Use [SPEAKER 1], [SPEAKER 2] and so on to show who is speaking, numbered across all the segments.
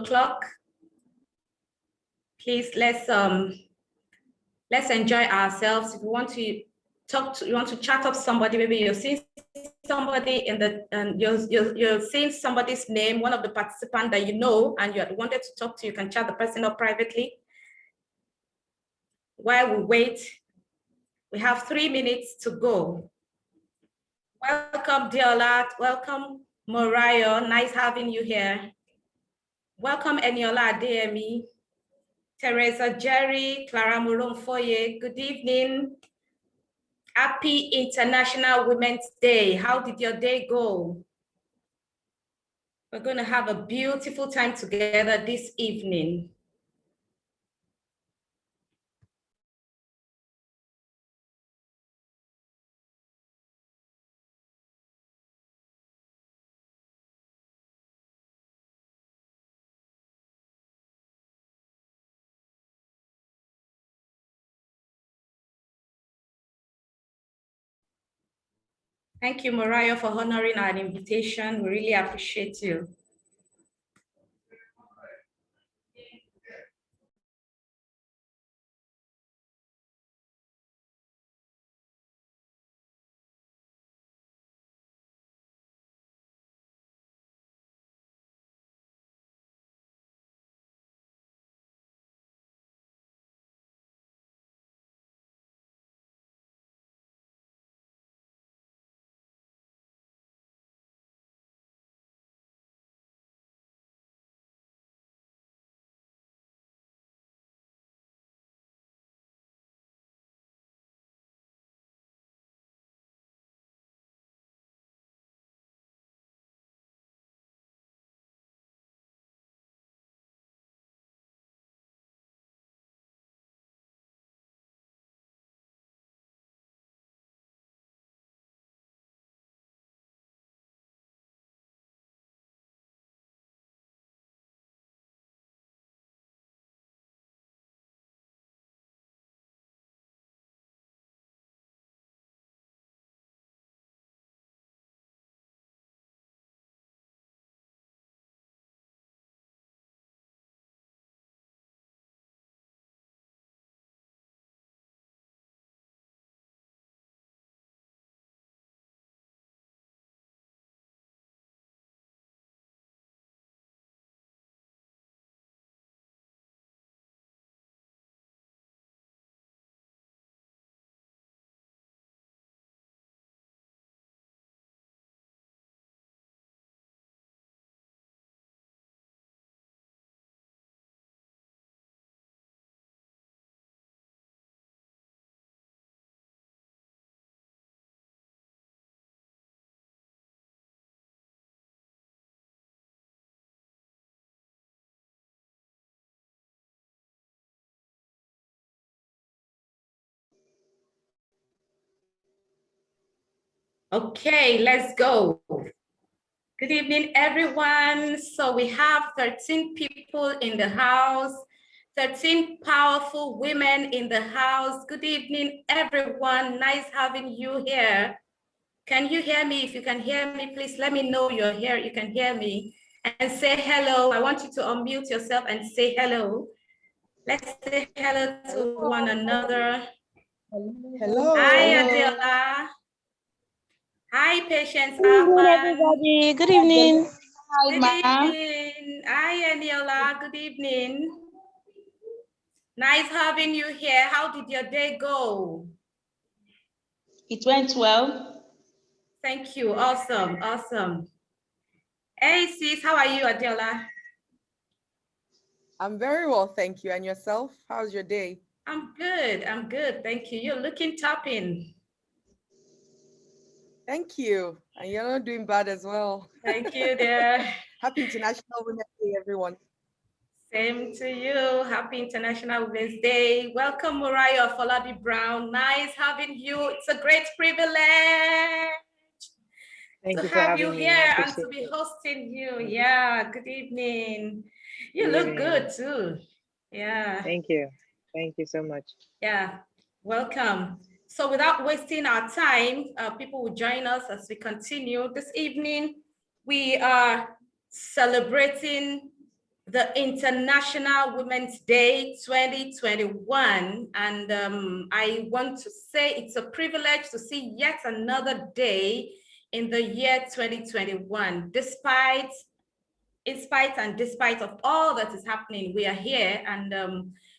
[SPEAKER 1] o'clock. Please let's enjoy ourselves. If you want to you want to chat up somebody, maybe you're seeing somebody in the you're seeing somebody's name, one of the participants that you know, and you wanted to talk to, you can chat the person up privately. While we wait, we have 3 minutes to go. Welcome, Diola. Welcome, Morayo. Nice having you here. Welcome, Eniola Adeyemi, Teresa Jerry, Clara Moron-Foye. Good evening. Happy International Women's Day. How did your day go? We're going to have a beautiful time together this evening. Thank you, Morayo, for honoring our invitation. We really appreciate you. Okay, let's go. Good evening, everyone. So we have 13 people in the house, 13 powerful women in the house. Good evening, everyone. Nice having you here. Can you hear me? If you can hear me, please let me know you're here. You can hear me and say hello. I want you to unmute yourself and say hello. Let's say hello to one another.
[SPEAKER 2] Hello.
[SPEAKER 1] Hi, Adela. Hi, Patience.
[SPEAKER 3] Good evening, everybody. Good evening.
[SPEAKER 1] Good evening. Hi, Eniola. Good evening. Nice having you here. How did your day go?
[SPEAKER 3] It went well.
[SPEAKER 1] Thank you. Awesome. Awesome. Hey, sis. How are you, Adela?
[SPEAKER 2] I'm very well, thank you. And yourself? How's your day?
[SPEAKER 1] I'm good. I'm good. Thank you. You're looking topping.
[SPEAKER 2] Thank you. And you're not doing bad as well.
[SPEAKER 1] Thank you, dear.
[SPEAKER 2] Happy International Women's Day, everyone.
[SPEAKER 1] Same to you. Happy International Women's Day. Welcome, Morayo, Afolabi Brown. Nice having you. It's a great privilege to have you here and to be hosting you. Yeah, good evening. You look good too. Yeah.
[SPEAKER 4] Thank you. Thank you so much.
[SPEAKER 1] Yeah, welcome. So without wasting our time, people will join us as we continue. This evening, we are celebrating the International Women's Day 2021. And I want to say it's a privilege to see yet another day in the year 2021. In spite of all that is happening, we are here, and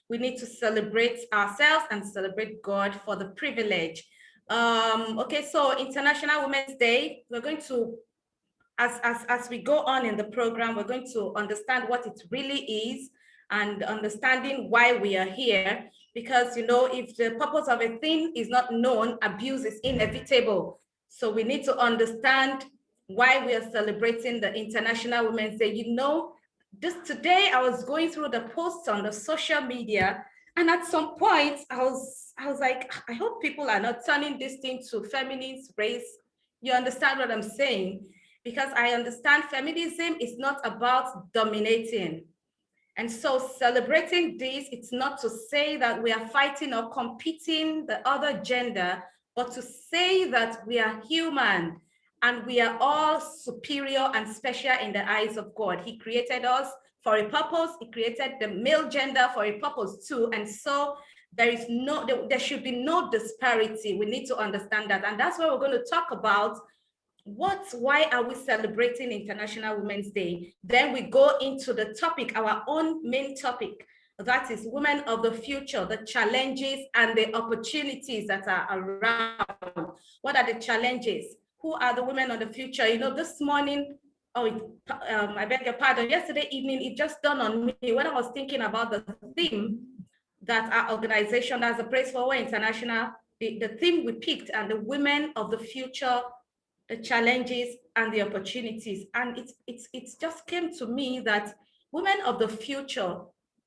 [SPEAKER 1] we need to celebrate ourselves and celebrate God for the privilege. Okay, so International Women's Day, we're going to, as we go on in the program, we're going to understand what it really is and understanding why we are here. Because, you know, if the purpose of a thing is not known, abuse is inevitable. So we need to understand why we are celebrating the International Women's Day. You know, today I was going through the posts on the social media, and at some point I was like, I hope people are not turning this thing to feminist race. You understand what I'm saying? Because I understand feminism is not about dominating. And so celebrating this, it's not to say that we are fighting or competing the other gender, but to say that we are human and we are all superior and special in the eyes of God. He created us for a purpose. He created the male gender for a purpose too. And so there should be no disparity. We need to understand that. And that's what we're going to talk about. Why are we celebrating International Women's Day? Then we go into the topic, our own main topic, that is women of the future, the challenges and the opportunities that are around. What are the challenges? Who are the women of the future? You know, this morning, I beg your pardon, yesterday evening, it just dawned on me when I was thinking about the theme that our organization, as a Praise Forward International, the theme we picked, and the women of the future, the challenges and the opportunities. And it's just came to me that women of the future,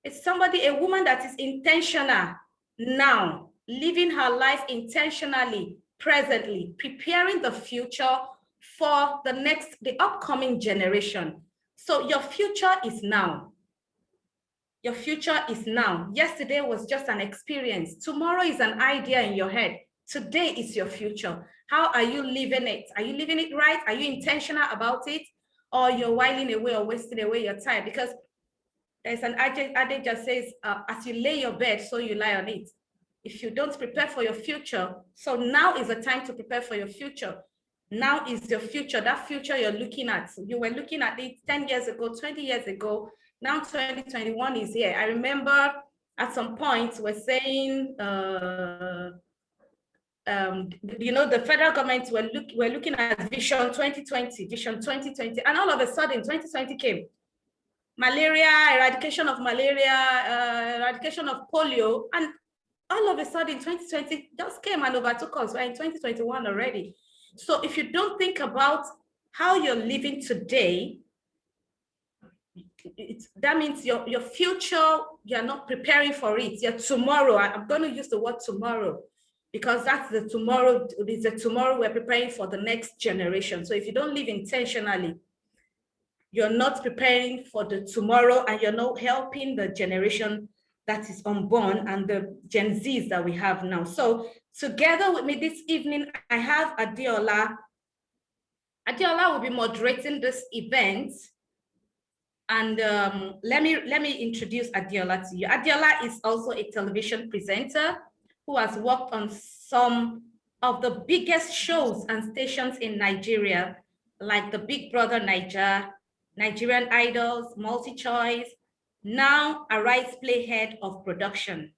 [SPEAKER 1] it's a woman that is intentional now, living her life intentionally, presently, preparing the future for the upcoming generation. So your future is now. Your future is now. Yesterday was just an experience. Tomorrow is an idea in your head. Today is your future. How are you living it? Are you living it right? Are you intentional about it? Or you're whiling away or wasting away your time? Because there's an adage that says, as you lay your bed, so you lie on it. If you don't prepare for your future, so now is the time to prepare for your future. Now is your future, that future you're looking at. You were looking at it 10 years ago, 20 years ago. Now 2021 is here. I remember at some point we're saying, you know, the federal government were looking at Vision 2020, and all of a sudden 2020 came. Malaria, eradication of malaria, eradication of polio, and all of a sudden 2020 just came and overtook us. We're in 2021 already. So if you don't think about how you're living today, that means your future, you're not preparing for it. Your tomorrow, I'm going to use the word tomorrow, because that's the tomorrow, it's the tomorrow we're preparing for the next generation. So if you don't live intentionally, you're not preparing for the tomorrow, and you're not helping the generation that is unborn and the Gen Zs that we have now. So together with me this evening, I have Adeola. Adeola will be moderating this event. And let me introduce Adeola to you. Adeola is also a television presenter who has worked on some of the biggest shows and stations in Nigeria, like the Big Brother Naija, Nigerian Idols, MultiChoice, now a Rights Play head of production.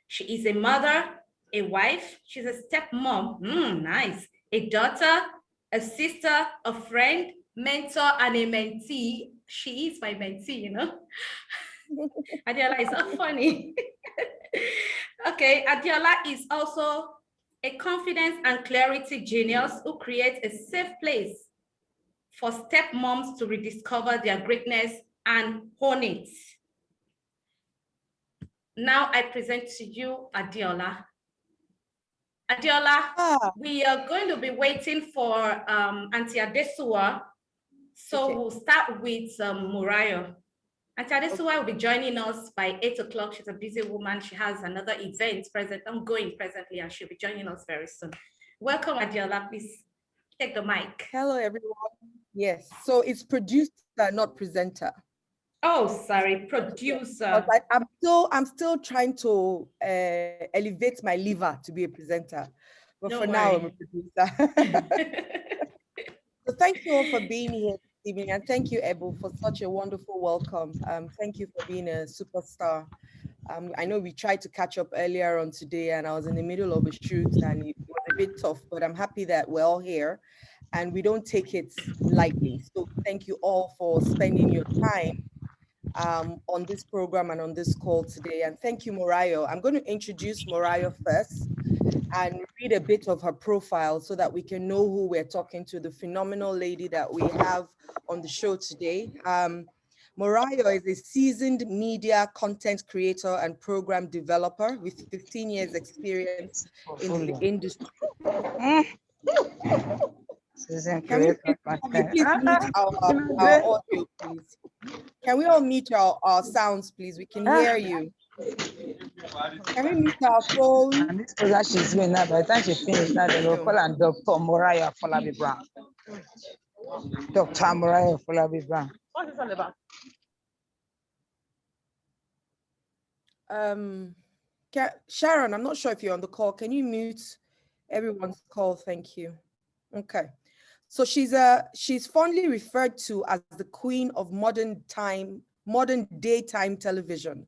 [SPEAKER 1] She is a mother, a wife, she's a stepmom, nice, a daughter, a sister, a friend, mentor, and a mentee. She is my mentee, you know. Adeola is so funny. Okay, Adeola is also a confidence and clarity genius who creates a safe place for stepmoms to rediscover their greatness and hone it. Now I present to you Adeola. Adeola, we are going to be waiting for Auntie Adesuwa. So okay, we'll start with Morayo. Auntie Adesuwa will be joining us by 8 o'clock. She's a busy woman. She has another event ongoing presently, and she'll be joining us very soon. Welcome, Adeola. Please take the mic.
[SPEAKER 2] Hello, everyone. Yes, so it's producer, not presenter.
[SPEAKER 1] Oh, sorry,
[SPEAKER 2] But
[SPEAKER 1] producer.
[SPEAKER 2] I'm still trying to elevate my liver to be a presenter. But for
[SPEAKER 1] Don't
[SPEAKER 2] now, I'm a
[SPEAKER 1] worry.
[SPEAKER 2] producer. So thank you all for being here this evening, and thank you, Ebu, for such a wonderful welcome. Thank you for being a superstar. I know we tried to catch up earlier on today, and I was in the middle of a shoot, and it was a bit tough, but I'm happy that we're all here, and we don't take it lightly. So thank you all for spending your time on this program and on this call today. And thank you, Morayo. I'm going to introduce Morayo first and read a bit of her profile so that we can know who we're talking to, the phenomenal lady that we have on the show today. Morayo is a seasoned media content creator and program developer with 15 years experience in the industry. Can we please mute our audio, please? Can we all mute our sounds, please? We can hear you. Can we mute our phone?
[SPEAKER 5] And this program she's doing now, by the time she finishes now, they will call her Dr. Morayo Afolabi Brown. Dr. Morayo Afolabi Brown. What's this all about?
[SPEAKER 2] Sharon, I'm not sure if you're on the call. Can you mute everyone's call? Thank you. Okay. So she's fondly referred to as the queen of modern daytime television.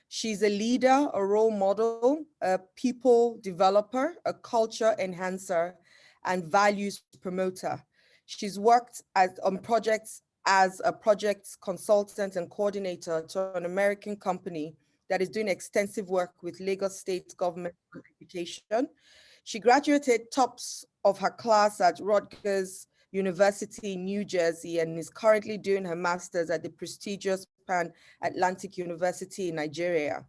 [SPEAKER 2] She's a leader, a role model, a people developer, a culture enhancer, and values promoter. She's worked on projects as a project consultant and coordinator to an American company that is doing extensive work with Lagos State government on education. She graduated tops of her class at Rutgers University in New Jersey and is currently doing her master's at the prestigious Pan-Atlantic University in Nigeria.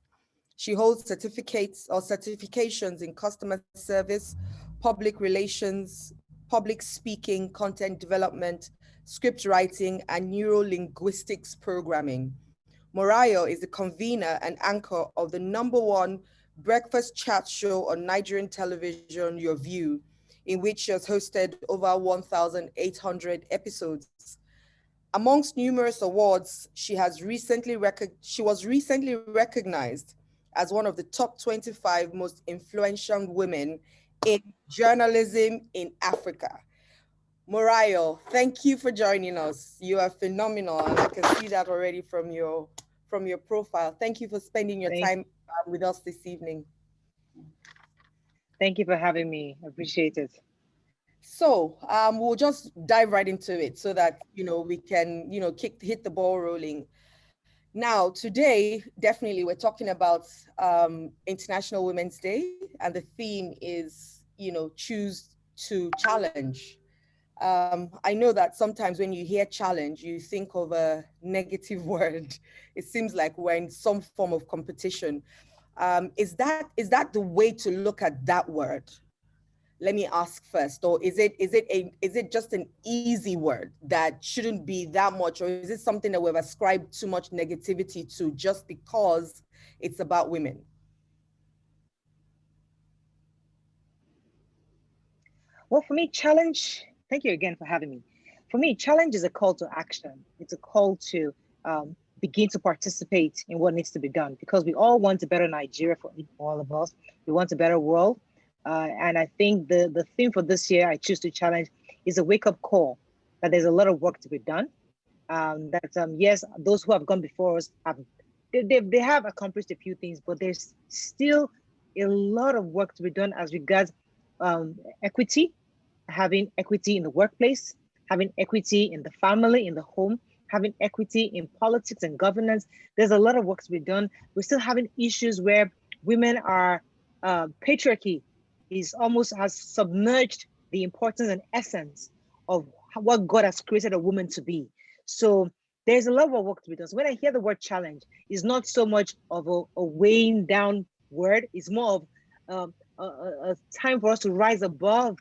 [SPEAKER 2] She holds certificates or certifications in customer service, public relations, public speaking, content development, script writing, and neuro-linguistics programming. Morayo is the convener and anchor of the #1 breakfast chat show on Nigerian television, Your View, in which she has hosted over 1,800 episodes. Amongst numerous awards, she was recently recognized as one of the top 25 most influential women in journalism in Africa. Morayo, thank you for joining us. You are phenomenal, and I can see that already from your profile. Thank you for spending your time with us this evening.
[SPEAKER 4] Thank you for having me. Appreciate it.
[SPEAKER 2] So we'll just dive right into it so that we can hit the ball rolling. Now today, definitely we're talking about International Women's Day, and the theme is choose to challenge. I know that sometimes when you hear challenge, you think of a negative word. It seems like we're in some form of competition. Is that the way to look at that word? Let me ask first, or is it just an easy word that shouldn't be that much, or is it something that we've ascribed too much negativity to just because it's about women?
[SPEAKER 4] Well, for me, challenge, thank you again for having me. For me, challenge is a call to action. It's a call to begin to participate in what needs to be done, because we all want a better Nigeria for all of us. We want a better world. And I think the theme for this year, I choose to challenge, is a wake-up call that there's a lot of work to be done. Yes, those who have gone before us they have accomplished a few things, but there's still a lot of work to be done as regards equity, having equity in the workplace, having equity in the family, in the home, having equity in politics and governance. There's a lot of work to be done. We're still having issues where women are, patriarchy is almost has submerged the importance and essence of what God has created a woman to be. So there's a lot of work to be done. So when I hear the word challenge, it's not so much of a weighing down word. It's more of a time for us to rise above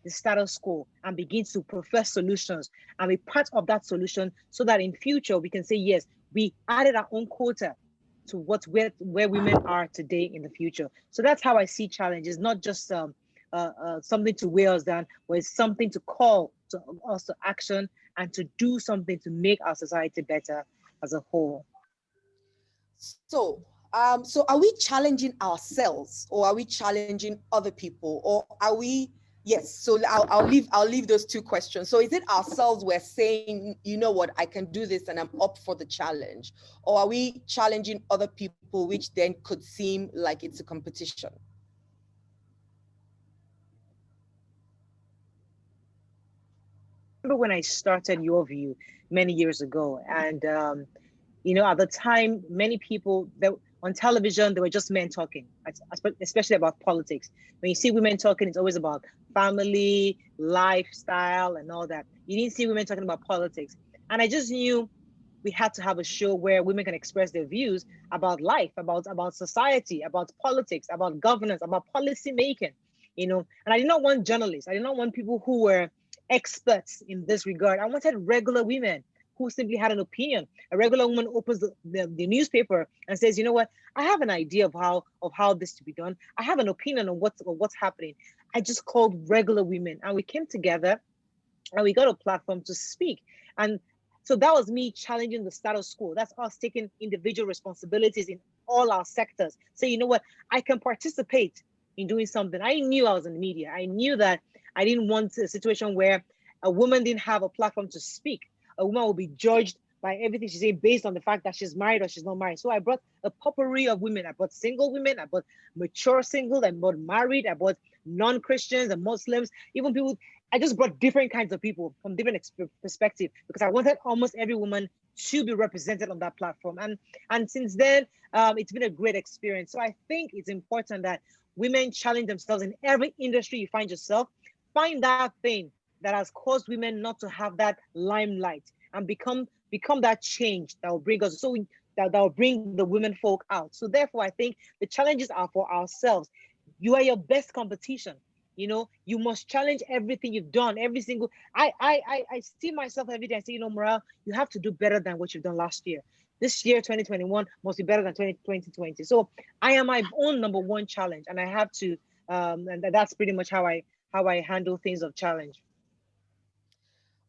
[SPEAKER 4] the status quo and begin to profess solutions and be part of that solution, so that in future we can say, yes, we added our own quota to where women are today in the future. So that's how I see challenges, not just something to weigh us down, but it's something to call to us to action and to do something to make our society better. as a whole.
[SPEAKER 2] So, so are we challenging ourselves, or are we challenging other people, or are we? Yes. So I'll leave those two questions. So is it ourselves we're saying, you know what, I can do this and I'm up for the challenge, or are we challenging other people, which then could seem like it's a competition?
[SPEAKER 4] Remember when I started Your View many years ago, and you know, at the time, many people that on television, they were just men talking, especially about politics. When you see women talking, it's always about family, lifestyle, and all that. You didn't see women talking about politics. And I just knew we had to have a show where women can express their views about life, about society, about politics, about governance, about policy making, you know. And I did not want journalists. I did not want people who were experts in this regard. I wanted regular women who simply had an opinion. A regular woman opens the newspaper and says, you know what, I have an idea of how this to be done. I have an opinion on what's happening. I just called regular women, and we came together and we got a platform to speak. And so that was me challenging the status quo. That's us taking individual responsibilities in all our sectors. Say, you know what, I can participate in doing something. I knew I was in the media. I knew that I didn't want a situation where a woman didn't have a platform to speak. A woman will be judged by everything she says based on the fact that she's married or she's not married. So I brought a potpourri of women. I brought single women, I brought mature single, I brought married, I brought non-Christians and Muslims, even people. I just brought different kinds of people from different perspectives because I wanted almost every woman to be represented on that platform. And since then, it's been a great experience. So I think it's important that women challenge themselves in every industry you find yourself. Find that thing that has caused women not to have that limelight and become that change that will bring us, that will bring the women folk out. So therefore, I think the challenges are for ourselves. You are your best competition. You know, you must challenge everything you've done, every single. I see myself every day. I say, you know, Morayo, you have to do better than what you've done last year. This year, 2021, must be better than 2020. So I am my own number one challenge, and I have to, and that's pretty much how I handle things of challenge.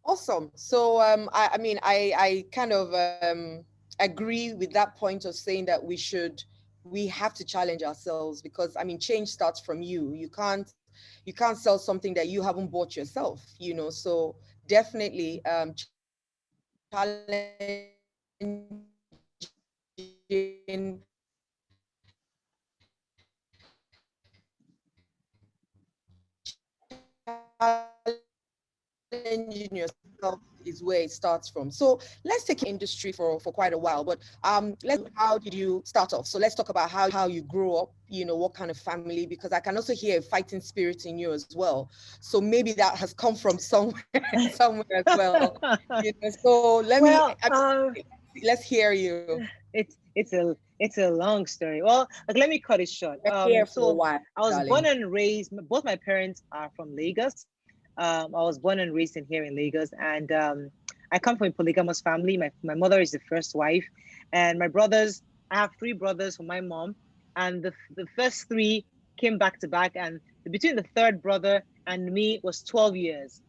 [SPEAKER 2] Awesome. So I mean, I kind of agree with that point of saying that we have to challenge ourselves, because I mean, change starts from you. You can't sell something that you haven't bought yourself, you know. So definitely challenging challenging yourself is where it starts from. So let's take industry for quite a while, but how did you start off? So let's talk about how you grew up, you know, what kind of family, because I can also hear a fighting spirit in you as well. So maybe that has come from somewhere as well. You know, so let's hear you.
[SPEAKER 4] It's a long story. Well, let me cut it short.
[SPEAKER 2] Here for a while,
[SPEAKER 4] I was
[SPEAKER 2] darling.
[SPEAKER 4] born and raised. Both my parents are from Lagos. I was born and raised here in Lagos, and I come from a polygamous family. My mother is the first wife, and my brothers. I have three brothers from my mom, and the first three came back to back, and between the third brother and me was 12 years.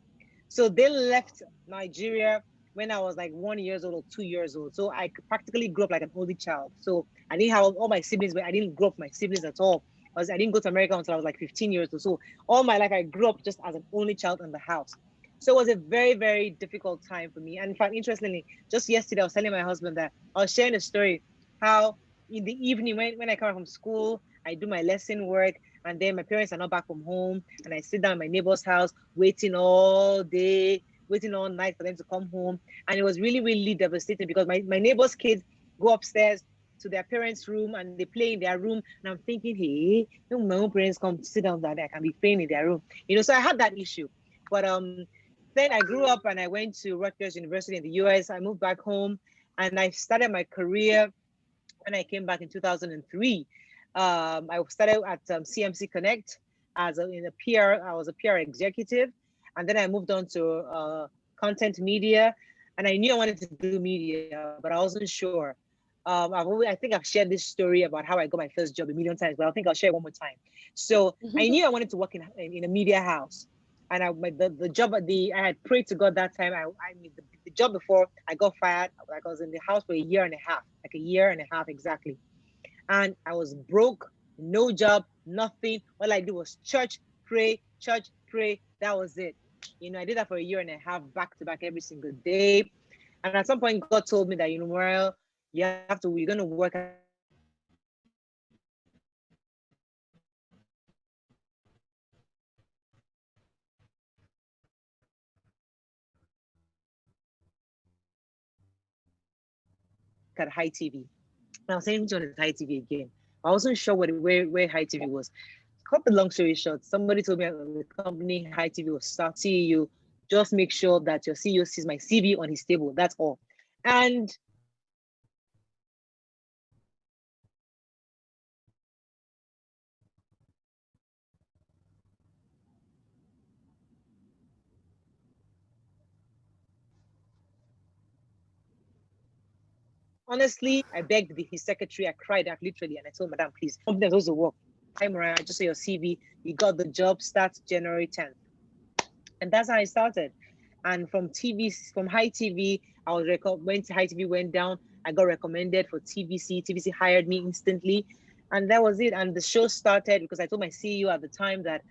[SPEAKER 4] So they left Nigeria when I was like 1 year old or 2 years old. So I practically grew up like an only child. So I didn't have all my siblings, but I didn't grow up with my siblings at all. I didn't go to America until I was like 15 years old. So all my life, I grew up just as an only child in the house. So it was a very, very difficult time for me. And in fact, interestingly, just yesterday, I was telling my husband that I was sharing a story, how in the evening when I come from school, I do my lesson work, and then my parents are not back from home, and I sit down in my neighbor's house waiting all day, waiting all night for them to come home. And it was really, really devastating because my neighbor's kids go upstairs to their parents' room and they play in their room. And I'm thinking, hey, when my own parents come to sit down there, I can be playing in their room. You know, so I had that issue. But then I grew up and I went to Rutgers University in the US. I moved back home and I started my career when I came back in 2003. I started at CMC Connect as in a PR. I was a PR executive, and then I moved on to content media. And I knew I wanted to do media, but I wasn't sure. I think I've shared this story about how I got my first job a million times, but I think I'll share it one more time. So I knew I wanted to work in a media house. And the job I had prayed to God that time. I mean the job before I got fired, like I was in the house for a year and a half, like a year and a half exactly. And I was broke, no job, nothing. All I did was church, pray. That was it. You know, I did that for a year and a half, back to back every single day. And at some point, God told me that, you know, Morayo, you're going to work at High TV. And I was saying, which one is High TV again? I wasn't sure where High TV was. Cut the long story short, somebody told me the company High TV will start CEO. Just make sure that your CEO sees my CV on his table. That's all. And honestly, I begged his secretary. I cried out literally, and I told Madam, please, company is supposed to work. Hi, Morayo, I just saw your CV. You got the job. Starts January 10th, and that's how I started. And from High TV, I was went to High TV, went down. I got recommended for TVC. TVC hired me instantly, and that was it. And the show started because I told my CEO at the time that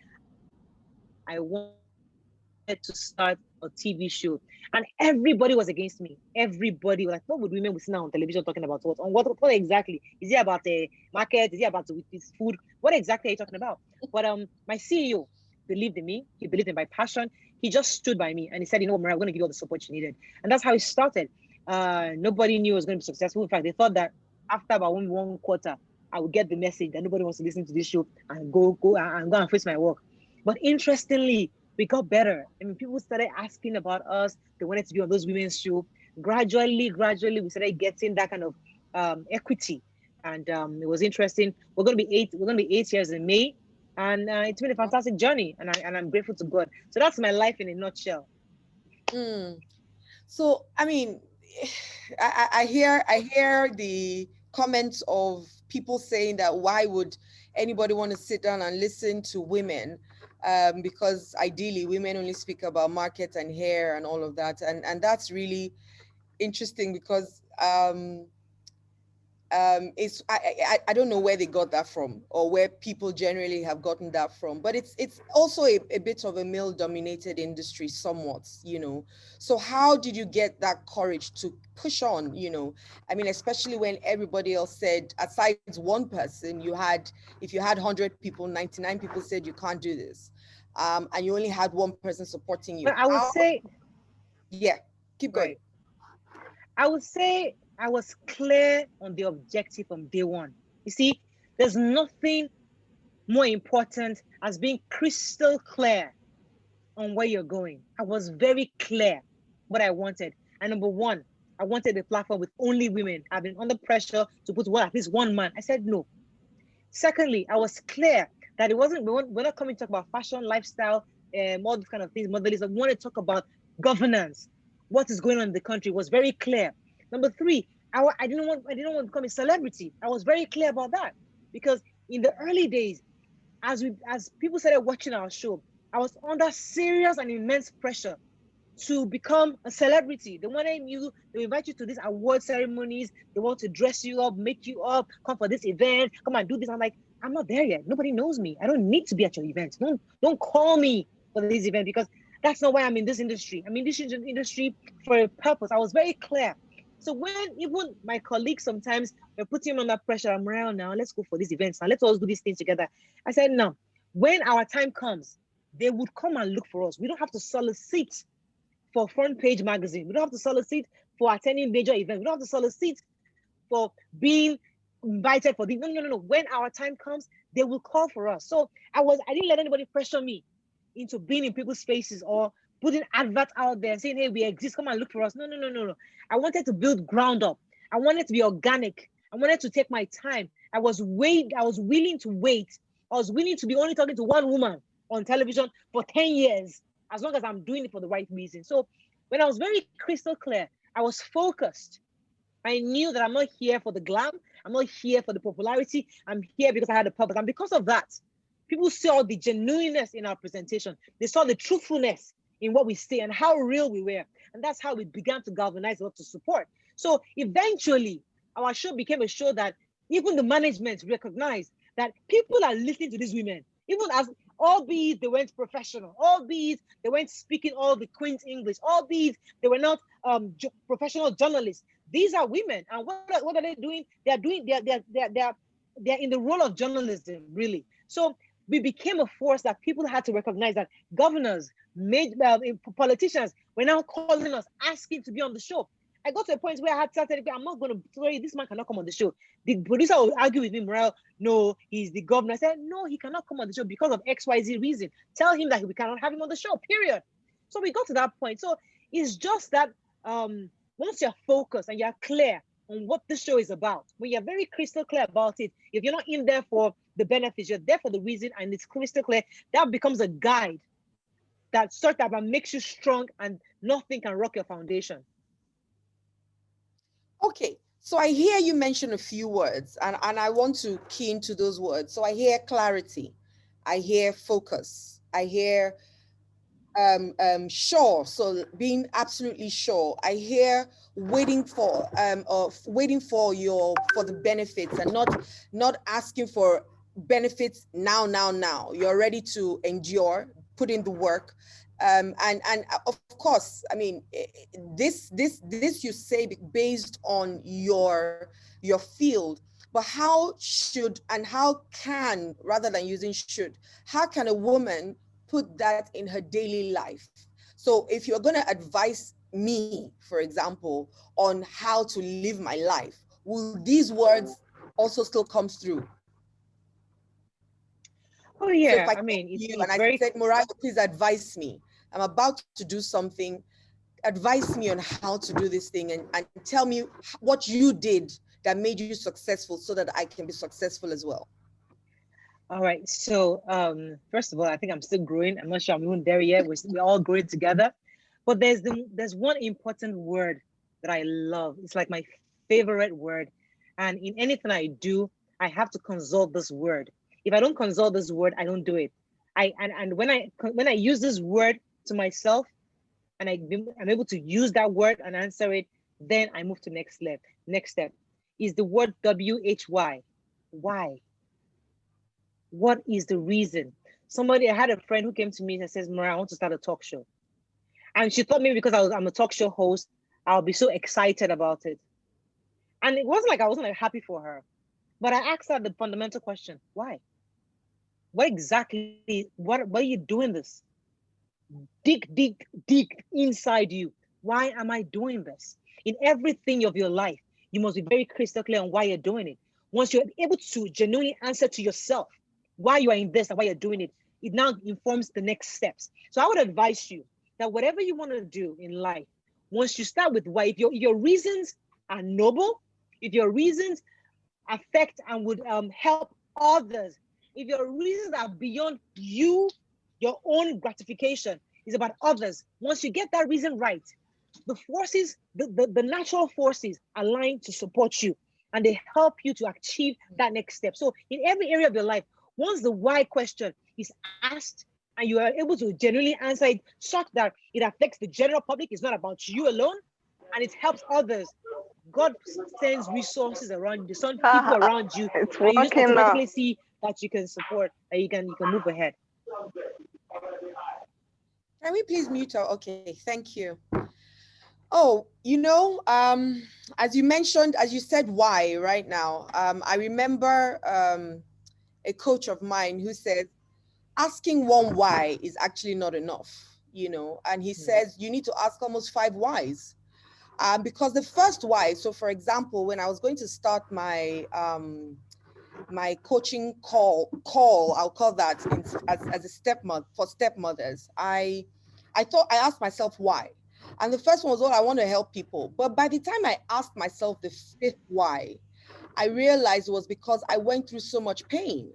[SPEAKER 4] I wanted to start a TV show, and everybody was against me. Everybody was like, "What would women be sitting on television talking about? What? On what exactly? Is it about the market? Is it about this food? What exactly are you talking about?" But my CEO believed in me. He believed in my passion. He just stood by me and he said, "You know, Maria, I'm going to give you all the support you needed." And that's how it started. Nobody knew it was going to be successful. In fact, they thought that after about one quarter, I would get the message that nobody wants to listen to this show and go and face my work. But interestingly, we got better. I mean, people started asking about us. They wanted to be on those women's show. Gradually, we started getting that kind of equity, and it was interesting. We're going to be 8 years in May, and it's been a fantastic journey, and I'm grateful to God. So that's my life in a nutshell.
[SPEAKER 2] So, I mean, I hear the comments of people saying that why would anybody want to sit down and listen to women? Because ideally women only speak about market and hair and all of that. And that's really interesting because it's I don't know where they got that from or where people generally have gotten that from, but it's also a bit of a male dominated industry somewhat, you know. So how did you get that courage to push on, you know? I mean, especially when everybody else said, aside one person, if you had 100 people, 99 people said you can't do this, and you only had one person supporting you.
[SPEAKER 4] But I would say,
[SPEAKER 2] yeah, keep going.
[SPEAKER 4] Right. I would say I was clear on the objective from day one. You see, there's nothing more important as being crystal clear on where you're going. I was very clear what I wanted. And number one, I wanted a platform with only women. I've been under pressure to put at least one man. I said no. Secondly, I was clear that we're not coming to talk about fashion, lifestyle, all these kind of things, modelism. We want to talk about governance. What is going on in the country was very clear. Number three, I didn't want to become a celebrity. I was very clear about that because in the early days, as people started watching our show, I was under serious and immense pressure to become a celebrity. They wanted you, they invite you to these award ceremonies. They want to dress you up, make you up, come for this event, come and do this. I'm like, I'm not there yet. Nobody knows me. I don't need to be at your event. Don't call me for this event because that's not why I'm in this industry. I'm in this industry for a purpose. I was very clear. So when even my colleagues sometimes were putting me under pressure, I'm around now, let's go for these events. Now let's all do these things together. I said, no, when our time comes, they would come and look for us. We don't have to solicit for front page magazine. We don't have to solicit for attending major events. We don't have to solicit for being invited for this. No. When our time comes, they will call for us. So I didn't let anybody pressure me into being in people's faces or putting adverts out there saying, hey, we exist, come and look for us. No. I wanted to build ground up. I wanted to be organic. I wanted to take my time. I was willing to wait. I was willing to be only talking to one woman on television for 10 years, as long as I'm doing it for the right reason. So when I was very crystal clear, I was focused. I knew that I'm not here for the glam. I'm not here for the popularity. I'm here because I had a purpose. And because of that, People saw the genuineness in our presentation. They saw the truthfulness in what we say and how real we were. And that's how we began to galvanize a lot of support. So eventually, our show became a show that even the management recognized that people are listening to these women, even as, albeit they weren't professional, albeit they weren't speaking all the Queen's English, albeit they were not professional journalists. These are women, and what are they doing? They're in the role of journalism, really. So we became a force that people had to recognize, that governors, politicians were now calling us, asking to be on the show. I got to a point where I had to tell people, I'm not going to, sorry, this man cannot come on the show. The producer will argue with me, Morayo, no, he's the governor. I said, no, he cannot come on the show because of XYZ reason. Tell him that we cannot have him on the show, period. So we got to that point. So it's just that once you're focused and you're clear on what this show is about, when you're very crystal clear about it, if you're not in there for the benefits, you're there for the reason, and it's crystal clear, that becomes a guide that sort of makes you strong and nothing can rock your foundation.
[SPEAKER 2] Okay, so I hear you mention a few words, and I want to key into those words. So I hear clarity, I hear focus, I hear sure, so being absolutely sure. I hear waiting for the benefits, and not asking for benefits now. You're ready to endure, put in the work. And of course, I mean, this you say based on your field, but how should and how can, rather than using should, how can a woman put that in her daily life? So if you're going to advise me, for example, on how to live my life, will these words also still come through?
[SPEAKER 4] Oh yeah,
[SPEAKER 2] So if
[SPEAKER 4] I mean,
[SPEAKER 2] it's and I said, Morayo, please advise me. I'm about to do something. Advise me on how to do this thing, and tell me what you did that made you successful so that I can be successful as well.
[SPEAKER 4] All right. So first of all, I think I'm still growing. I'm not sure I'm even there yet. We're all growing together. But there's one important word that I love. It's like my favorite word. And in anything I do, I have to consult this word. If I don't consult this word, I don't do it. And when I use this word to myself, and I'm able to use that word and answer it, then I move to next step is the word WHY. Why? What is the reason? I had a friend who came to me and says, Morayo, I want to start a talk show. And she thought maybe because I'm a talk show host, I'll be so excited about it. And it wasn't like I wasn't happy for her. But I asked her the fundamental question, why? What are you doing this? Dig inside you. Why am I doing this? In everything of your life, you must be very crystal clear on why you're doing it. Once you're able to genuinely answer to yourself why you are in this and why you're doing it, it now informs the next steps. So I would advise you that whatever you want to do in life, once you start with why, if your reasons are noble, if your reasons affect and would help others, if your reasons are beyond you, your own gratification is about others, once you get that reason right, the forces, the natural forces align to support you, and they help you to achieve that next step. So in every area of your life, once the why question is asked and you are able to genuinely answer it such that it affects the general public, it's not about you alone, and it helps others, God sends resources around you, some people around you,
[SPEAKER 6] It's
[SPEAKER 4] and you just
[SPEAKER 6] working now.
[SPEAKER 4] automatically see that you can support, and you can move ahead.
[SPEAKER 2] Can we please mute her? Okay, thank you. Oh, as you mentioned, as you said, why right now, I remember a coach of mine who said, asking one why is actually not enough, and he says you need to ask almost 5 whys. Because the first why, so for example, when I was going to start my my coaching call, I'll call that as a stepmother for stepmothers, I asked myself why. And the first one was, I want to help people. But by the time I asked myself the 5th why, I realized it was because I went through so much pain.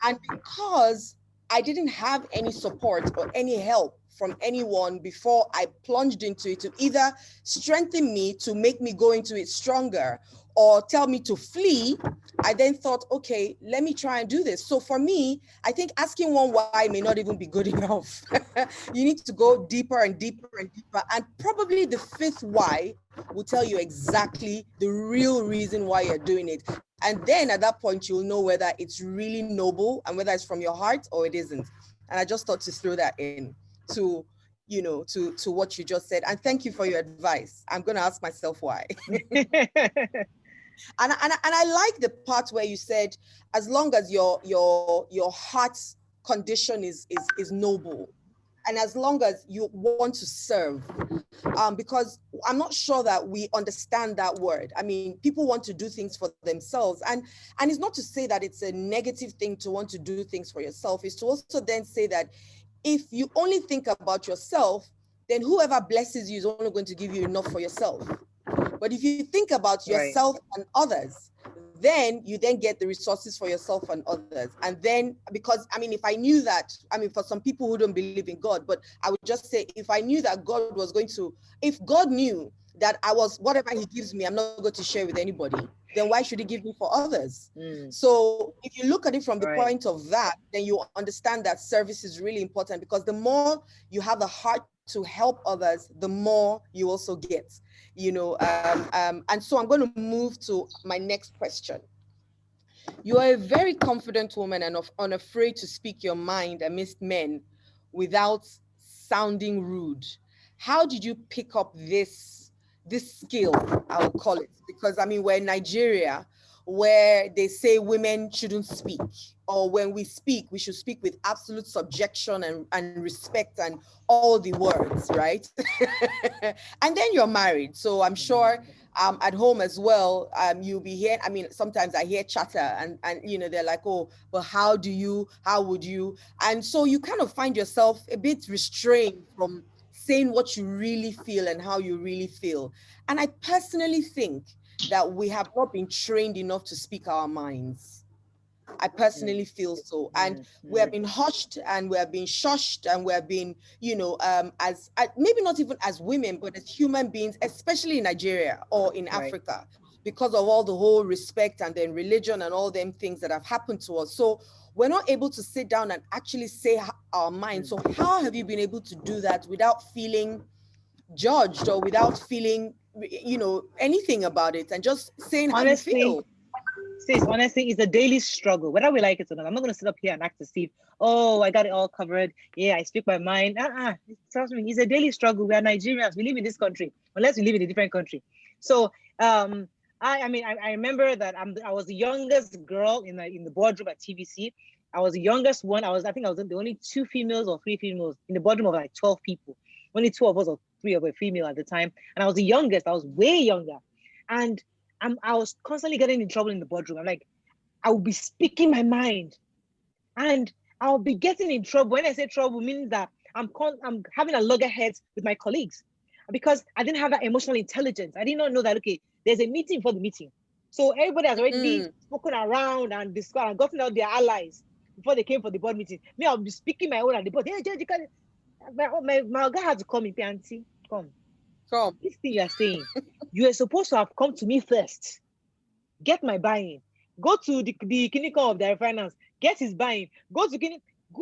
[SPEAKER 2] And because I didn't have any support or any help from anyone before I plunged into it to either strengthen me to make me go into it stronger or tell me to flee, I then thought, okay, let me try and do this. So for me, I think asking one why may not even be good enough. You need to go deeper and deeper and deeper. And probably the fifth why will tell you exactly the real reason why you're doing it. And then at that point, you'll know whether it's really noble and whether it's from your heart or it isn't. And I just thought to throw that in to, you know, to what you just said. And thank you for your advice. I'm going to ask myself why. And I like the part where you said, as long as your heart's condition is noble, and as long as you want to serve, because I'm not sure that we understand that word. I mean, people want to do things for themselves, and it's not to say that it's a negative thing to want to do things for yourself. It's to also then say that if you only think about yourself, then whoever blesses you is only going to give you enough for yourself. But if you think about yourself and others, then you then get the resources for yourself and others. And then, because, I mean, if I knew that, I mean, for some people who don't believe in God, but I would just say, if I knew that God was going to, if God knew that I was, whatever he gives me, I'm not going to share with anybody, then why should he give me for others? So if you look at it from the point of that, then you understand that service is really important, because the more you have the heart to help others, the more you also get, you know. And so I'm going to move to my next question. You are a very confident woman and unafraid to speak your mind amidst men without sounding rude. How did you pick up this skill, I will call it? Because I mean, we're in Nigeria, where they say women shouldn't speak, or when we speak, we should speak with absolute subjection and respect and all the words, right? And then you're married. So I'm sure at home as well, you'll be hearing, I mean, sometimes I hear chatter and you know, they're like, oh, but how would you? And so you kind of find yourself a bit restrained from saying what you really feel and how you really feel. And I personally think that we have not been trained enough to speak our minds. I personally feel so. And we have been hushed and we have been shushed and we have been, you know, as maybe not even as women, but as human beings, especially in Nigeria or in Africa, because of all the whole respect and then religion and all them things that have happened to us. So we're not able to sit down and actually say our mind. So how have you been able to do that without feeling judged or without feeling, you know, anything about it, and just saying how you feel?
[SPEAKER 4] Sis, honestly, it's a daily struggle, whether we like it or not. I'm not going to sit up here and act as if, oh, I got it all covered. Yeah, I speak my mind. Trust me, it's a daily struggle. We are Nigerians. We live in this country, unless we live in a different country. So, I mean, I remember that I was the youngest girl in the boardroom at TVC. I was the youngest one. I think I was the only 2 females or 3 females in the boardroom of like 12 people. Only 2 of us or 3 of us were female at the time. And I was the youngest. I was way younger. And I was constantly getting in trouble in the boardroom. I'm like, I will be speaking my mind, and I'll be getting in trouble. When I say trouble, means that I'm having a loggerheads with my colleagues, because I didn't have that emotional intelligence. I did not know that, okay, there's a meeting for the meeting. So everybody has already spoken around and discussed and gotten out their allies before they came for the board meeting. Me, I'll be speaking my own at the board. Hey, Judge, my guy had to call me, Auntie, come. This thing you are saying, you are supposed to have come to me first. Get my buy-in. Go to the clinical of the finance. Get his buy-in. Go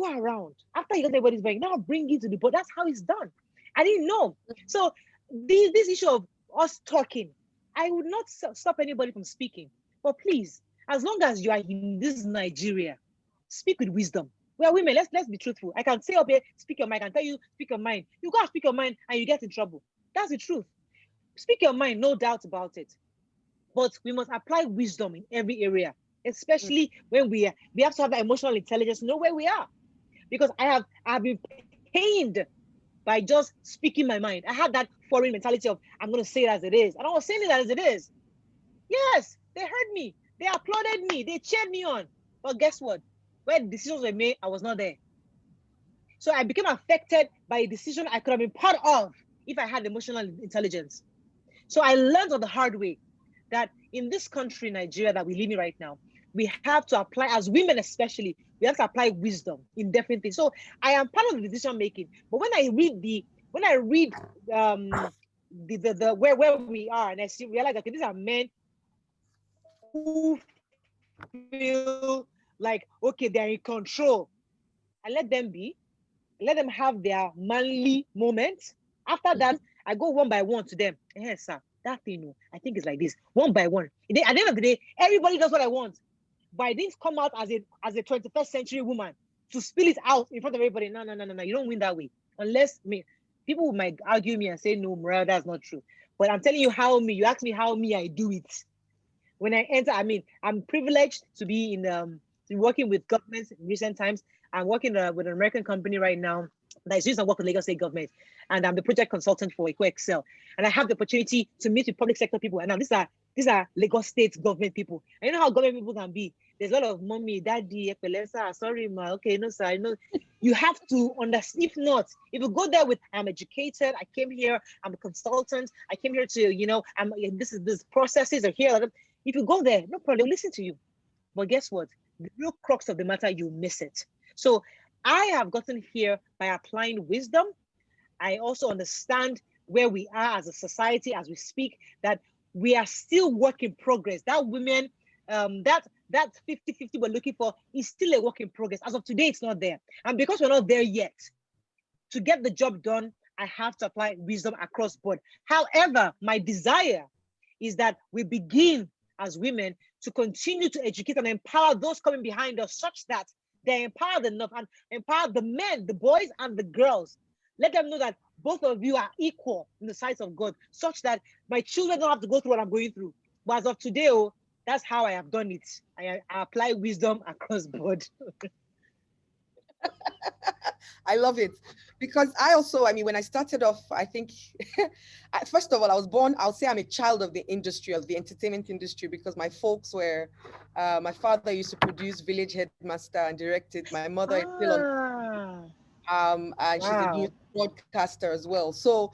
[SPEAKER 4] around. After you get everybody's buy-in, now bring it to the board. That's how it's done. I didn't know. So this issue of us talking, I would not stop anybody from speaking. But please, as long as you are in this Nigeria, speak with wisdom. We are women. Let's be truthful. I can say up here, speak your mind. I can tell you, speak your mind. You go and speak your mind and you get in trouble. That's the truth. Speak your mind, no doubt about it. But we must apply wisdom in every area, especially when we have to have that emotional intelligence to know where we are. Because I've been pained by just speaking my mind. I had that foreign mentality of, I'm going to say it as it is. And I was saying it as it is. Yes, they heard me. They applauded me. They cheered me on. But guess what? When decisions were made, I was not there. So I became affected by a decision I could have been part of if I had emotional intelligence. So I learned on the hard way that in this country, Nigeria, that we live in right now, we have to apply, as women especially, we have to apply wisdom in different things. So I am part of the decision making. But when I read the where we are, and I realize, okay, these are men who feel like, okay, they're in control. I let them be, let them have their manly moments. After that, I go one by one to them. Hey, sir, that thing, I think it's like this, one by one. At the end of the day, everybody does what I want. But I didn't come out as a 21st century woman to spill it out in front of everybody. No. You don't win that way. Unless people might argue me and say, no, Morayo, that's not true. But I'm telling you you ask me how I do it. When I enter, I'm privileged to be working with governments in recent times. I'm working with an American company right now that is doing some work with Lagos State government. And I'm the project consultant for Excel. And I have the opportunity to meet with public sector people. And now these are Lagos State government people. And you know how government people can be. There's a lot of mommy, daddy, sorry, ma, okay, no, sir, I know. You have to understand. If not, if you go there with, I'm educated, I came here, I'm a consultant, I came here to, this processes are here. If you go there, no problem, they'll listen to you. But guess what? The real crux of the matter, you miss it. So I have gotten here by applying wisdom. I also understand where we are as a society as we speak, that we are still work in progress. That women, that 50-50 we're looking for is still a work in progress. As of today, it's not there. And because we're not there yet, to get the job done, I have to apply wisdom across board. However, my desire is that we begin as women to continue to educate and empower those coming behind us, such that they're empowered enough and empower the men, the boys and the girls. Let them know that both of you are equal in the sight of God, such that my children don't have to go through what I'm going through. But as of today, that's how I have done it. I apply wisdom across board.
[SPEAKER 2] I love it, because I also, when I started off, I think, first of all, I was born, I'll say I'm a child of the industry, of the entertainment industry, because my folks were, my father used to produce Village Headmaster and direct it. My mother is still on, and she's a news broadcaster as well. So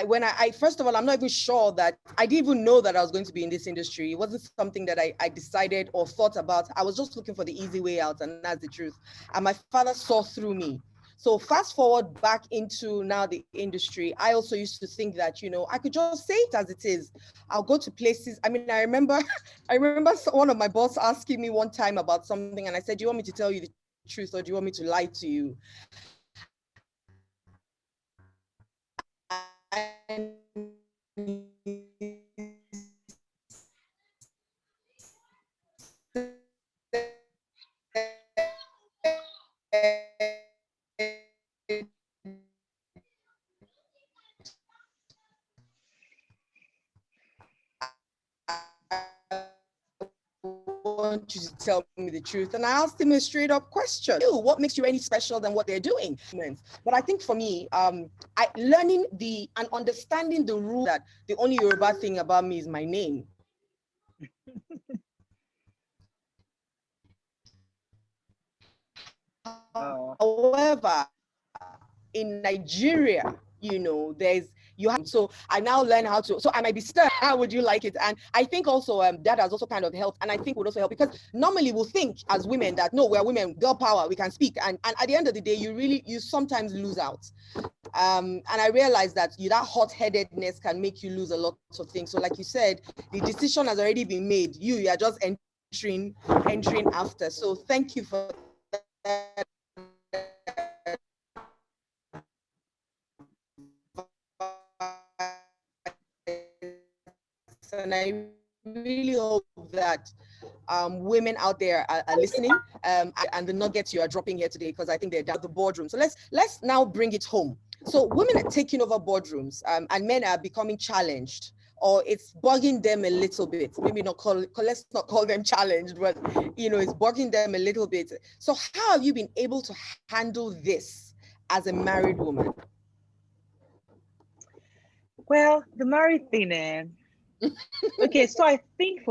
[SPEAKER 2] when I first of all, I'm not even sure that, I didn't even know that I was going to be in this industry. It wasn't something that I decided or thought about. I was just looking for the easy way out, and that's the truth. And my father saw through me. So fast forward back into now the industry, I also used to think that, I could just say it as it is. I'll go to places. I remember one of my boss asking me one time about something, and I said, do you want me to tell you the truth, or do you want me to lie to you? Want you to tell me the truth. And I asked him a straight up question. What makes you any special than what they're doing? But I think for me, learning and understanding the rule that the only Yoruba thing about me is my name. However, in Nigeria, so I now learn how to, so I might be stuck, how would you like it? And I think also that has also kind of helped, and I think would also help, because normally we'll think as women that, no, we're women, girl power, we can speak, and at the end of the day, you sometimes lose out. And I realized that that hot-headedness can make you lose a lot of things. So like you said, the decision has already been made. You are just entering after. So thank you for that. And I really hope that women out there are listening, and the nuggets you are dropping here today, because I think they're down the boardroom. So let's now bring it home. So women are taking over boardrooms, and men are becoming challenged, or it's bugging them a little bit. Maybe let's not call them challenged, but it's bugging them a little bit. So how have you been able to handle this as a married woman?
[SPEAKER 4] Well, the married thing, okay, so I think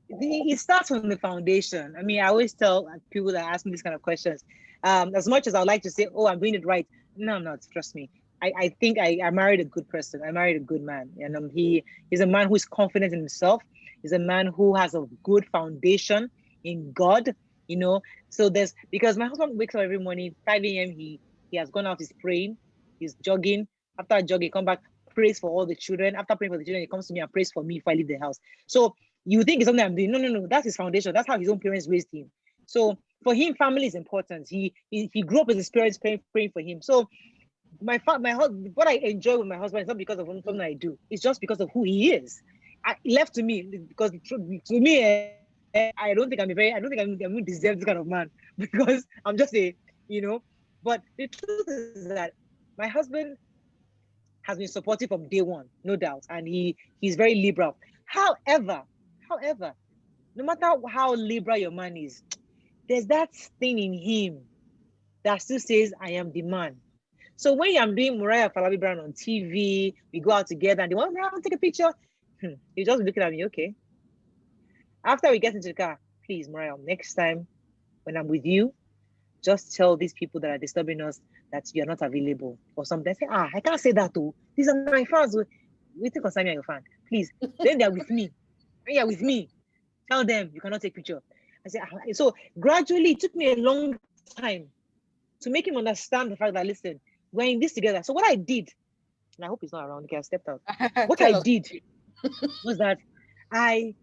[SPEAKER 4] it starts from the foundation. I always tell people that ask me these kind of questions, as much as I would like to say, oh, I'm doing it right. No, trust me. I think I married a good person. I married a good man, and he's a man who's confident in himself. He's a man who has a good foundation in God, you know. So because my husband wakes up every morning, 5 a.m. He has gone out, he's praying, he's jogging. After jogging, come back, prays for all the children. After praying for the children, he comes to me and prays for me if I leave the house. So you think it's something I'm doing? No. That's his foundation. That's how his own parents raised him. So for him, family is important. He grew up with his parents praying for him. So what I enjoy with my husband is not because of something I do. It's just because of who he is. Left to me, because to me, I don't think I'm going to deserve this kind of man, because I'm just But the truth is that my husband has been supportive from day one, no doubt, and he's very liberal. However, no matter how liberal your man is, there's that thing in him that still says, I am the man. So when I'm doing Morayo Afolabi Brown on TV, we go out together and they want to take a picture. He's just looking at me, okay. After we get into the car, please, Morayo, next time when I'm with you, just tell these people that are disturbing us that you're not available or something. I say, I can't say that too. These are my fans. We think of your fan. Please, then they're with me. When you're with me, tell them you cannot take picture. I say, so gradually it took me a long time to make him understand the fact that, listen, we're in this together. So what I did, and I hope he's not around because I stepped out. What I did was that I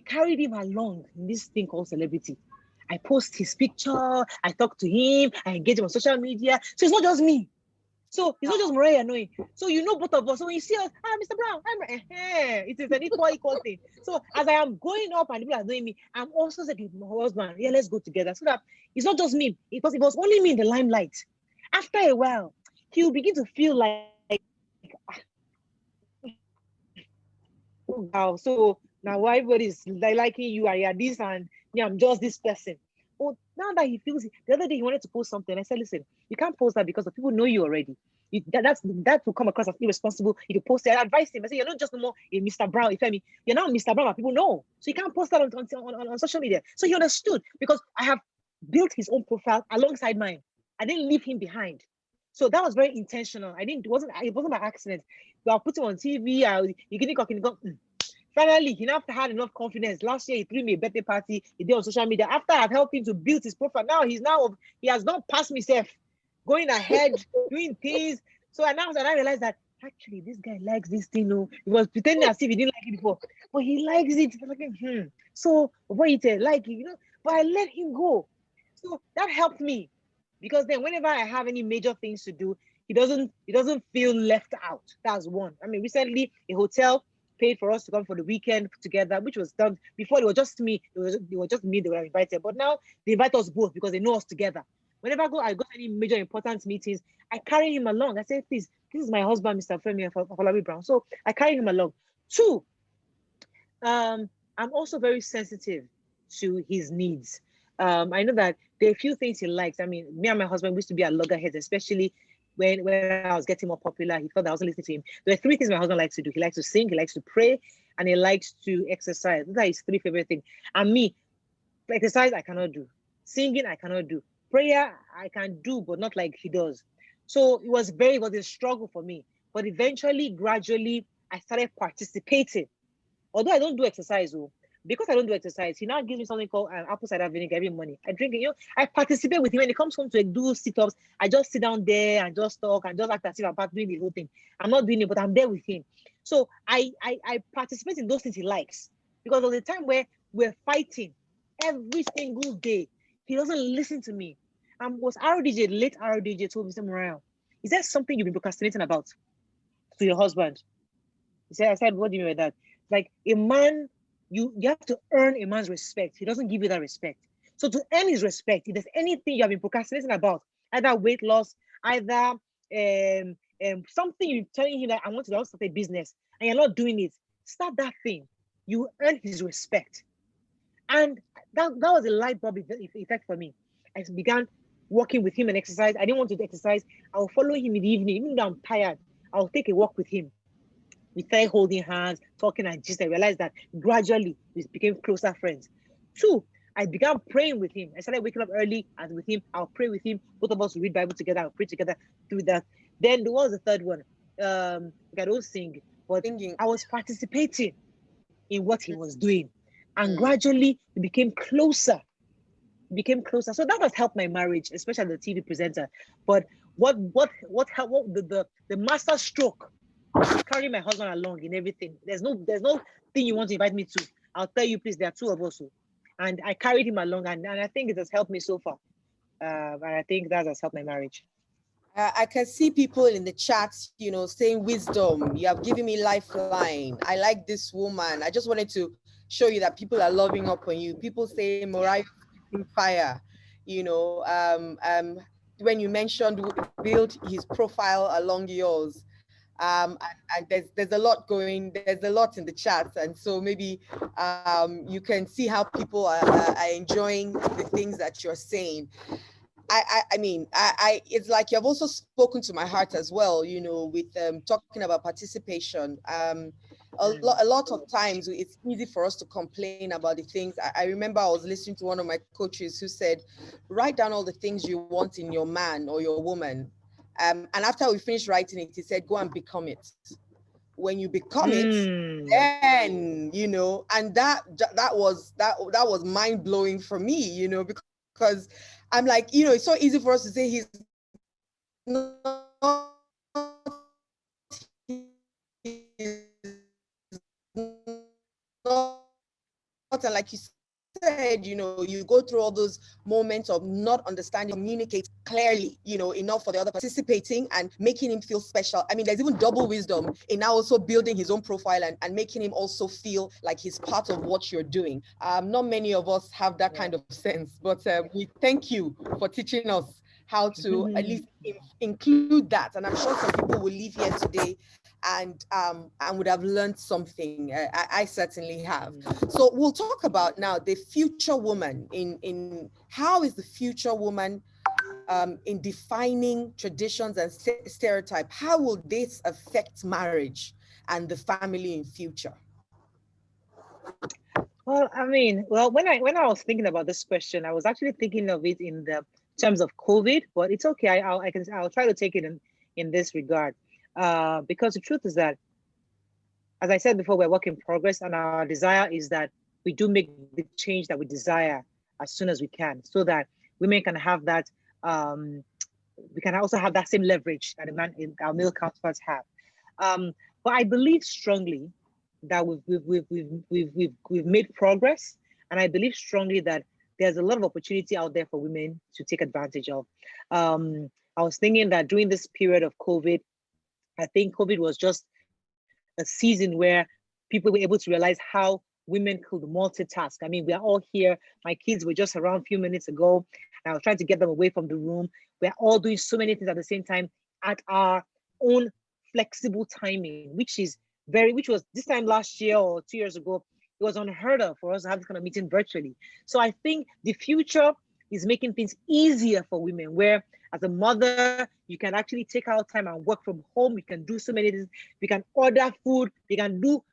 [SPEAKER 4] carried him along in this thing called celebrity. I post his picture, I talk to him, I engage him on social media. So it's not just me. So it's not just Morayo knowing. So you know both of us. So when you see us, Mr. Brown, it is an equal thing. So as I am going up and people are knowing me, I'm also saying to my husband, yeah, let's go together. So that it's not just me, because it was only me in the limelight. After a while, he will begin to feel like, oh wow, so now why everybody's liking you, and you're this, and yeah, I'm just this person. Oh, now that he feels it, the other day he wanted to post something. I said, listen, you can't post that because the people know you already. That will come across as irresponsible if you post it. I advised him. I said, you're not just no more a Mr. Brown, you feel me? You're now Mr. Brown, but people know. So you can't post that on social media. So he understood, because I have built his own profile alongside mine. I didn't leave him behind. So that was very intentional. It wasn't by accident. I'll put him on TV. Finally, he now had enough confidence. Last year, he threw me a birthday party. He did on social media. After I've helped him to build his profile, now he has not passed myself, going ahead, doing things. So I realized that actually this guy likes this thing. He was pretending as if he didn't like it before, but he likes it. So what he said, but I let him go. So that helped me, because then whenever I have any major things to do, he doesn't feel left out. That's one. I mean, recently a hotel paid for us to come for the weekend together, which was done before. It was just me. It was just me they were invited, but now they invite us both because they know us together. Whenever I go to any major important meetings, I carry him along. I say, please, this is my husband, Mr. Femi Afolabi Brown. So I carry him along. Two, I'm also very sensitive to his needs. I know that there are a few things he likes. I mean, me and my husband used to be at loggerheads, especially when I was getting more popular. He thought I wasn't listening to him. There are three things my husband likes to do. He likes to sing, he likes to pray, and he likes to exercise. Those are his three favorite things. And me, exercise, I cannot do. Singing, I cannot do. Prayer, I can do, but not like he does. So it was a struggle for me. But eventually, gradually, I started participating. Although I don't do exercise, because I don't do exercise, he now gives me something called apple cider vinegar every morning. I drink it. I participate with him. When he comes home to do sit-ups, I just sit down there and just talk and just act as if I'm doing the whole thing. I'm not doing it, but I'm there with him. So I participate in those things he likes, because there was a time where we're fighting every single day. He doesn't listen to me. Was late RDJ told Mr. Morayo, is there something you've been procrastinating about to your husband? I said, what do you mean by that? Like, a man, you have to earn a man's respect. He doesn't give you that respect. So to earn his respect, if there's anything you have been procrastinating about, either weight loss, either something you're telling him that I want to start a business and you're not doing it, start that thing. You earn his respect. And that was a light bulb effect for me. I began walking with him and exercise. I didn't want to exercise. I'll follow him in the evening. Even though I'm tired, I'll take a walk with him. We started holding hands, talking, and just I realized that gradually we became closer friends. Two, I began praying with him. I started waking up early and with him. I'll pray with him. Both of us will read Bible together. I'll pray together through that. Then there was the third one. I don't sing, but singing. I was participating in what he was doing. And gradually we became closer. So that has helped my marriage, especially the TV presenter. But what helped, the master stroke is carrying my husband along in everything. There's no thing you want to invite me to. I'll tell you, please, there are two of us. And I carried him along, and I think it has helped me so far. And I think that has helped my marriage.
[SPEAKER 2] I can see people in the chat, saying wisdom. You have given me lifeline. I like this woman. I just wanted to show you that people are loving up on you. People say Morayo fire. When you mentioned build his profile along yours. And there's a lot there's a lot in the chat, and so maybe you can see how people are enjoying the things that you're saying. I mean, it's like you've also spoken to my heart as well, with talking about participation. A lot of times it's easy for us to complain about the things. I remember I was listening to one of my coaches who said, write down all the things you want in your man or your woman. And after we finished writing it, he said, go and become it. When you become it, then, and that was mind blowing for me, because I'm like, it's so easy for us to say he's not, and like you said, you go through all those moments of not understanding, communicate clearly, enough for the other participating and making him feel special. I mean, there's even double wisdom in now also building his own profile and making him also feel like he's part of what you're doing. Not many of us have that kind of sense, but we thank you for teaching us how to at least include that. And I'm sure some people will leave here today and would have learned something. I certainly have. So we'll talk about now the future woman in how is the future woman in defining traditions and stereotype. How will this affect marriage and the family in future?
[SPEAKER 4] Well, I mean, when I was thinking about this question, I was actually thinking of it in the terms of COVID, but it's okay. I'll try to take it in this regard, because the truth is that, as I said before, we're work in progress, and our desire is that we do make the change that we desire as soon as we can, so that women can have that. We can also have that same leverage that our male counterparts have. But I believe strongly that we've made progress, and I believe strongly that there's a lot of opportunity out there for women to take advantage of. I was thinking that during this period of COVID, I think COVID was just a season where people were able to realize how women could multitask. I mean, we are all here. My kids were just around a few minutes ago, and I was trying to get them away from the room. We're all doing so many things at the same time at our own flexible timing, which was this time last year or 2 years ago, it was unheard of for us to have this kind of meeting virtually. So I think the future is making things easier for women, where as a mother, you can actually take out time and work from home. You can do so many things. We can order food. We can do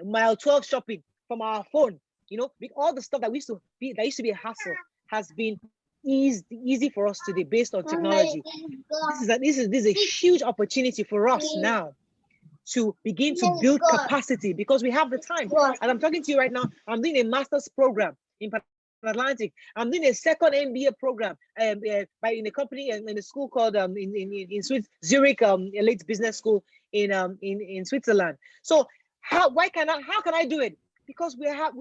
[SPEAKER 4] mile 12 shopping from our phone. All the stuff that used to be a hassle has been easy for us today based on technology. This is a huge opportunity for us now to begin to build capacity, because we have the time. And I'm talking to you right now, I'm doing a master's program in Atlantic. I'm doing a second MBA program in a company in a school called in Zurich Elite Business School in Switzerland. So how can I do it? Because we are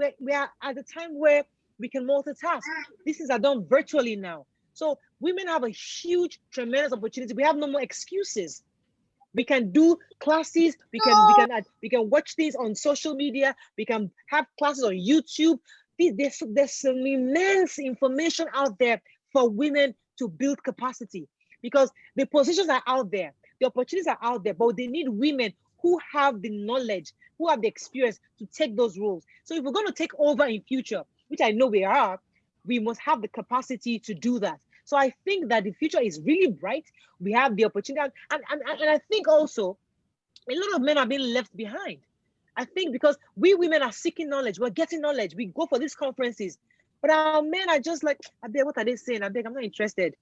[SPEAKER 4] at a time where we can multitask. These things are done virtually now. So women have a huge, tremendous opportunity. We have no more excuses. We can do classes. We can watch things on social media. We can have classes on YouTube. There's some immense information out there for women to build capacity, because the positions are out there, the opportunities are out there, but they need women who have the knowledge, who have the experience to take those roles. So if we're going to take over in future, which I know we are, we must have the capacity to do that. So I think that the future is really bright. We have the opportunity, and I think also a lot of men are being left behind. I think because we women are seeking knowledge, we're getting knowledge, we go for these conferences, but our men are just like, I beg, what are they saying? I beg, I'm not interested.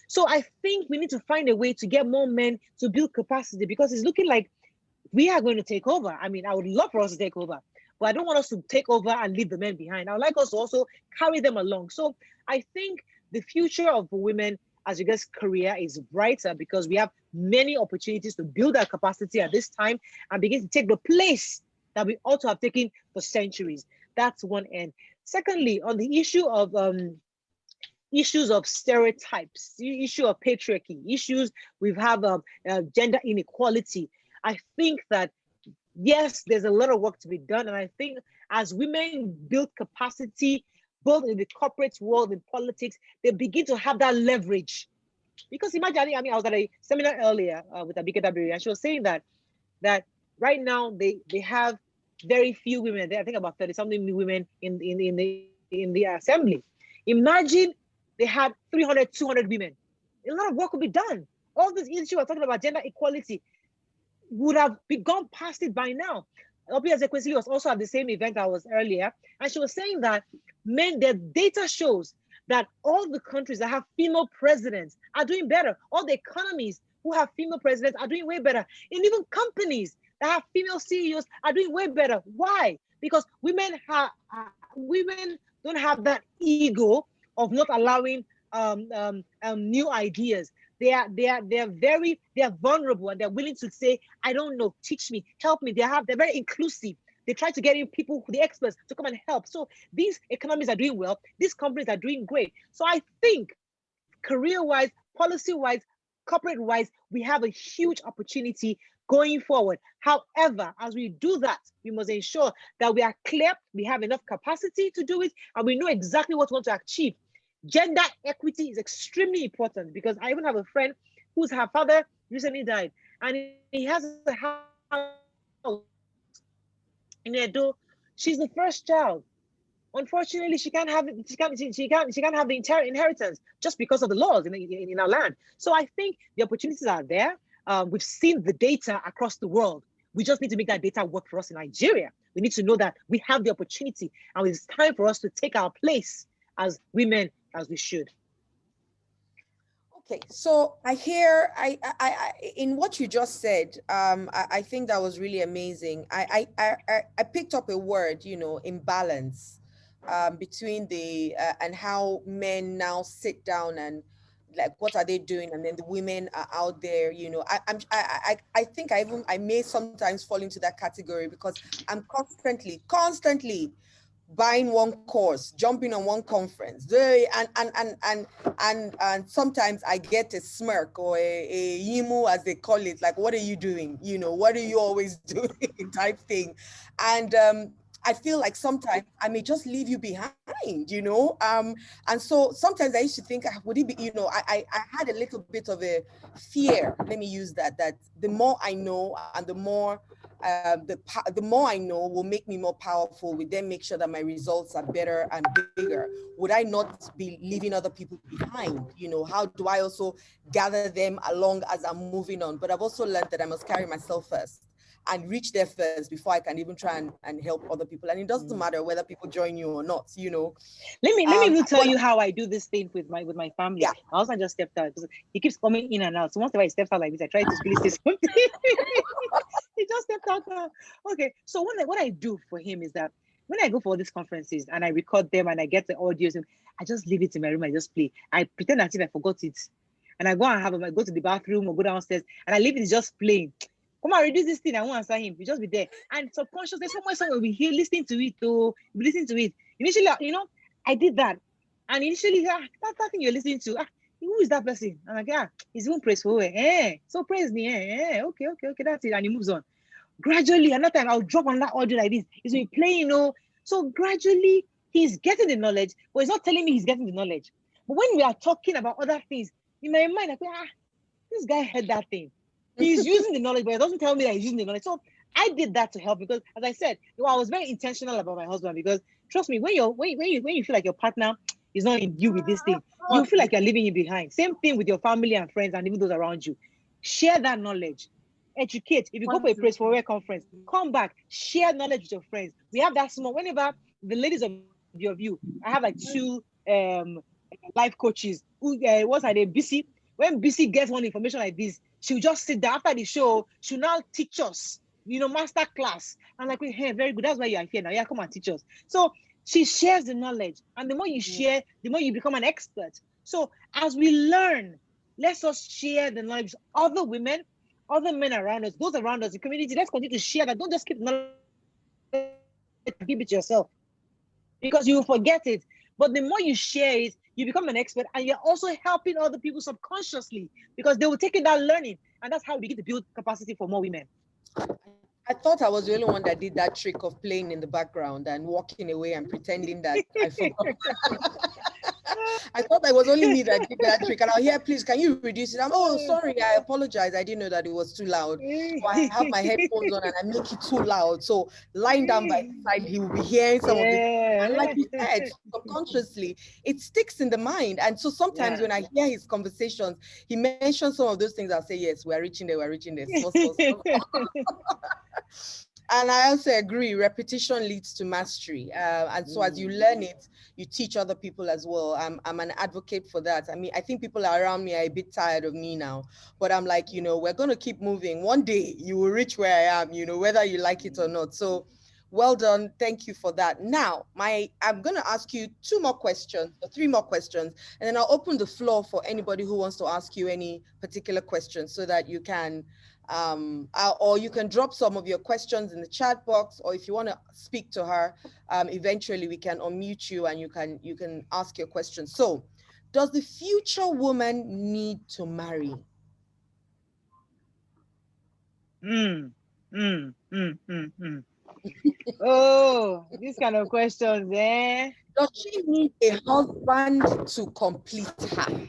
[SPEAKER 4] So I think we need to find a way to get more men to build capacity, because it's looking like we are going to take over. I mean, I would love for us to take over, but I don't want us to take over and leave the men behind. I would like us to also carry them along. So I think the future of women as regards career is brighter because we have many opportunities to build our capacity at this time and begin to take the place that we ought to have taken for centuries. That's one end. Secondly, on the issue of issues of stereotypes, the issue of patriarchy, issues we have gender inequality, I think that yes, there's a lot of work to be done. And I think as women build capacity, both in the corporate world and politics, they begin to have that leverage. Because imagine, I was at a seminar earlier with Abike Dabiri, and she was saying that right now they have very few women. I think about 30-something women in the assembly. Imagine they had 300, 200 women. A lot of work would be done. All this issue we're talking about, gender equality, would have gone past it by now. Obi Ezekwesili was also at the same event I was earlier, and she was saying that the data shows that all the countries that have female presidents are doing better. All the economies who have female presidents are doing way better. And even companies that have female CEOs are doing way better. Why? Because women don't have that ego of not allowing new ideas. They are vulnerable and they're willing to say, I don't know, teach me, help me. They're very inclusive. They try to get in people, the experts, to come and help. So these economies are doing well. These companies are doing great. So I think career-wise, policy-wise, corporate-wise, we have a huge opportunity going forward. However, as we do that, we must ensure that we are clear, we have enough capacity to do it, and we know exactly what we want to achieve. Gender equity is extremely important because I even have a friend whose her father recently died, and he has a house in Edo. She's the first child. Unfortunately, she can't have the inheritance just because of the laws in our land. So I think the opportunities are there. We've seen the data across the world. We just need to make that data work for us in Nigeria. We need to know that we have the opportunity, and it's time for us to take our place as women as we should.
[SPEAKER 2] Okay, so I in what you just said, I think that was really amazing. I picked up a word, imbalance, between the and how men now sit down and like what are they doing, and then the women are out there. I think I may sometimes fall into that category because I'm constantly buying one course, jumping on one conference, and sometimes I get a smirk or a yimu, as they call it, like, what are you doing? What are you always doing type thing. And I feel like sometimes I may just leave you behind, and so sometimes I used to think, would it be, I had a little bit of a fear, let me use that the more I know and the more I know will make me more powerful, will then make sure that my results are better and bigger. Would I not be leaving other people behind? How do I also gather them along as I'm moving on? But I've also learned that I must carry myself first and reach there first before I can even try and help other people. And it doesn't matter whether people join you or not,
[SPEAKER 4] Let me even tell you how I do this thing with my family. Yeah. My husband just stepped out because he keeps coming in and out. So once he steps out like this, I try to please say something. He just stepped out now. Okay. So what I do for him is that when I go for all these conferences and I record them and I get the audios, I just leave it in my room. I just play. I pretend as if I forgot it. And I go and I go to the bathroom or go downstairs and I leave it just playing. Come on, reduce this thing. I won't answer him. You just be there. And subconsciously, somewhere we'll be here listening to it. Initially, I did that. And initially, that thing you're listening to, who is that person? I'm like, he's even praise for it. So praise me. Okay, that's it. And he moves on. Gradually, another time I'll drop on that audio like this. He's been playing, So gradually, he's getting the knowledge, but he's not telling me he's getting the knowledge. But when we are talking about other things, in my mind, I think, this guy heard that thing. He's using the knowledge, but he doesn't tell me that he's using the knowledge. So I did that to help because, as I said, I was very intentional about my husband because, trust me, when you feel like your partner is not in you with this thing, you feel like you're leaving him behind. Same thing with your family and friends and even those around you. Share that knowledge. Educate. If you go for a praise for a conference, come back, share knowledge with your friends. We have that small, whenever the ladies of your view, I have like 2 life coaches who once are they when BC gets one information like this, she'll just sit down after the show. She'll now teach us master class. I'm like, hey, very good. That's why you are here now. Yeah, come and teach us. So she shares the knowledge. And the more you share, the more you become an expert. So as we learn, let us share the knowledge. Other women, other men around us, those around us, the community, let's continue to share that. Don't just keep the knowledge, keep it yourself, because you will forget it. But the more you share it, you become an expert, and you're also helping other people subconsciously, because they will take in that learning, and that's how we begin to build capacity for more women.
[SPEAKER 2] I thought I was the only one that did that trick of playing in the background and walking away and pretending that I forgot. I thought it was only me that did that trick. And I'll hear, please, can you reduce it? Oh, sorry, I apologize. I didn't know that it was too loud. So I have my headphones on and I make it too loud. So lying down by his side, he will be hearing some of it. And like you said, subconsciously, it sticks in the mind. And so sometimes when I hear his conversations, he mentions some of those things. I'll say, yes, we're reaching there, Small, small, small. And I also agree, repetition leads to mastery. And so as you learn it, you teach other people as well. I'm an advocate for that. I mean, I think people around me are a bit tired of me now, but I'm like, we're going to keep moving. One day you will reach where I am, whether you like it or not. So well done. Thank you for that. Now, I'm going to ask you 2 more questions or 3 more questions, and then I'll open the floor for anybody who wants to ask you any particular questions so that you can or you can drop some of your questions in the chat box, or if you want to speak to her, eventually we can unmute you and you can ask your question. So, does the future woman need to marry?
[SPEAKER 4] Oh, these kind of questions, eh?
[SPEAKER 2] Does she need a husband to complete her?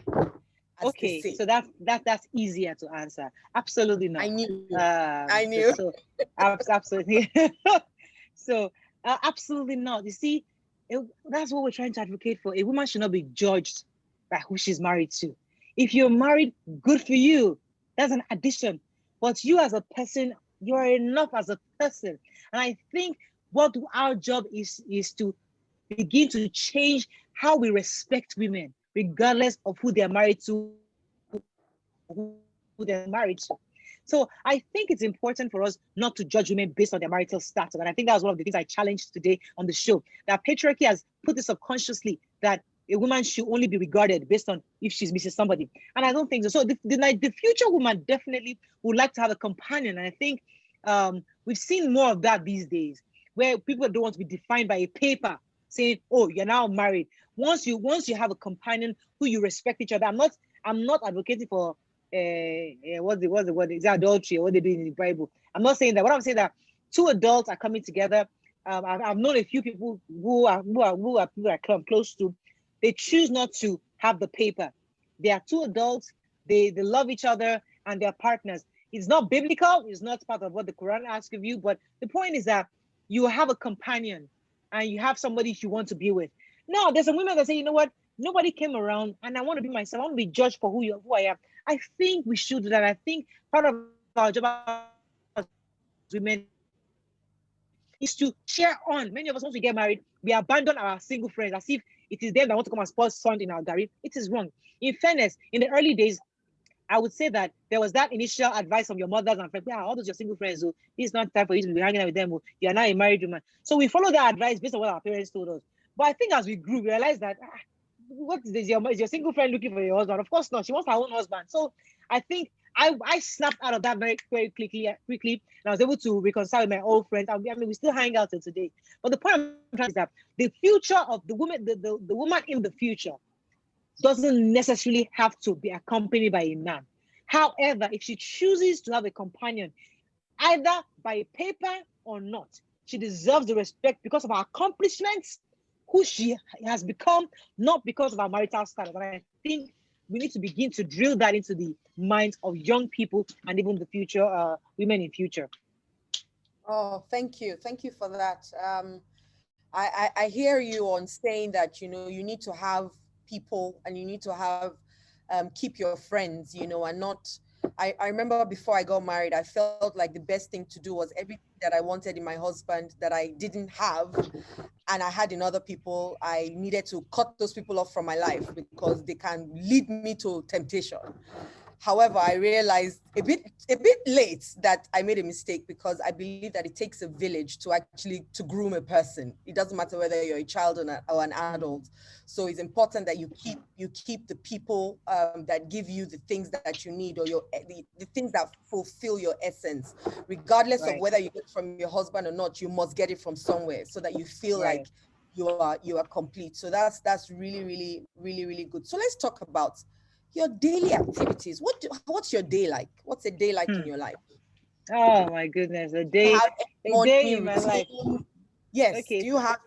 [SPEAKER 4] Okay, so that's easier to answer. Absolutely not.
[SPEAKER 2] I knew.
[SPEAKER 4] So absolutely. So absolutely not. You see, that's what we're trying to advocate for. A woman should not be judged by who she's married to. If you're married, good for you. That's an addition. But you as a person, you are enough as a person. And I think what our job is to begin to change how we respect women, regardless of who they're married to, who they're married to. So I think it's important for us not to judge women based on their marital status. And I think that was one of the things I challenged today on the show, that patriarchy has put this subconsciously that a woman should only be regarded based on if she's Mrs. somebody. And I don't think so. So the future woman definitely would like to have a companion. And I think we've seen more of that these days, where people don't want to be defined by a paper saying, oh, you're now married. Once you have a companion who you respect each other, I'm not advocating for what's the word? Is that adultery or what they do in the Bible? I'm not saying that. What I'm saying that 2 adults are coming together. I've known a few people who are people I'm close to. They choose not to have the paper. They are 2 adults. They love each other and they're partners. It's not biblical. It's not part of what the Quran asks of you. But the point is that you have a companion and you have somebody you want to be with. Now, there's some women that say, you know what? Nobody came around and I want to be myself. I want to be judged for who I am. I think we should do that. I think part of our job as women is to cheer on. Many of us, once we get married, we abandon our single friends as if it is them that want to come and spoil sun in our gari. It is wrong. In fairness, in the early days, I would say that there was that initial advice from your mothers and friends. Yeah, all those your single friends, oh, it's not time for you to be hanging out with them. Oh, you are now a married woman. So we follow that advice based on what our parents told us. But I think as we grew, we realized that what is your single friend looking for your husband? Of course not. She wants her own husband. So I think I snapped out of that very, very quickly, and I was able to reconcile with my old friends. I mean, we still hang out till today. But the point I'm trying is that the future of the woman, the woman in the future, doesn't necessarily have to be accompanied by a man. However, if she chooses to have a companion, either by paper or not, she deserves the respect because of her accomplishments, who she has become, not because of her marital status. And I think we need to begin to drill that into the minds of young people and even the future women in future.
[SPEAKER 2] Oh, thank you for that. I hear you on saying that you need to have people and you need to have keep your friends, and not. I remember before I got married, I felt like the best thing to do was everything that I wanted in my husband that I didn't have and I had in other people, I needed to cut those people off from my life because they can lead me to temptation. However, I realized a bit late that I made a mistake, because I believe that it takes a village to actually to groom a person. It doesn't matter whether you're a child or an adult. So it's important that you keep the people that give you the things that you need, or the things that fulfill your essence, regardless of whether you get it from your husband or not. You must get it from somewhere so that you feel like you are complete. So that's really, really, really, really good. So let's talk about your daily activities. What's your day like? What's a day like in your life?
[SPEAKER 4] Oh my goodness, a day in my life.
[SPEAKER 2] Yes.
[SPEAKER 4] Okay.
[SPEAKER 2] Do you have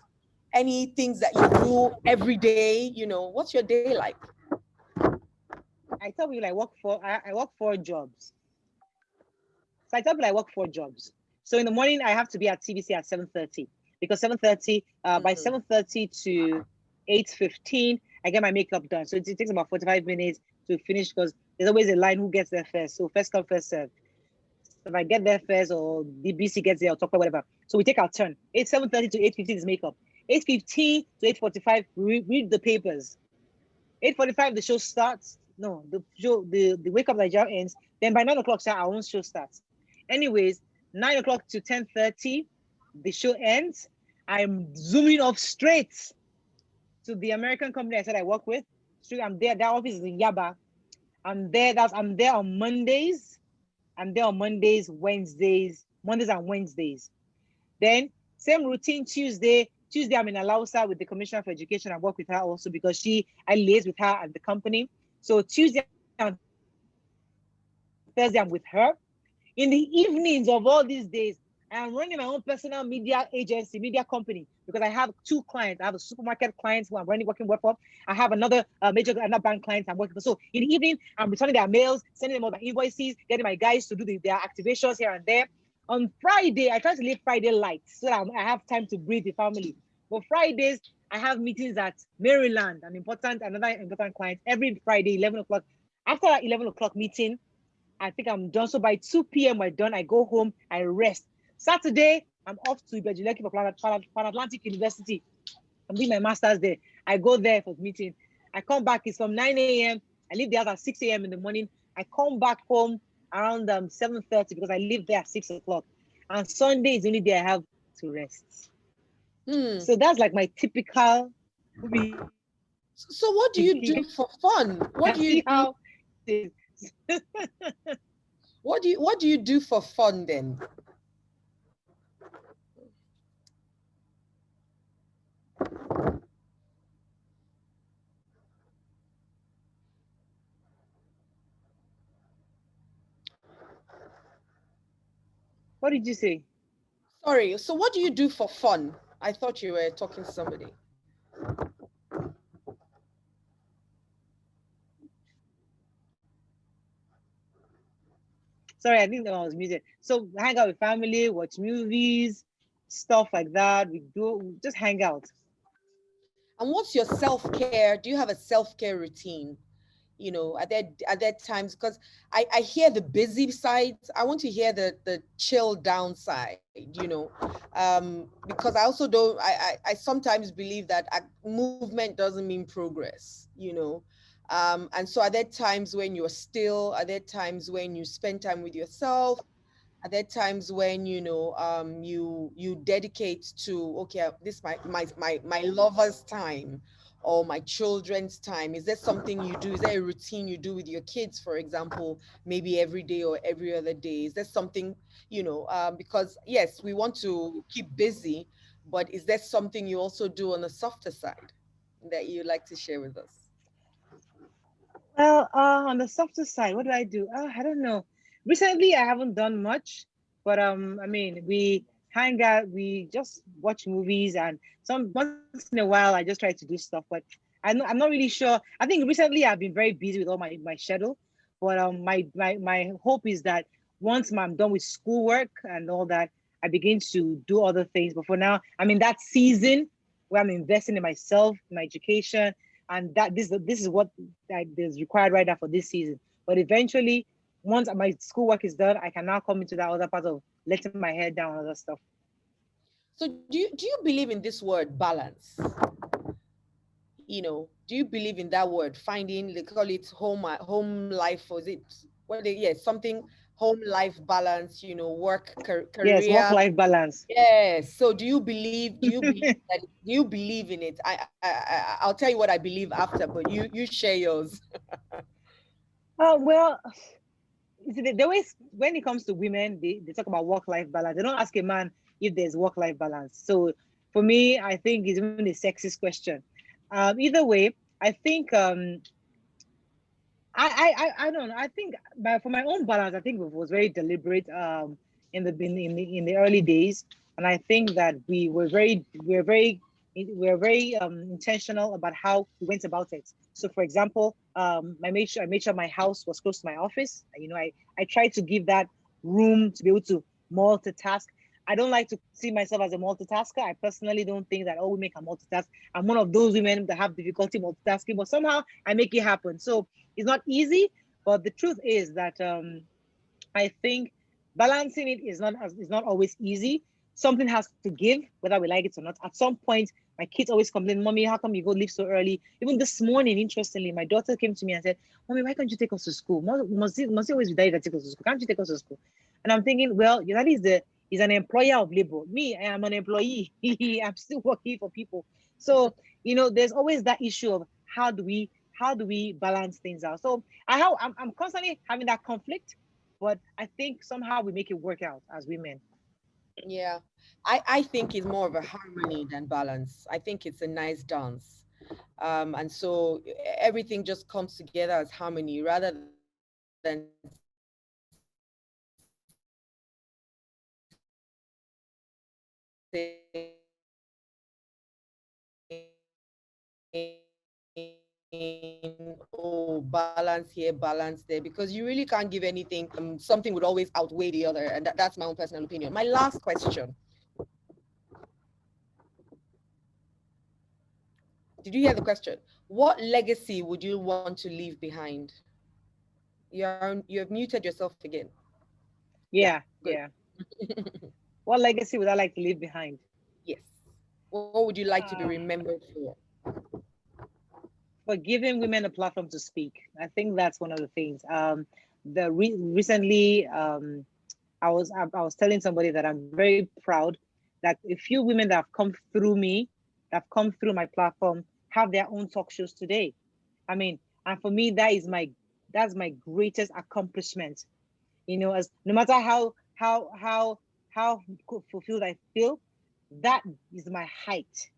[SPEAKER 2] any things that you do every day? You know, what's your day like?
[SPEAKER 4] I tell people I work 4 jobs. So I tell people I work 4 jobs. So in the morning I have to be at TBC at 7:30, because 7:30 by 7:30 to 8:15 I get my makeup done. So it takes about 45 minutes to finish, because there's always a line who gets there first. So first come, first serve. So if I get there first, or the BC gets there, or talk about whatever. So we take our turn. 7:30 to 8:15 is makeup. 8:15 to 8:45 we read the papers. 8:45 the show starts. No, the wake up Nigeria ends. Then by 9 o'clock, our own show starts. Anyways, 9 o'clock to 10:30 the show ends. I'm zooming off straight to the American company I said I work with. Straight, I'm there. That office is in Yaba. I'm there on Mondays. I'm there on Mondays and Wednesdays. Then same routine Tuesday. Tuesday I'm in Alausa with the Commissioner for Education. I work with her also, because I liaise with her at the company. So Tuesday and Thursday I'm with her. In the evenings of all these days, I am running my own personal media agency, media company, because I have 2 clients. I have a supermarket client who I'm working for. I have another another bank client I'm working for. So in the evening, I'm returning their mails, sending them all my invoices, getting my guys to do their activations here and there. On Friday, I try to leave Friday light so that I have time to breathe the family. But Fridays, I have meetings at Maryland, another important client, every Friday, 11 o'clock. After that 11 o'clock meeting, I think I'm done. So by 2 p.m. we're done. I go home, I rest. Saturday, I'm off to Ibejuleki for Pan Atlantic University. I'm doing my master's there. I go there for the meeting. I come back, it's from 9 a.m. I leave the house at 6 a.m. in the morning. I come back home around 7:30, because I leave there at 6 o'clock. And Sunday is the only day I have to rest. So that's like my typical.
[SPEAKER 2] So what do you do for fun? What do you do? What do you do for fun then?
[SPEAKER 4] What did you say?
[SPEAKER 2] Sorry. So what do you do for fun? I thought you were talking to somebody.
[SPEAKER 4] Sorry, I think that I was muted. So hang out with family, watch movies, stuff like that. We just hang out.
[SPEAKER 2] And what's your self-care? Do you have a self-care routine? You know, are there times, because I hear the busy side. I want to hear the chill down side, you know, because I also don't, I sometimes believe that movement doesn't mean progress, you know. And so are there times when you're still, are there times when you spend time with yourself? Are there times when, you know, you dedicate to, okay, this my lover's time or my children's time? Is there something you do? Is there a routine you do with your kids, for example, maybe every day or every other day? Is there something, you know, because yes, we want to keep busy, but is there something you also do on the softer side that you'd like to share with us?
[SPEAKER 4] Well, on the softer side, what do I do? I don't know. Recently, I haven't done much, but I mean, we hang out, we just watch movies, and once in a while, I just try to do stuff. But I'm not really sure. I think recently I've been very busy with all my schedule, but my hope is that once I'm done with schoolwork and all that, I begin to do other things. But for now, I'm in that season where I'm investing in myself, my education, and that this is what is required right now for this season. But eventually, once my schoolwork is done, I can now come into that other part of letting my head down and other stuff.
[SPEAKER 2] So do you believe in this word balance? do you believe in that word, finding, they call it home life, or is it, something, home life balance, work,
[SPEAKER 4] Yes,
[SPEAKER 2] career.
[SPEAKER 4] work-life balance.
[SPEAKER 2] Yes. So do you believe in it? I'll tell you what I believe after, but you share yours.
[SPEAKER 4] Well, you see, the way when it comes to women, they talk about work-life balance. They don't ask a man if there's work-life balance. So for me, I think it's even a sexist question. Either way, I think I don't know. I think for my own balance, I think it was very deliberate in the early days, and I think that we were very intentional about how we went about it. So, for example, I made sure my house was close to my office. I tried to give that room to be able to multitask. I don't like to see myself as a multitasker. I personally don't think that all women can multitask. I'm one of those women that have difficulty multitasking, but somehow I make it happen. So it's not easy, but the truth is that I think balancing it is not always easy. Something has to give, whether we like it or not. At some point, my kids always complain, "Mommy, how come you go leave so early?" Even this morning, interestingly, my daughter came to me and said, "Mommy, why can't you take us to school? Must it always be daddy that takes us to school? Can't you take us to school?" And I'm thinking, well, your daddy is an employer of labor. Me, I am an employee. I'm still working for people. So, there's always that issue of how do we balance things out. So I'm constantly having that conflict, but I think somehow we make it work out as women.
[SPEAKER 2] Yeah. I think it's more of a harmony than balance. I think it's a nice dance. And so everything just comes together as harmony rather than oh, balance here, balance there, because you really can't give anything. Something would always outweigh the other, and that's my own personal opinion. My last question: did you hear the question? What legacy would you want to leave behind? You have muted yourself again.
[SPEAKER 4] Yeah,
[SPEAKER 2] Good.
[SPEAKER 4] yeah. What legacy would I like to leave behind?
[SPEAKER 2] Yes. What would you like to be
[SPEAKER 4] Uh,
[SPEAKER 2] remembered for?
[SPEAKER 4] for giving women a platform to speak. I think that's one of the things. Recently, I was telling somebody that I'm very proud that a few women that have come through me, that have come through my platform, have their own talk shows today. I mean, and for me, that's my greatest accomplishment. As no matter how fulfilled I feel, that is my height.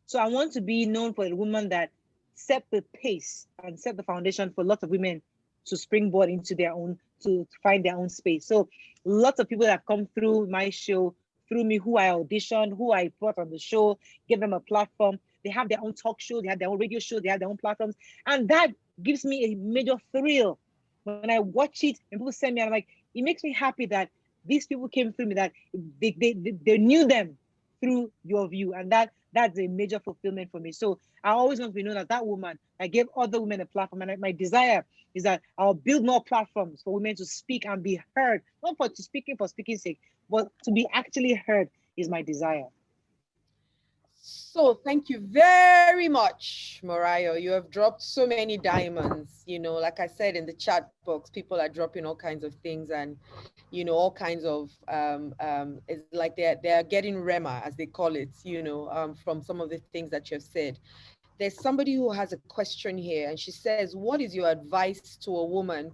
[SPEAKER 4] So I want to be known for a woman that set the pace and set the foundation for lots of women to springboard into their own, to find their own space. So lots of people that have come through my show, through me, who I auditioned, who I brought on the show, give them a platform. They have their own talk show, they have their own radio show, they have their own platforms. And that gives me a major thrill when I watch it and people send me, I'm like, it makes me happy that these people came through me, that they knew them through your view. And that's a major fulfillment for me. So I always want to be known as that woman. I gave other women a platform, and my desire is that I'll build more platforms for women to speak and be heard, not for speaking sake, but to be actually heard is my desire.
[SPEAKER 2] So thank you very much, Morayo. You have dropped so many diamonds. Like I said in the chat box, people are dropping all kinds of things, and all kinds of it's like they're getting rema, as they call it, from some of the things that you have said. There's somebody who has a question here, and she says, what is your advice to a woman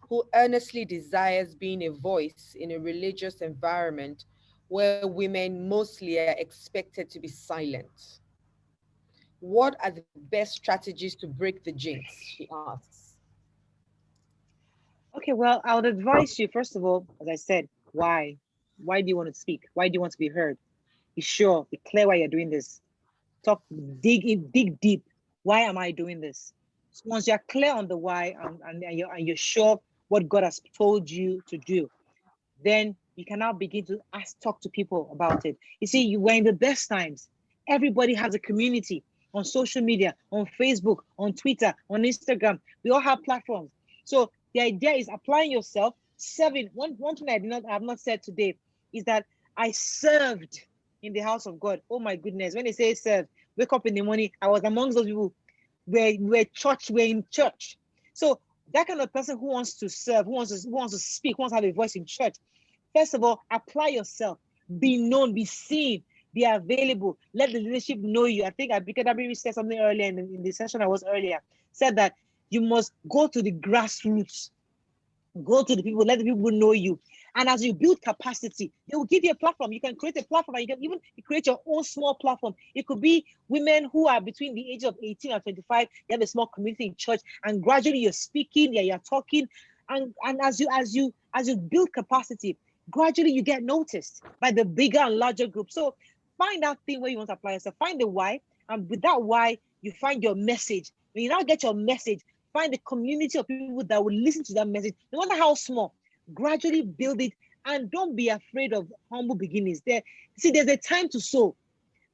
[SPEAKER 2] who earnestly desires being a voice in a religious environment where women mostly are expected to be silent? What are the best strategies to break the jinx, she asks.
[SPEAKER 4] Okay, well, I would advise you, first of all, as I said, why? Why do you want to speak? Why do you want to be heard? Be sure, be clear why you're doing this. Talk, dig deep. Why am I doing this? So once you're clear on the why and you're sure what God has told you to do, then you can now begin to talk to people about it. You see, you were in the best times. Everybody has a community on social media, on Facebook, on Twitter, on Instagram. We all have platforms. So the idea is applying yourself, serving. One thing I have not said today is that I served in the house of God. Oh my goodness. When they say serve, wake up in the morning, I was amongst those people we're in church. So that kind of person who wants to serve, who wants to speak, who wants to have a voice in church, first of all, apply yourself, be known, be seen, be available. Let the leadership know you. I think Abikadabi said something earlier in the session I was earlier, said that you must go to the grassroots, go to the people, let the people know you. And as you build capacity, they will give you a platform. You can create a platform, and you can even create your own small platform. It could be women who are between the age of 18 and 25. You have a small community in church, and gradually you're speaking, you're talking, and as you build capacity, gradually you get noticed by the bigger and larger group. So find that thing where you want to apply yourself. Find the why, and with that why, you find your message. When you now get your message, find a community of people that will listen to that message, no matter how small. Gradually build it, and don't be afraid of humble beginnings. There's a time to sow.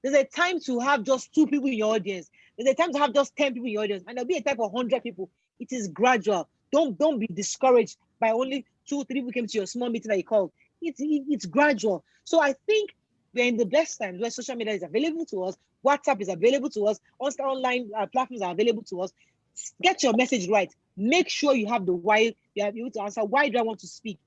[SPEAKER 4] There's a time to have just 2 people in your audience. There's a time to have just 10 people in your audience, and there'll be a time for 100 people. It is gradual. Don't be discouraged by only 2 or 3 people came to your small meeting that you called. It's gradual. So I think we're in the best times where social media is available to us, WhatsApp is available to us, online platforms are available to us. Get your message right. Make sure you have the why. You have able to answer, why do I want to speak?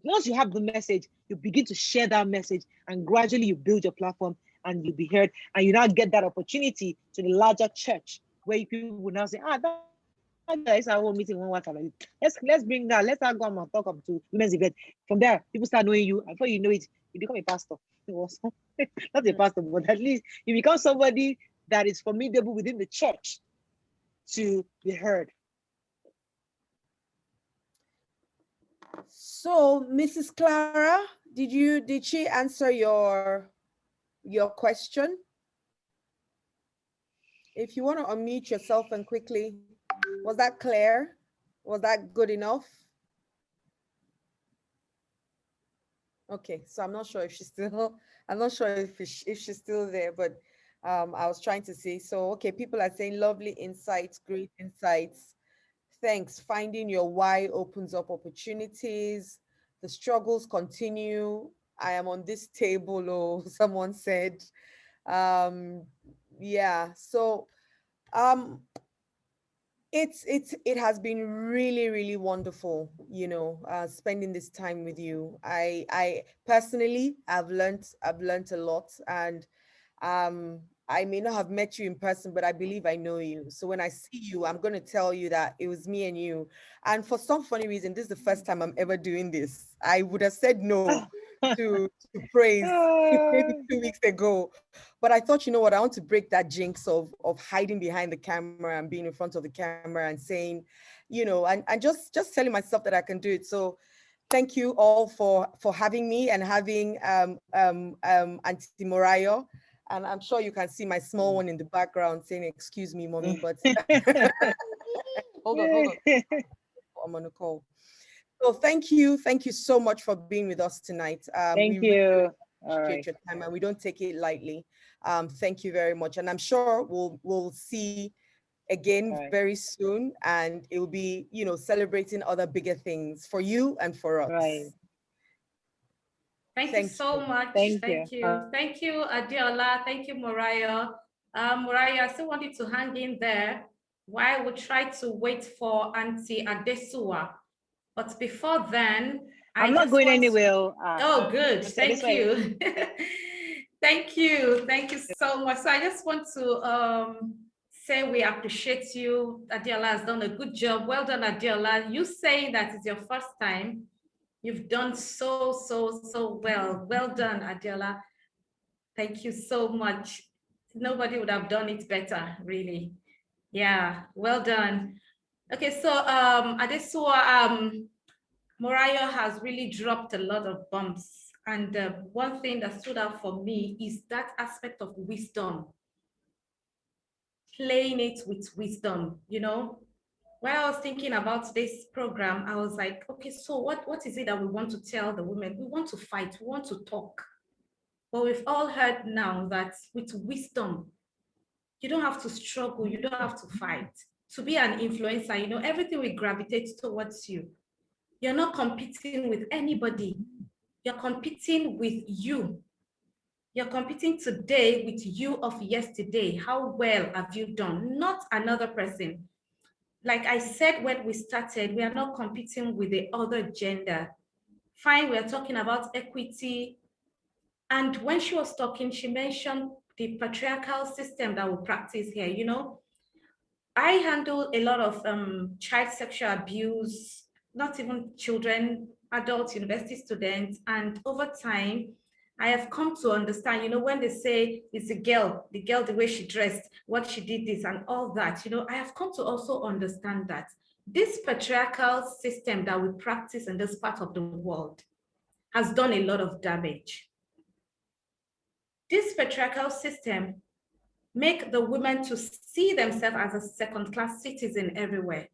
[SPEAKER 4] Once you have the message, you begin to share that message, and gradually you build your platform and you'll be heard, and you now get that opportunity to the larger church where people will now say, that is our whole meeting one WhatsApp. Let's bring that. Let's go and talk up to women's event. From there, people start knowing you, and before you know it, you become a pastor. Not a pastor, but at least you become somebody that is formidable within the church to be heard.
[SPEAKER 2] So, Mrs. Clara, did she answer your question? If you want to unmute yourself and quickly, was that clear? Was that good enough? Okay, so I'm not sure if she's still, if she's still there, but I was trying to see. So, okay, people are saying lovely insights, great insights. Thanks. Finding your why opens up opportunities. The struggles continue. I am on this table, oh, someone said. Yeah, so it has been really, really wonderful, spending this time with you. I personally, I've learned a lot, and I may not have met you in person, but I believe I know you. So when I see you, I'm going to tell you that it was me and you. And for some funny reason, this is the first time I'm ever doing this. I would have said no to praise maybe 2 weeks ago. But I thought, you know what, I want to break that jinx of hiding behind the camera and being in front of the camera and saying, and just telling myself that I can do it. So thank you all for having me and having Auntie Morayo. And I'm sure you can see my small one in the background saying, excuse me, mommy, but hold on. I'm on a call. So thank you so much for being with us tonight.
[SPEAKER 4] Thank you.
[SPEAKER 2] Really appreciate your time, and we don't take it lightly. Thank you very much. And I'm sure we'll see again very soon, and it will be, celebrating other bigger things for you and for us.
[SPEAKER 4] Right.
[SPEAKER 1] Thank you so much.
[SPEAKER 4] Thank
[SPEAKER 1] you. Thank you, Adeola. Thank you, Morayo. Morayo, I still want you to hang in there while we try to wait for Auntie Adesuwa. But before then,
[SPEAKER 4] I'm not going anywhere.
[SPEAKER 1] Oh, good. Thank you. Thank you so much. So I just want to say we appreciate you. Adeola has done a good job. Well done, Adeola. You saying that it's your first time. You've done so well. Well done, Adeola. Thank you so much. Nobody would have done it better, really. Yeah, well done. Okay, so Adesuwa, Morayo has really dropped a lot of bombs. And one thing that stood out for me is that aspect of wisdom. Playing it with wisdom, While I was thinking about this program, I was like, okay, so what is it that we want to tell the women? We want to fight, we want to talk. But we've all heard now that with wisdom, you don't have to struggle, you don't have to fight. To be an influencer, everything will gravitate towards you. You're not competing with anybody. You're competing with you. You're competing today with you of yesterday. How well have you done? Not another person. Like I said when we started, we are not competing with the other gender. Fine, we're talking about equity. And when she was talking, she mentioned the patriarchal system that we practice here. You know, I handle a lot of child sexual abuse, not even children, adults, university students. And over time, I have come to understand, you know, when they say it's the girl, the way she dressed, what she did this and all that, you know, I have come to also understand that this patriarchal system that we practice in this part of the world has done a lot of damage. This patriarchal system make the women to see themselves as a second-class citizen everywhere.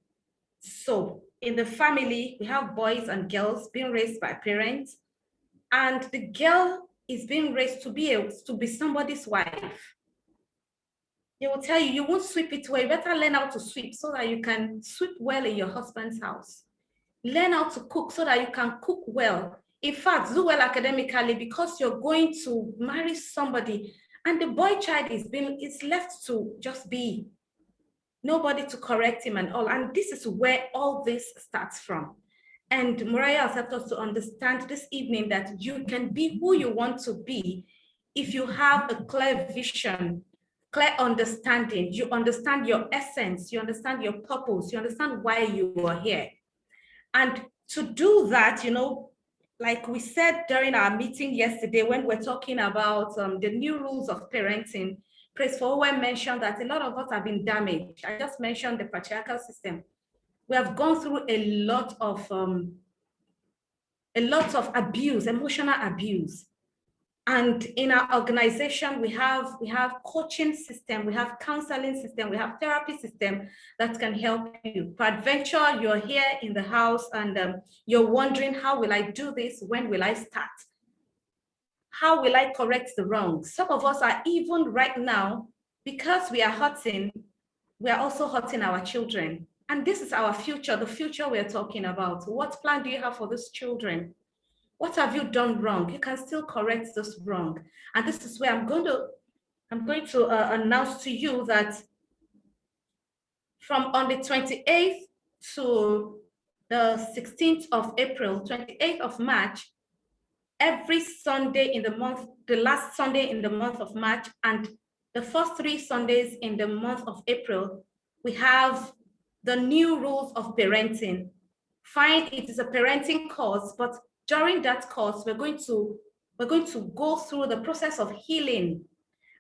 [SPEAKER 1] So in the family, we have boys and girls being raised by parents, and the girl is being raised to be somebody's wife. They will tell you, you won't sweep it well. You better learn how to sweep so that you can sweep well in your husband's house. Learn how to cook so that you can cook well. In fact, do well academically because you're going to marry somebody and the boy child is left to just be. Nobody to correct him and all. And this is where all this starts from. And Morayo has helped us to understand this evening that you can be who you want to be if you have a clear vision, clear understanding. You understand your essence, you understand your purpose, you understand why you are here. And to do that, you know, like we said during our meeting yesterday, when we're talking about the new rules of parenting, Praise for Owen mentioned that a lot of us have been damaged. I just mentioned the patriarchal system. We have gone through a lot of abuse, emotional abuse. And in our organization, we have coaching system, we have counseling system, we have therapy system that can help you. Peradventure, you're here in the house and you're wondering, how will I do this? When will I start? How will I correct the wrongs? Some of us are even right now, because we are hurting, we are also hurting our children. And this is our future, the future we're talking about. What plan do you have for these children? What have you done wrong? You can still correct this wrong. And this is where I'm going to announce to you that from on the 28th to the 16th of April, 28th of March, every Sunday in the month, the last Sunday in the month of March and the first 3 Sundays in the month of April, we have the new rules of parenting. Fine, it is a parenting course, but during that course, we're going to go through the process of healing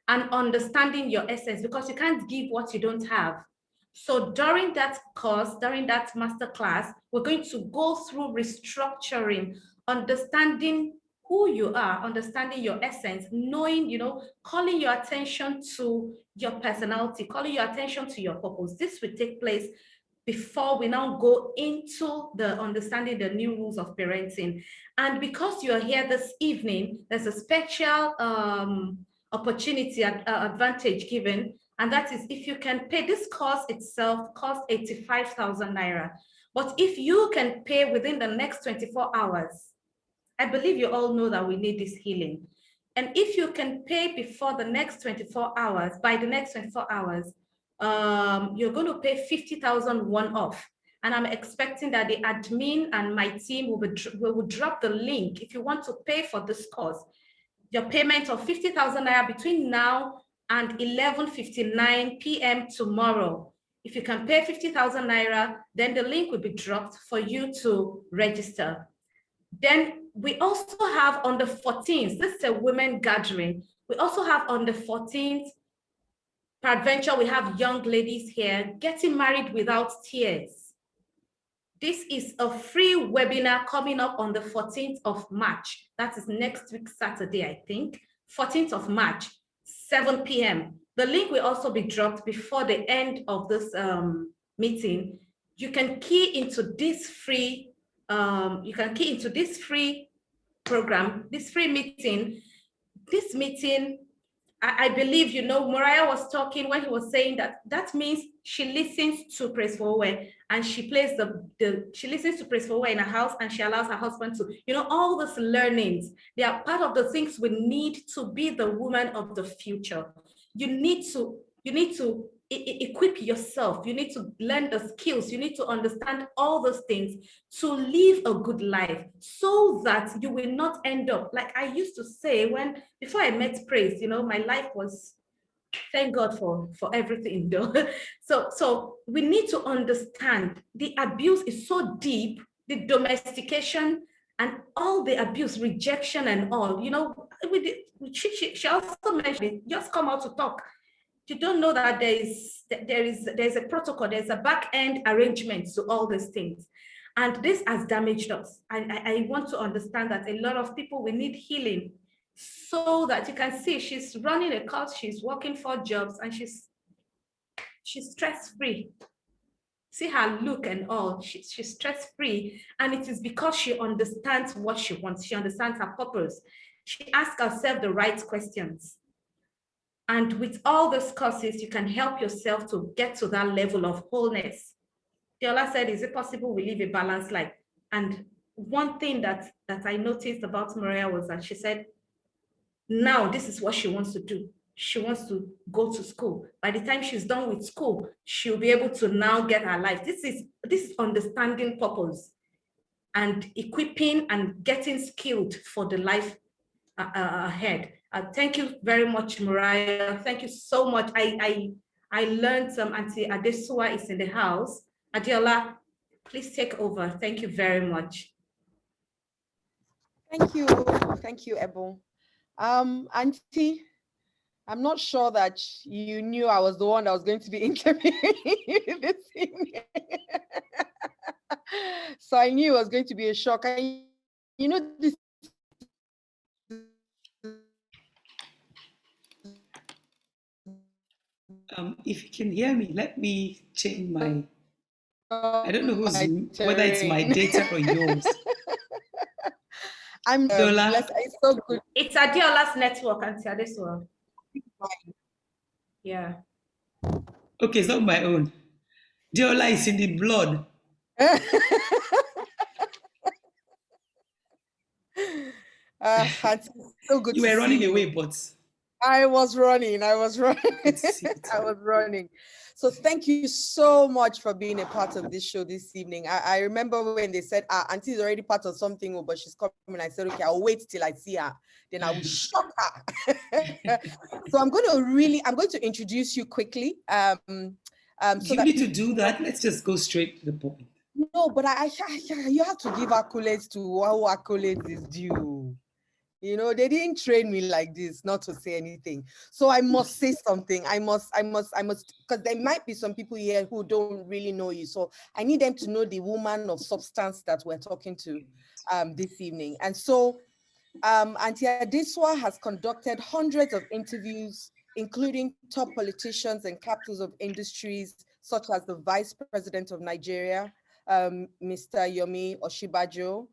[SPEAKER 1] and understanding your essence, because you can't give what you don't have. So during that course, during that master class, we're going to go through restructuring, understanding who you are, understanding your essence, knowing, you know, calling your attention to your personality, calling your attention to your purpose. This will take place before we now go into the understanding the new rules of parenting. And because you're here this evening, there's a special opportunity, advantage given, and that is if you can pay. This course itself costs 85,000 naira. But if you can pay within the next 24 hours, I believe you all know that we need this healing. And if you can pay before the next 24 hours, by the next 24 hours, you're going to pay 50,000 one-off. And I'm expecting that the admin and my team will drop the link. If you want to pay for this course, your payment of 50,000 naira between now and 11:59 p.m. tomorrow. If you can pay 50,000 naira, then the link will be dropped for you to register. Then we also have on the 14th, this is a women gathering. We also have on the 14th, peradventure, we have young ladies here, getting married without tears. This is a free webinar coming up on the 14th of March. That is next week, Saturday, I think. 14th of March, 7 p.m. The link will also be dropped before the end of this meeting. You can key into this free program, this free meeting. This meeting, I believe, you know, Morayo was talking when he was saying that means She listens to Praise for Where, and she plays she listens to Praise for Where in her house, and she allows her husband to, all those learnings, they are part of the things we need to be the woman of the future. You need to equip yourself. You need to learn the skills. You need to understand all those things to live a good life, so that you will not end up like I used to say before I met Praise. My life was, thank God for everything though. So we need to understand the abuse is so deep, the domestication and all the abuse, rejection and all. She also mentioned it, just come out to talk. You don't know that there's a protocol, there's a back end arrangement to all these things. And this has damaged us. I want to understand that a lot of people, we need healing, so that you can see she's running a cult, she's working 4 jobs, and she's stress-free. See her look and all, she's stress-free. And it is because she understands what she wants. She understands her purpose. She asks herself the right questions. And with all these courses, you can help yourself to get to that level of wholeness. Diola said, is it possible we live a balanced life? And one thing that I noticed about Morayo was that she said, now this is what she wants to do. She wants to go to school. By the time she's done with school, she'll be able to now get her life. This is understanding purpose and equipping and getting skilled for the life ahead. Thank you very much, Morayo. Thank you so much. I learned some. Auntie Adesuwa is in the house. Adiola, please take over. Thank you very much.
[SPEAKER 2] Thank you, Ebo. Auntie, I'm not sure that you knew I was the one that was going to be interviewing you this evening. So I knew it was going to be a shock. And this.
[SPEAKER 6] If you can hear me, let me change my. I don't know whether it's my data or yours.
[SPEAKER 2] I'm blessed. It's so good.
[SPEAKER 1] It's Adiola's network, Auntie Adesuwa. Yeah.
[SPEAKER 6] Okay, it's not my own. Diola is in the blood.
[SPEAKER 2] So good.
[SPEAKER 6] You were running away, but
[SPEAKER 2] I was running. I was running. So thank you so much for being a part of this show this evening. I remember when they said, Auntie is already part of something, but she's coming. I said, okay, I'll wait till I see her. Then I will shock her. So I'm going to introduce you quickly.
[SPEAKER 6] So you need to do that. Let's just go straight to the point.
[SPEAKER 2] No, but you have to give accolades to who accolades is due. They didn't train me like this, not to say anything. So I must say something. I must, because there might be some people here who don't really know you. So I need them to know the woman of substance that we're talking to this evening. And so Auntie Adesuwa has conducted hundreds of interviews, including top politicians and capitals of industries, such as the Vice President of Nigeria, Mr. Yomi Osinbajo,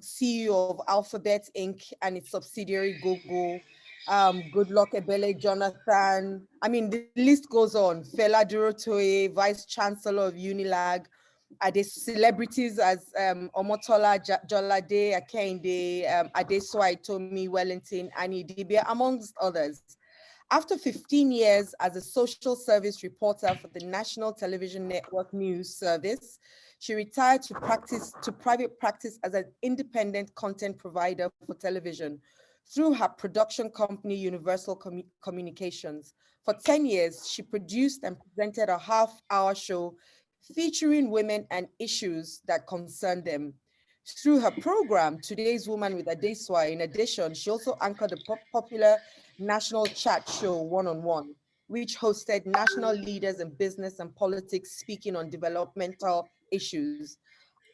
[SPEAKER 2] CEO of Alphabet Inc. and its subsidiary Google, Goodluck Ebele Jonathan. I mean, the list goes on. Fela Durotoye, Vice Chancellor of Unilag. There's celebrities as Omotola Jolade Akinde, Adesuwa Itomi Wellington, Annie Dibia, amongst others. After 15 years as a social service reporter for the National Television Network News Service, she retired to private practice as an independent content provider for television through her production company, Universal Communications. For 10 years, she produced and presented a half-hour show featuring women and issues that concern them. Through her program, Today's Woman with Adesuwa, in addition, she also anchored the popular national chat show, One-on-One, which hosted national leaders in business and politics speaking on developmental issues.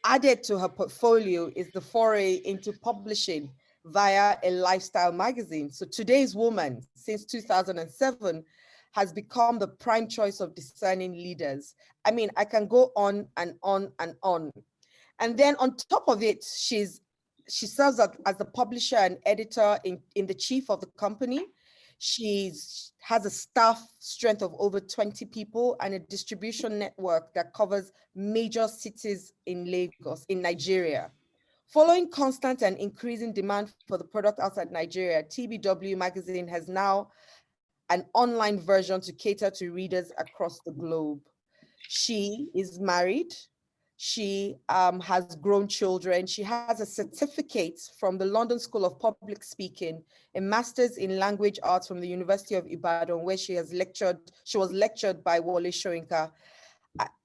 [SPEAKER 2] Added to her portfolio is the foray into publishing via a lifestyle magazine. So Today's Woman, since 2007, has become the prime choice of discerning leaders. I mean, I can go on and on and on. And then on top of it, she serves as the publisher and editor in the chief of the company. She has a staff strength of over 20 people and a distribution network that covers major cities in Lagos, in Nigeria. Following constant and increasing demand for the product outside Nigeria, TBW magazine has now an online version to cater to readers across the globe. She is married. She has grown children. She has a certificate from the London School of Public Speaking, a master's in language arts from the University of Ibadan, where she was lectured by Wole Soyinka.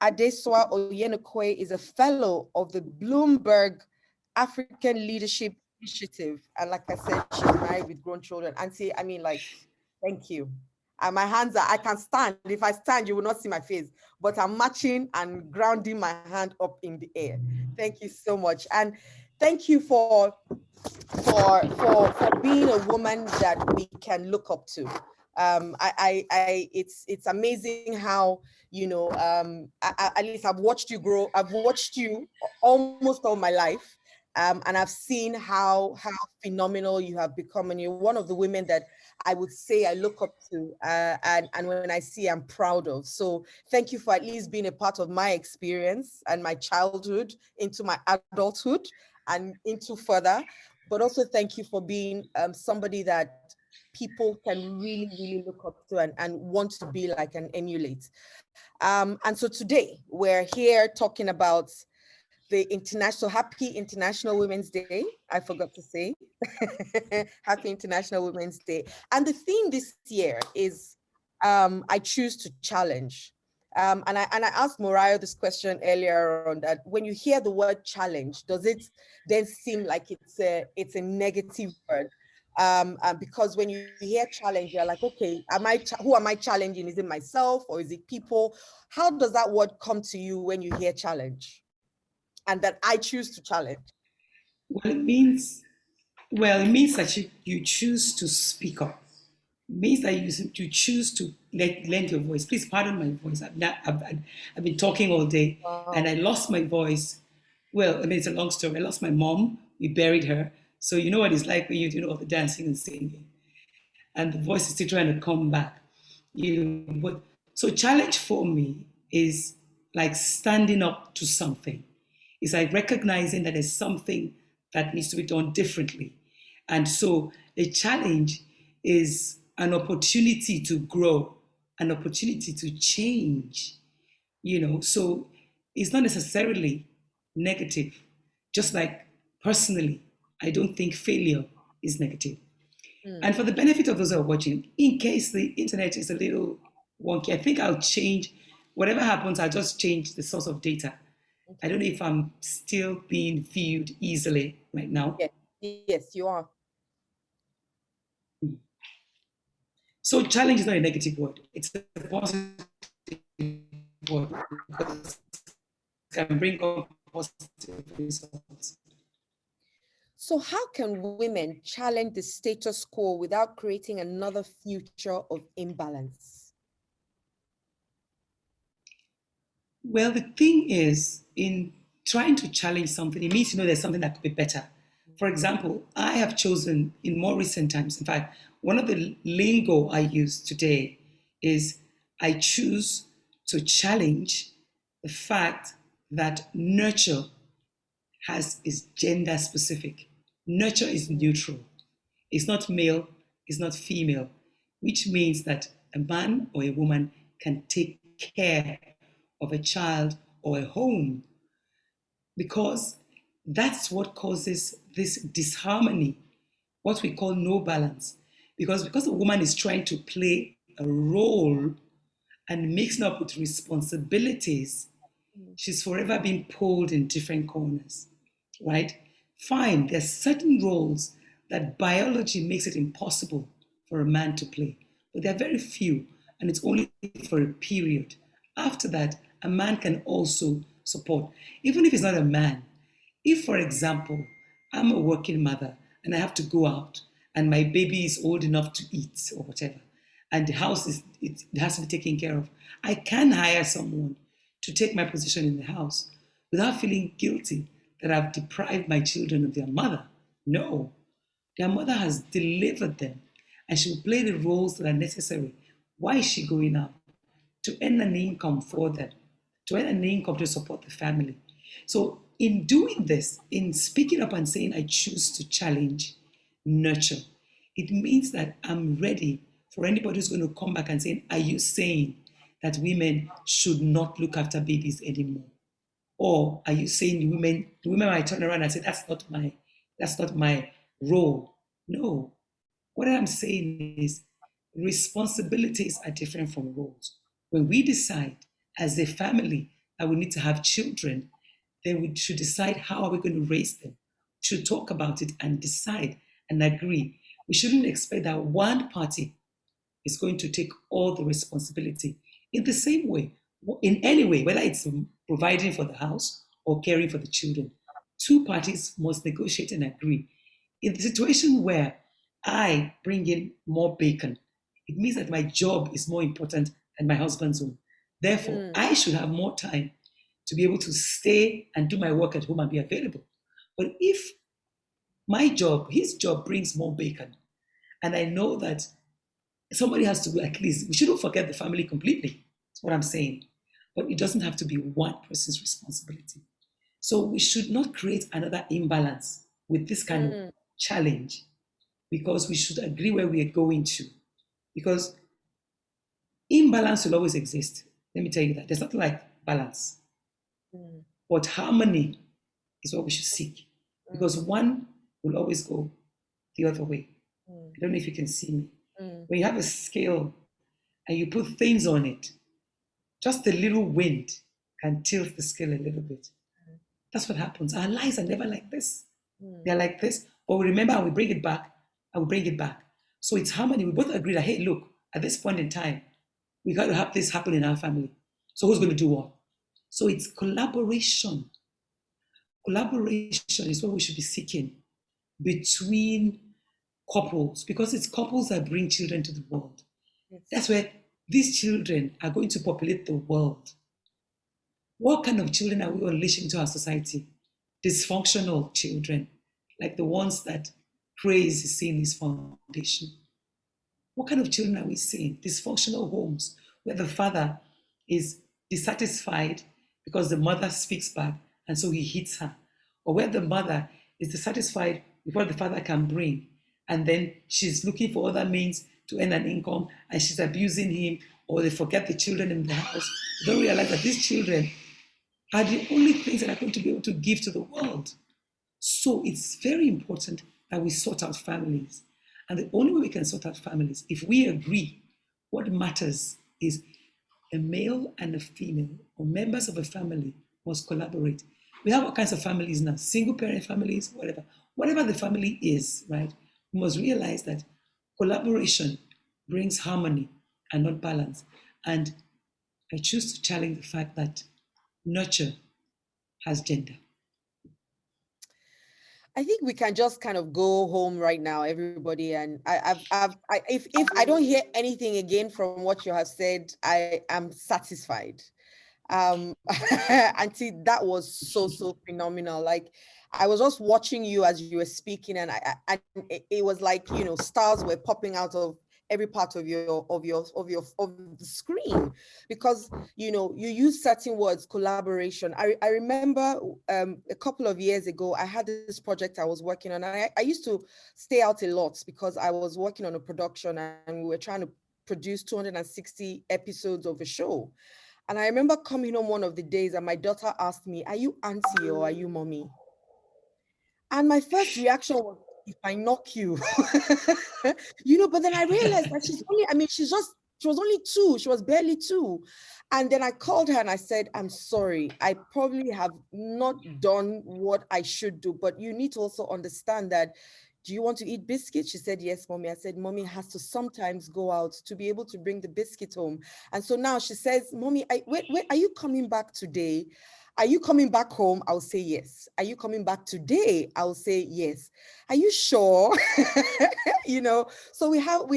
[SPEAKER 2] Adesuwa Onyenokwe is a fellow of the Bloomberg African Leadership Initiative. And like I said, she's married with grown children. Auntie, I mean, like, thank you. And my hands are, I can stand. If I stand, you will not see my face, but I'm matching and grounding my hand up in the air. Thank you so much. And thank you for being a woman that we can look up to. It's amazing how, you know, at least I've watched you grow. I've watched you almost all my life. And I've seen how phenomenal you have become, and you're one of the women that I would say I look up to, and when I see, I'm proud of. So thank you for at least being a part of my experience and my childhood into my adulthood and into further, but also thank you for being somebody that people can really, really look up to and want to be like and emulate. And so today we're here talking about the Happy International Women's Day. I forgot to say, Happy International Women's Day. And the theme this year is, I choose to challenge. And I asked Morayo this question earlier on, that when you hear the word challenge, does it then seem like it's a negative word? Because when you hear challenge, you're like, okay, who am I challenging? Is it myself or is it people? How does that word come to you when you hear challenge? And that I choose to challenge?
[SPEAKER 6] Well, it means that you choose to speak up. It means that you choose to lend your voice. Please pardon my voice. I've been talking all day. Wow. And I lost my voice. Well, I mean, it's a long story. I lost my mom. We buried her. So you know what it's like when you do all the dancing and singing. And the voice is still trying to come back. So challenge for me is like standing up to something. It's like recognizing that there's something that needs to be done differently. And so the challenge is an opportunity to grow, an opportunity to change, so it's not necessarily negative. Just like personally, I don't think failure is negative. And for the benefit of those who are watching, in case the internet is a little wonky, I think I'll change, whatever happens, I'll just change the source of data. Okay. I don't know if I'm still being viewed easily right now.
[SPEAKER 2] Yes, you are.
[SPEAKER 6] So challenge is not a negative word. It's a positive word because it can bring up positive results.
[SPEAKER 2] So how can women challenge the status quo without creating another future of imbalance?
[SPEAKER 6] Well, the thing is, in trying to challenge something, it means there's something that could be better. For example, I have chosen in more recent times, in fact, one of the lingo I use today is I choose to challenge the fact that nurture is gender specific. Nurture is neutral. It's not male, it's not female, which means that a man or a woman can take care of a child or a home, because that's what causes this disharmony, what we call no balance. Because a woman is trying to play a role and mixing up with responsibilities, she's forever being pulled in different corners, right? Fine, there's certain roles that biology makes it impossible for a man to play, but there are very few, and it's only for a period. After that, a man can also support, even if he's not a man. If, for example, I'm a working mother and I have to go out and my baby is old enough to eat or whatever, and the house it has to be taken care of, I can hire someone to take my position in the house without feeling guilty that I've deprived my children of their mother. No, their mother has delivered them and she will play the roles that are necessary. Why is she going out? To earn an income for them, to earn an income to support the family. So in doing this, in speaking up and saying, I choose to challenge, nurture, it means that I'm ready for anybody who's going to come back and say, are you saying that women should not look after babies anymore? Or are you saying the women might turn around and say, that's not my role? No. What I'm saying is responsibilities are different from roles. When we decide as a family that we need to have children, then we should decide how are we going to raise them. We should talk about it and decide and agree. We shouldn't expect that one party is going to take all the responsibility. In the same way, in any way, whether it's providing for the house or caring for the children, two parties must negotiate and agree. In the situation where I bring in more bacon, it means that my job is more important than my husband's own. Therefore, I should have more time to be able to stay and do my work at home and be available. But if his job brings more bacon, and I know that somebody has to do at least, we shouldn't forget the family completely. That's what I'm saying. But it doesn't have to be one person's responsibility. So we should not create another imbalance with this kind of challenge, because we should agree where we are going to. Because imbalance will always exist. Let me tell you that. There's nothing like balance. But harmony is what we should seek. Because one will always go the other way. I don't know if you can see me. When you have a scale and you put things on it, just a little wind can tilt the scale a little bit. That's what happens. Our lives are never like this. They're like this. But we remember and we bring it back and we bring it back. So it's harmony. We both agree that, hey, look, at this point in time, we got to have this happen in our family. So who's going to do what? So it's collaboration. Collaboration is what we should be seeking between couples, because it's couples that bring children to the world. That's where these children are going to populate the world. What kind of children are we unleashing into our society? Dysfunctional children, like the ones that praise is seeing his foundation. What kind of children are we seeing? Dysfunctional homes where the father is dissatisfied because the mother speaks back and so he hits her. Or where the mother is dissatisfied with what the father can bring and then she's looking for other means to earn an income and she's abusing him, or they forget the children in the house. They don't realize that these children are the only things that are going to be able to give to the world. So it's very important that we sort out families. And the only way we can sort out families, if we agree, what matters is a male and a female, or members of a family, must collaborate. We have all kinds of families now, single parent families, whatever. Whatever the family is, right? We must realize that collaboration brings harmony and not balance. And I choose to challenge the fact that nurture has gender.
[SPEAKER 2] I think we can just kind of go home right now, everybody. And if I don't hear anything again from what you have said, I am satisfied. Auntie, that was so phenomenal. Like, I was just watching you as you were speaking, and it was like, you know, stars were popping out of every part of the screen, because, you know, you use certain words, collaboration. I remember a couple of years ago, I had this project I was working on. I used to stay out a lot because I was working on a production and we were trying to produce 260 episodes of a show. And I remember coming home one of the days and my daughter asked me, "Are you auntie or are you mommy?" And my first reaction was, "If I knock you," you know, but then I realized that she was only 2, she was barely 2. And then I called her and I said, "I'm sorry, I probably have not done what I should do, but you need to also understand that, do you want to eat biscuits?" She said, "Yes, mommy." I said, "Mommy has to sometimes go out to be able to bring the biscuit home." And so now she says, "Mommy, wait, are you coming back today?" Are you coming back home? I'll say yes. Are you coming back today? I'll say yes. Are you sure? You know, so we have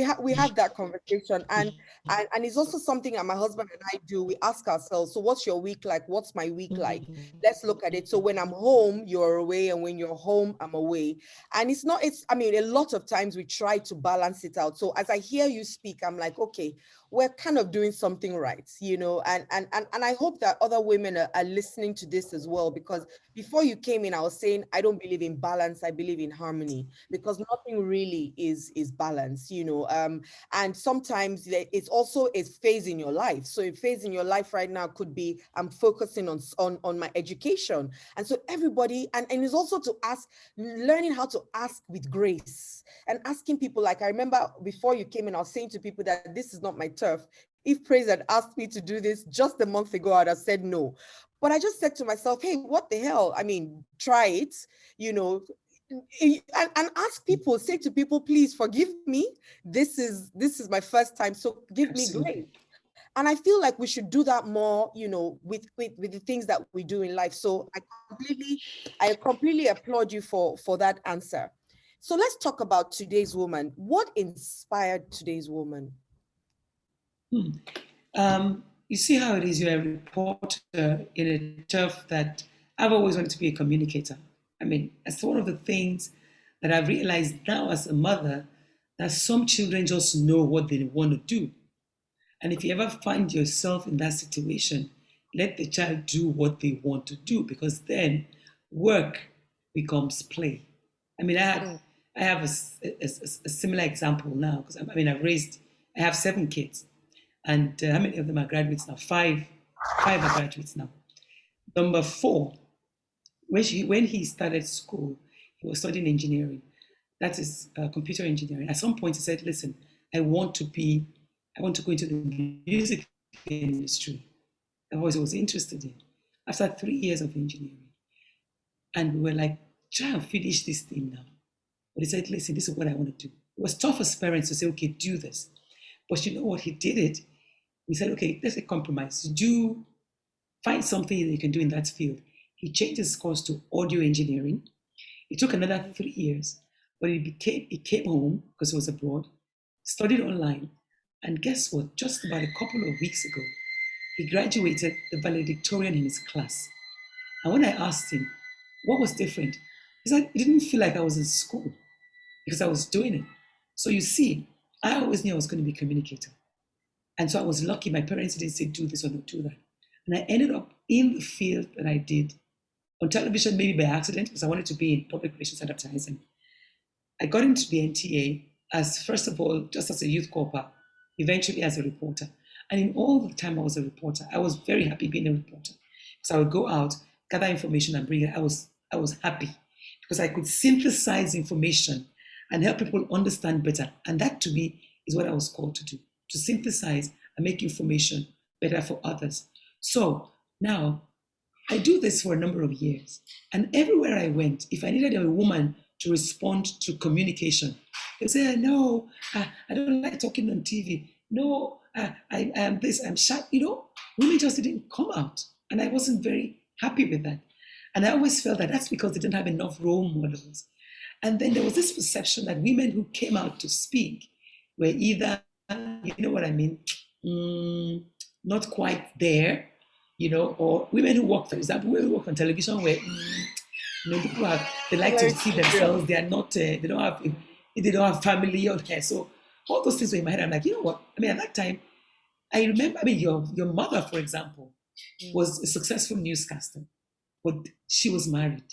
[SPEAKER 2] that conversation, and it's also something that my husband and I do. We ask ourselves, so what's your week like? What's my week like? Let's look at it. So when I'm home, you're away, and when you're home, I'm away. And I mean, a lot of times we try to balance it out. So as I hear you speak, I'm like, okay, we're kind of doing something right, you know, and I hope that other women are listening to this as well, because before you came in, I was saying, I don't believe in balance, I believe in harmony, because nothing really is balance, you know, and sometimes it's also a phase in your life. So a phase in your life right now could be, I'm focusing on my education. And so everybody, and it's also to learning how to ask with grace, and asking people, like, I remember before you came in, I was saying to people that this is not my turf. If Praise had asked me to do this just a month ago, I'd have said no. But I just said to myself, hey, what the hell? I mean, try it, you know, and ask people, say to people, please forgive me. This is my first time, so give me grace. And I feel like we should do that more, you know, with the things that we do in life. So I completely applaud you for that answer. So let's talk about today's woman. What inspired today's woman?
[SPEAKER 6] You see how it is. You're a reporter in a turf that I've always wanted to be a communicator. I mean, it's one of the things that I've realized now as a mother, that some children just know what they want to do. And if you ever find yourself in that situation, let the child do what they want to do, because then work becomes play. I mean, I have a similar example now, because I have 7 kids. And how many of them are graduates now? Five are graduates now. Number 4, when he started school, he was studying engineering. That is computer engineering. At some point, he said, listen, I want to go into the music industry. That was what I was interested in. After 3 years of engineering. And we were like, try and finish this thing now. But he said, listen, this is what I want to do. It was tough as parents to say, okay, do this. But you know what? He did it. We said, okay, let's compromise. Find something that you can do in that field. He changed his course to audio engineering. It took another 3 years, but he came home because he was abroad, studied online, and guess what? Just about a couple of weeks ago, he graduated the valedictorian in his class. And when I asked him what was different, he said, it didn't feel like I was in school because I was doing it. So you see, I always knew I was going to be a communicator. And so I was lucky. My parents didn't say, do this or not do that. And I ended up in the field that I did, on television, maybe by accident, because I wanted to be in public relations advertising. I got into the NTA as, first of all, just as a youth corper, eventually as a reporter. And in all the time I was a reporter, I was very happy being a reporter. So I would go out, gather information and bring it. I was happy because I could synthesize information and help people understand better. And that to me is what I was called to do, to synthesize and make information better for others. So now I do this for a number of years. And everywhere I went, if I needed a woman to respond to communication, they'd say, no, I don't like talking on TV. No, I am this, I'm shy. You know, women just didn't come out. And I wasn't very happy with that. And I always felt that that's because they didn't have enough role models. And then there was this perception that women who came out to speak were either, you know what I mean, not quite there, you know, or women who work, for example, women who work on television where, you know, people they like to see themselves, they are not, they don't have family or care. So all those things were in my head. I'm like, you know what? I mean, at that time, I remember, your mother, for example, was a successful newscaster, but she was married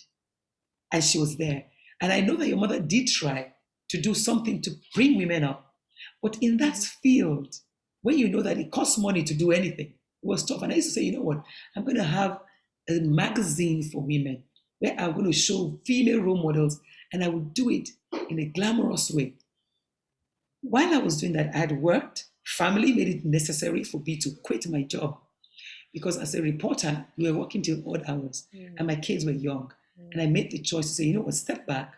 [SPEAKER 6] and she was there. And I know that your mother did try to do something to bring women up. But in that field, when you know that it costs money to do anything, it was tough. And I used to say, you know what, I'm going to have a magazine for women where I'm going to show female role models, and I will do it in a glamorous way. While I was doing that, I had worked. Family made it necessary for me to quit my job because as a reporter, we were working till odd hours and my kids were young. And I made the choice to say, you know what, step back,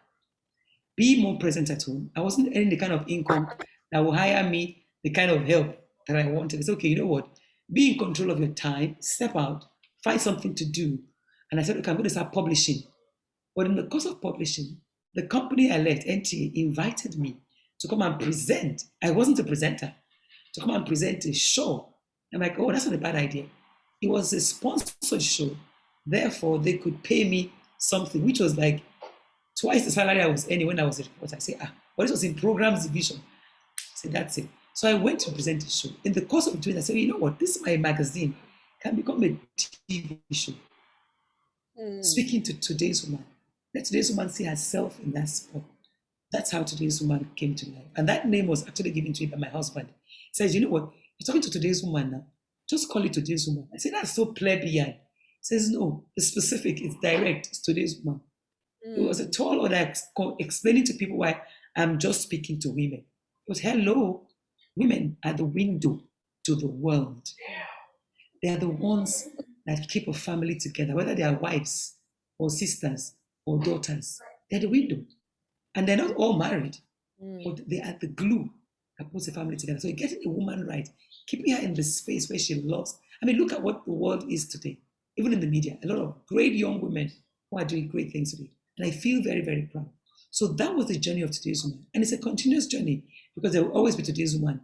[SPEAKER 6] be more present at home. I wasn't earning the kind of income that will hire me the kind of help that I wanted. It's okay, you know what, be in control of your time, step out, find something to do And I said, okay, I'm going to start publishing. But in the course of publishing, the company I left, NTA, invited me to come and present. I wasn't a presenter, to come and present a show. I'm like, oh, that's not a bad idea. It was a sponsored show. Therefore, they could pay me something, which was like twice the salary I was earning when I was a reporter. I say, but this was in programs division. I said, that's it. So I went to present a show. In the course of doing it, I said, you know what, this is my magazine, can become a TV show. Speaking to today's woman. Let today's woman see herself in that spot. That's how today's woman came to life. And that name was actually given to me by my husband. He says, you know what, you're talking to today's woman now. Just call it today's woman. I said, that's so plebeian. He says, no, it's specific, it's direct, it's today's woman. It was a tall order explaining to people why I'm just speaking to women. It was, hello, women are the window to the world. They are the ones that keep a family together, whether they are wives or sisters or daughters. They're the window. And they're not all married, but they are the glue that puts a family together. So getting a woman right, keeping her in the space where she loves. I mean, look at what the world is today. Even in the media, a lot of great young women who are doing great things today. And I feel very, very proud. So that was the journey of today's woman. And it's a continuous journey because there will always be today's woman.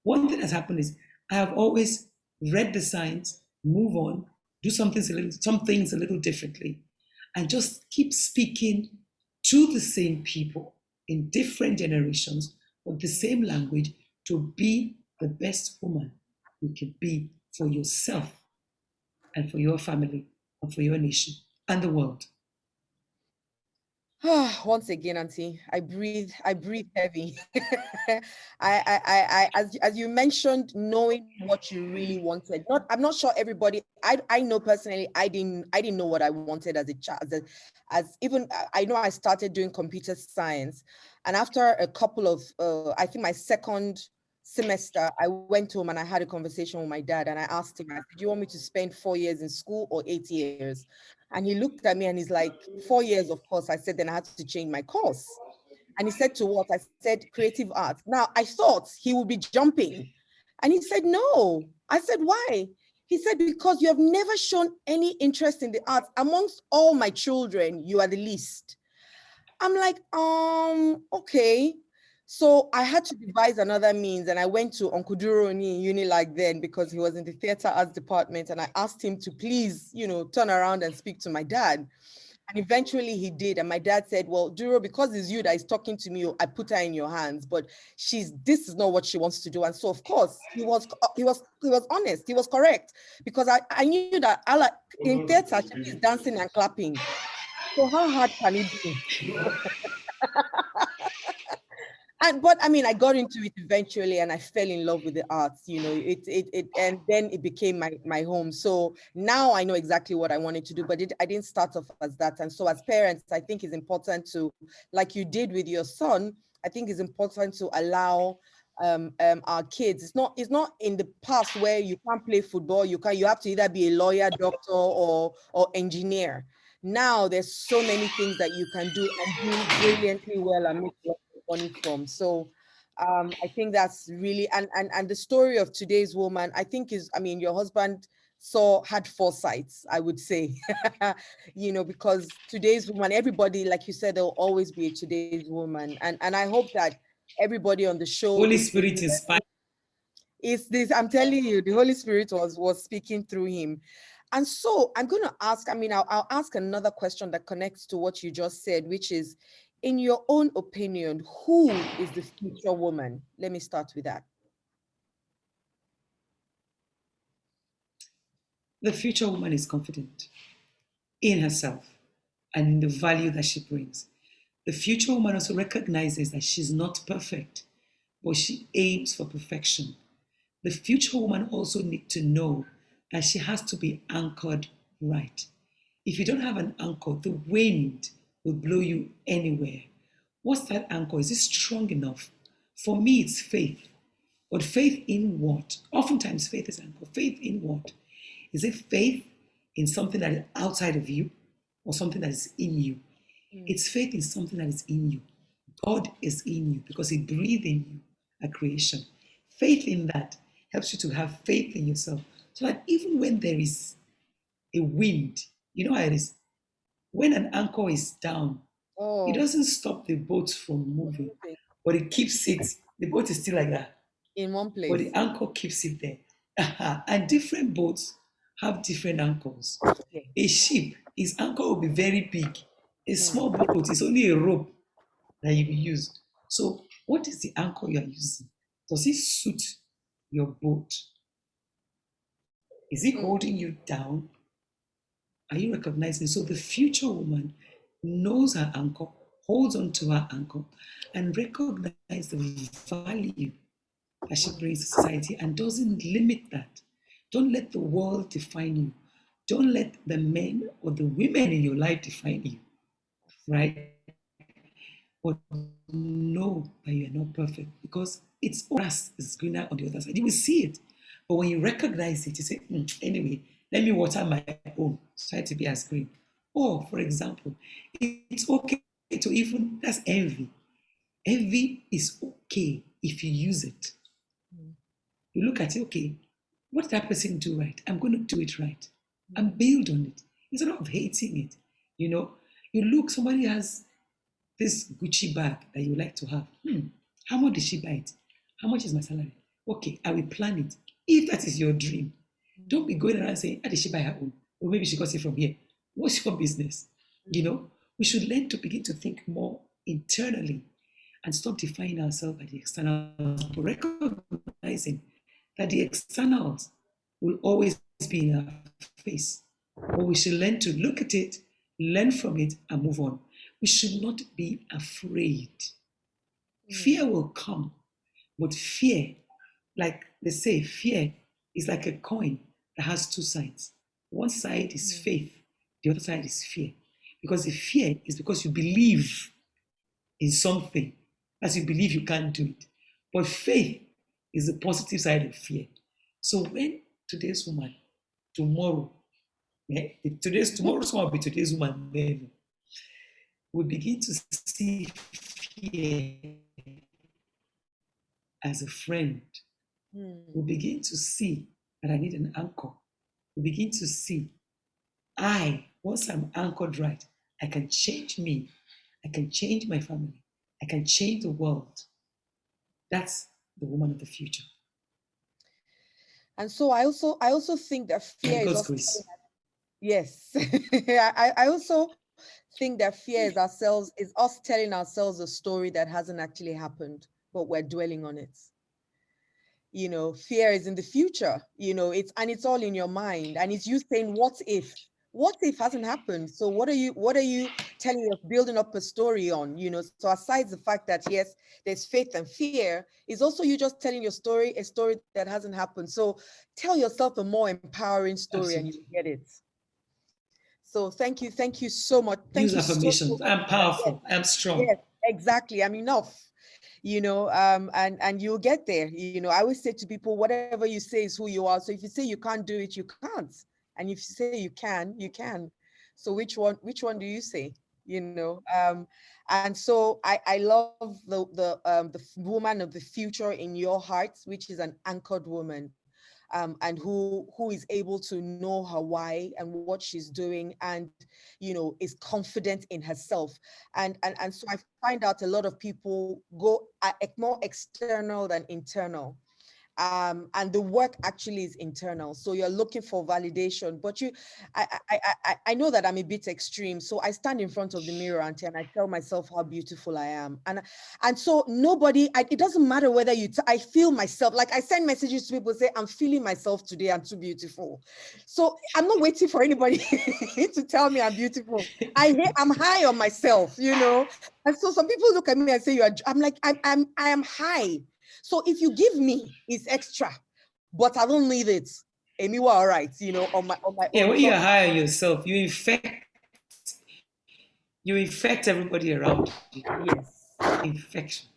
[SPEAKER 6] One thing that's happened is I have always read the signs, move on, do some things a little differently, and just keep speaking to the same people in different generations with the same language to be the best woman you can be for yourself and for your family and for your nation and the world.
[SPEAKER 2] Once again, Auntie, I breathe heavy. As you mentioned, knowing what you really wanted. I'm not sure everybody. I know personally, I didn't know what I wanted as a child. I know I started doing computer science, and after a couple of, I think my second semester, I went home and I had a conversation with my dad, and I asked him, I said, do you want me to spend 4 years in school or 8 years? And he looked at me and he's like, 4 years, of course. I said, then I had to change my course. And he said, to what? I said, creative arts. Now, I thought he would be jumping. And he said, no. I said, why? He said, because you have never shown any interest in the arts. Amongst all my children, you are the least. I'm like, okay. So I had to devise another means, and I went to Uncle Duro in Unilag then because he was in the theater arts department, and I asked him to please, turn around and speak to my dad. And eventually he did. And my dad said, well, Duro, because it's you that is talking to me, I put her in your hands, but this is not what she wants to do. And so, of course, he was honest. He was correct, because I knew that in theater, she is dancing and clapping. So how hard can it be? But I mean, I got into it eventually, and I fell in love with the arts. And then it became my home. So now I know exactly what I wanted to do, but I didn't start off as that. And so, as parents, I think it's important to, like you did with your son, I think it's important to allow our kids. It's not in the past where you can't play football. You have to either be a lawyer, doctor, or engineer. Now there's so many things that you can do and do brilliantly well and make money from. So I think that's really, and the story of today's woman, I think your husband had foresight, I would say, because today's woman, everybody, like you said, there'll always be a today's woman. And I hope that everybody on the show,
[SPEAKER 6] Holy Spirit inspired.
[SPEAKER 2] Is this, I'm telling you, the Holy Spirit was speaking through him. And so I'm going to ask, I'll ask another question that connects to what you just said, which is, in your own opinion, who is the future woman? Let me start with that.
[SPEAKER 6] The future woman is confident in herself and in the value that she brings. The future woman also recognizes that she's not perfect, but she aims for perfection. The future woman also needs to know that she has to be anchored right. If you don't have an anchor, the wind will blow you anywhere. What's that anchor? Is it strong enough? For me, it's faith. But faith in what? Oftentimes, faith is anchor. Faith in what? Is it faith in something that is outside of you or something that is in you? It's faith in something that is in you. God is in you because he breathed in you at creation. Faith in that helps you to have faith in yourself so that even when there is a wind You know how it is. When an anchor is down, it doesn't stop the boat from moving, but it keeps it. The boat is still like that.
[SPEAKER 2] In one
[SPEAKER 6] But
[SPEAKER 2] place.
[SPEAKER 6] the anchor keeps it there. And different boats have different anchors.
[SPEAKER 2] Yeah.
[SPEAKER 6] A ship, its anchor will be very big. A small boat is only a rope that you use. So what is the anchor you are using? Does it suit your boat? Is it holding you down? Are you recognizing? So the future woman knows her anchor, holds on to her anchor, and recognizes the value that she brings to society and doesn't limit that. Don't let the world define you. Don't let the men or the women in your life define you, right? But know that you are not perfect because it's grass is greener on the other side. You will see it. But when you recognize it, you say, anyway, let me water my own, try to be as green. Or, for example, it's okay to even, that's envy. Envy is okay if you use it. You look at it, okay, what did that person do right? I'm going to do it right and build on it instead of hating it. You know, you look, somebody has this Gucci bag that you like to have. How much did she buy it? How much is my salary? Okay, I will plan it. If that is your dream, don't be going around saying, how did she buy her own? Or maybe she got it from here. What's your business? You know, we should learn to begin to think more internally and stop defining ourselves by the externals, but recognizing that the externals will always be in our face. But we should learn to look at it, learn from it, and move on. We should not be afraid. Fear will come, but fear, like they say, fear is like a coin that has two sides. One side is faith, the other side is fear. Because the fear is because you believe in something, as you believe you can't do it. But faith is the positive side of fear. So when today's woman, tomorrow, tomorrow's woman will be today's woman, then we begin to see fear as a friend. We begin to see that I need an anchor. We begin to see, once I'm anchored right, I can change me. I can change my family. I can change the world. That's the woman of the future.
[SPEAKER 2] And so I also think that fear is
[SPEAKER 6] God's
[SPEAKER 2] also
[SPEAKER 6] grace.
[SPEAKER 2] yes. I also think that fear is us telling ourselves a story that hasn't actually happened, but we're dwelling on it. You know, fear is in the future, you know, it's all in your mind, and it's you saying, what if hasn't happened? So what are you telling us, building up a story on, you know? So aside the fact that yes, there's faith and fear, is also you just telling your story, a story that hasn't happened. So tell yourself a more empowering story. Absolutely. And you get it. So thank you so much. Thank
[SPEAKER 6] Use
[SPEAKER 2] you
[SPEAKER 6] affirmations.
[SPEAKER 2] so
[SPEAKER 6] I'm powerful. Yes. I'm strong.
[SPEAKER 2] Yes, exactly. I'm enough. You know, and you'll get there. You know, I always say to people, whatever you say is who you are. So if you say you can't do it, you can't. And if you say you can, you can. So which one do you say? You know, and so I love the woman of the future in your heart, which is an anchored woman. And who is able to know her why and what she's doing, and you know, is confident in herself. And so I find out a lot of people go more external than internal. And the work actually is internal. So you're looking for validation, but I know that I'm a bit extreme. So I stand in front of the mirror and I tell myself how beautiful I am. And so it doesn't matter whether I feel myself, like I send messages to people say, I'm feeling myself today, I'm too beautiful. So I'm not waiting for anybody to tell me I'm beautiful. I'm high on myself, you know? And so some people look at me and say, I'm like, I am high. So if you give me, it's extra, but I don't need it. And you are all right, you know, on my
[SPEAKER 6] yeah,
[SPEAKER 2] own.
[SPEAKER 6] when you're high on yourself, you infect everybody around you.
[SPEAKER 2] Yes.
[SPEAKER 6] Infection.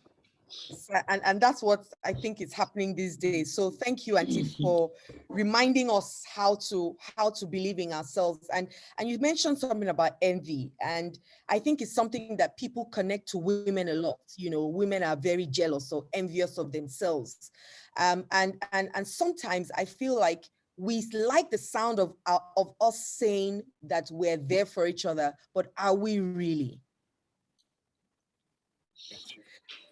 [SPEAKER 2] And that's what I think is happening these days. So thank you, Auntie, for reminding us how to believe in ourselves. And you mentioned something about envy, and I think it's something that people connect to women a lot. You know, women are very jealous or envious of themselves, and sometimes I feel like we like the sound of us saying that we're there for each other, but are we really?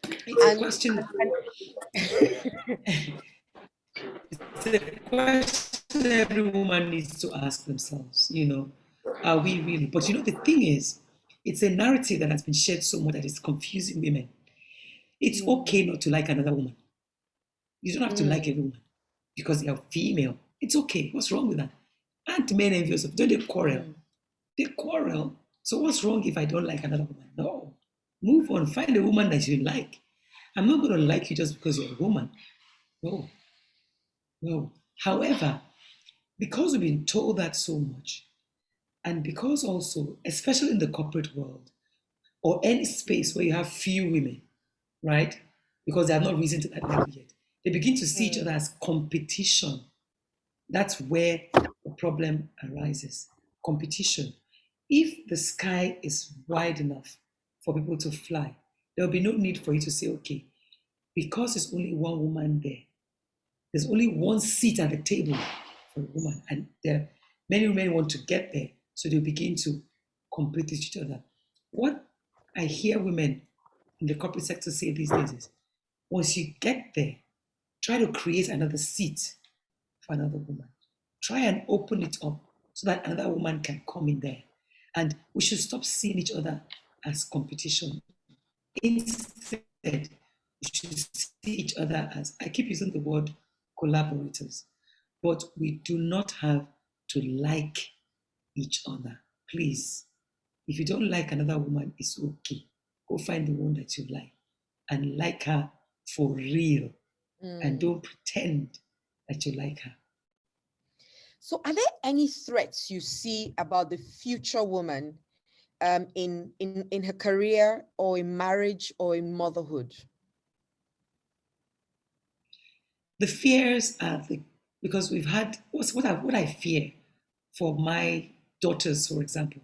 [SPEAKER 6] It's a question. It's a question every woman needs to ask themselves, are we really? But the thing is, it's a narrative that has been shared so much that it's confusing women. It's okay not to like another woman. You don't have to like every woman because you're female. It's okay. What's wrong with that? Aren't men envious of? Don't they quarrel? They quarrel. So what's wrong if I don't like another woman? No. Move on. Find a woman that you like. I'm not going to like you just because you're a woman. No. No. However, because we've been told that so much, and because also, especially in the corporate world, or any space where you have few women, right? Because they have not risen to that level yet. They begin to see each other as competition. That's where the problem arises. Competition. If the sky is wide enough for people to fly, there will be no need for you to say, okay, because there's only one woman there, there's only one seat at the table for a woman, and there many women want to get there, so they begin to compete with each other. What I hear women in the corporate sector say these days is, once you get there, try to create another seat for another woman. Try and open it up so that another woman can come in there. And we should stop seeing each other as competition. Instead, we should see each other as, I keep using the word collaborators, but we do not have to like each other. Please, if you don't like another woman, it's okay. Go find the one that you and like her for real. And don't pretend that you like her.
[SPEAKER 2] So are there any threats you see about the future woman in her career or in marriage or in motherhood?
[SPEAKER 6] The fears are because we've had, what I fear for my daughters, for example,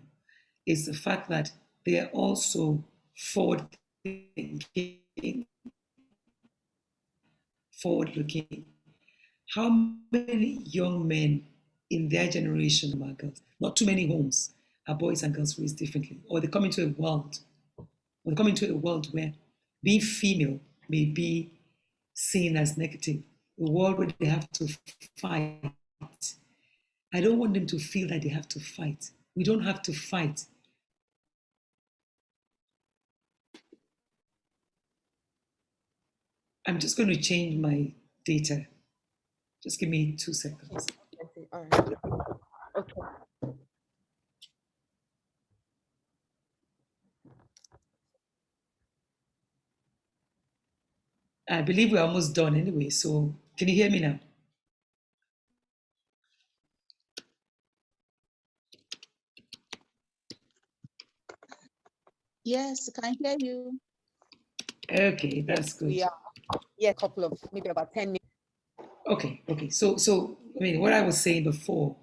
[SPEAKER 6] is the fact that they are also forward-looking. How many young men in their generation are girls? Not too many homes are boys and girls raised differently, or they come into a world where being female may be seen as negative, a world where they have to fight. I don't want them to feel that they have to fight. We don't have to fight. I'm just going to change my data. Just give me 2 seconds.
[SPEAKER 2] All right. Okay.
[SPEAKER 6] I believe we're almost done anyway, so can you hear me now?
[SPEAKER 3] Yes, I can hear you.
[SPEAKER 6] Okay, that's good.
[SPEAKER 2] Yeah, a couple of, maybe about 10 minutes.
[SPEAKER 6] Okay. So I mean, what I was saying before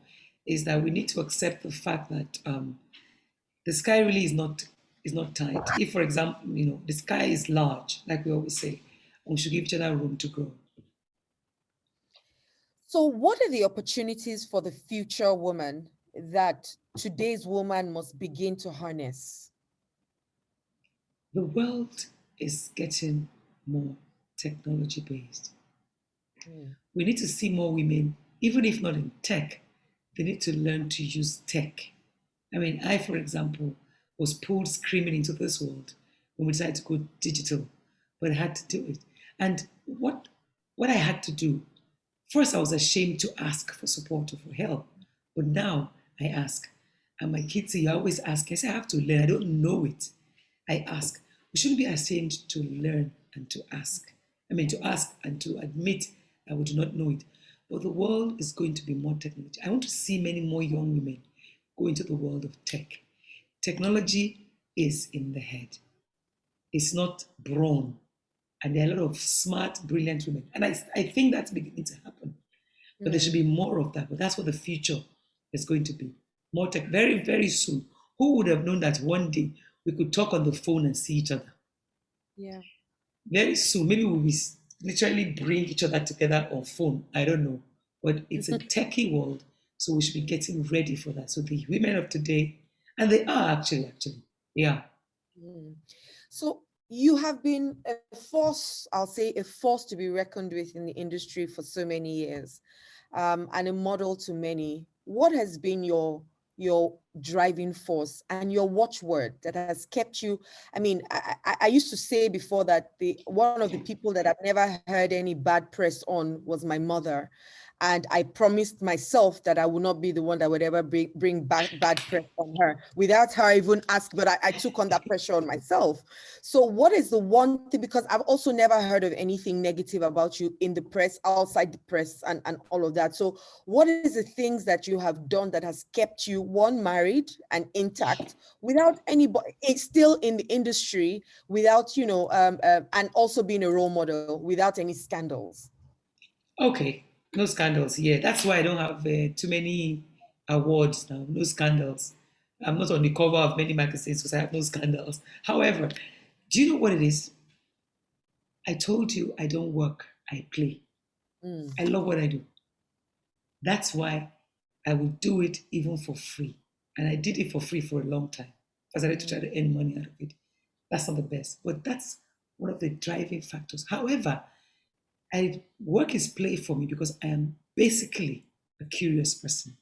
[SPEAKER 6] is that we need to accept the fact that the sky really is not tight. If, for example, the sky is large, like we always say, we should give each other room to grow.
[SPEAKER 2] So what are the opportunities for the future woman that today's woman must begin to harness?
[SPEAKER 6] The world is getting more technology-based. We need to see more women, even if not in tech, they need to learn to use tech. I mean, I, for example, was pulled screaming into this world when we decided to go digital, but I had to do it. And what I had to do, first I was ashamed to ask for support or for help, but now I ask. And my kids say, you always ask. I say, I have to learn. I don't know it. I ask. We shouldn't be ashamed to learn and to ask. I mean, to ask and to admit that we do not know it. But the world is going to be more technology. I want to see many more young women go into the world of tech. Technology is in the head. It's not brawn. And there are a lot of smart, brilliant women. And I think that's beginning to happen. But there should be more of that. But that's what the future is going to be. More tech, very, very soon. Who would have known that one day we could talk on the phone and see each other?
[SPEAKER 2] Yeah.
[SPEAKER 6] Very soon, maybe we'll be literally bring each other together on phone. I don't know. but it's a techie world, so we should be getting ready for that. So the women of today, and they are actually, they are.
[SPEAKER 2] So you have been a force, I'll say a force to be reckoned with in the industry for so many years, and a model to many. What has been your driving force and your watchword that has kept you? I mean, I used to say before that one of the people that I've never heard any bad press on was my mother. And I promised myself that I would not be the one that would ever bring back bad press on her without her even ask, but I took on that pressure on myself. So what is the one thing, because I've also never heard of anything negative about you in the press, outside the press, and all of that. So what is the things that you have done that has kept you, one, married and intact without anybody, it's still in the industry, without, and also being a role model without any scandals?
[SPEAKER 6] Okay, no scandals. Yeah, that's why I don't have too many awards now. No scandals. I'm not on the cover of many magazines because I have no scandals. However, do you know what it is? I told you I don't work, I play. I love what I do. That's why I will do it even for free. And I did it for free for a long time because I had to try to earn money out of it. That's not the best, but that's one of the driving factors. However, work is play for me because I am basically a curious person.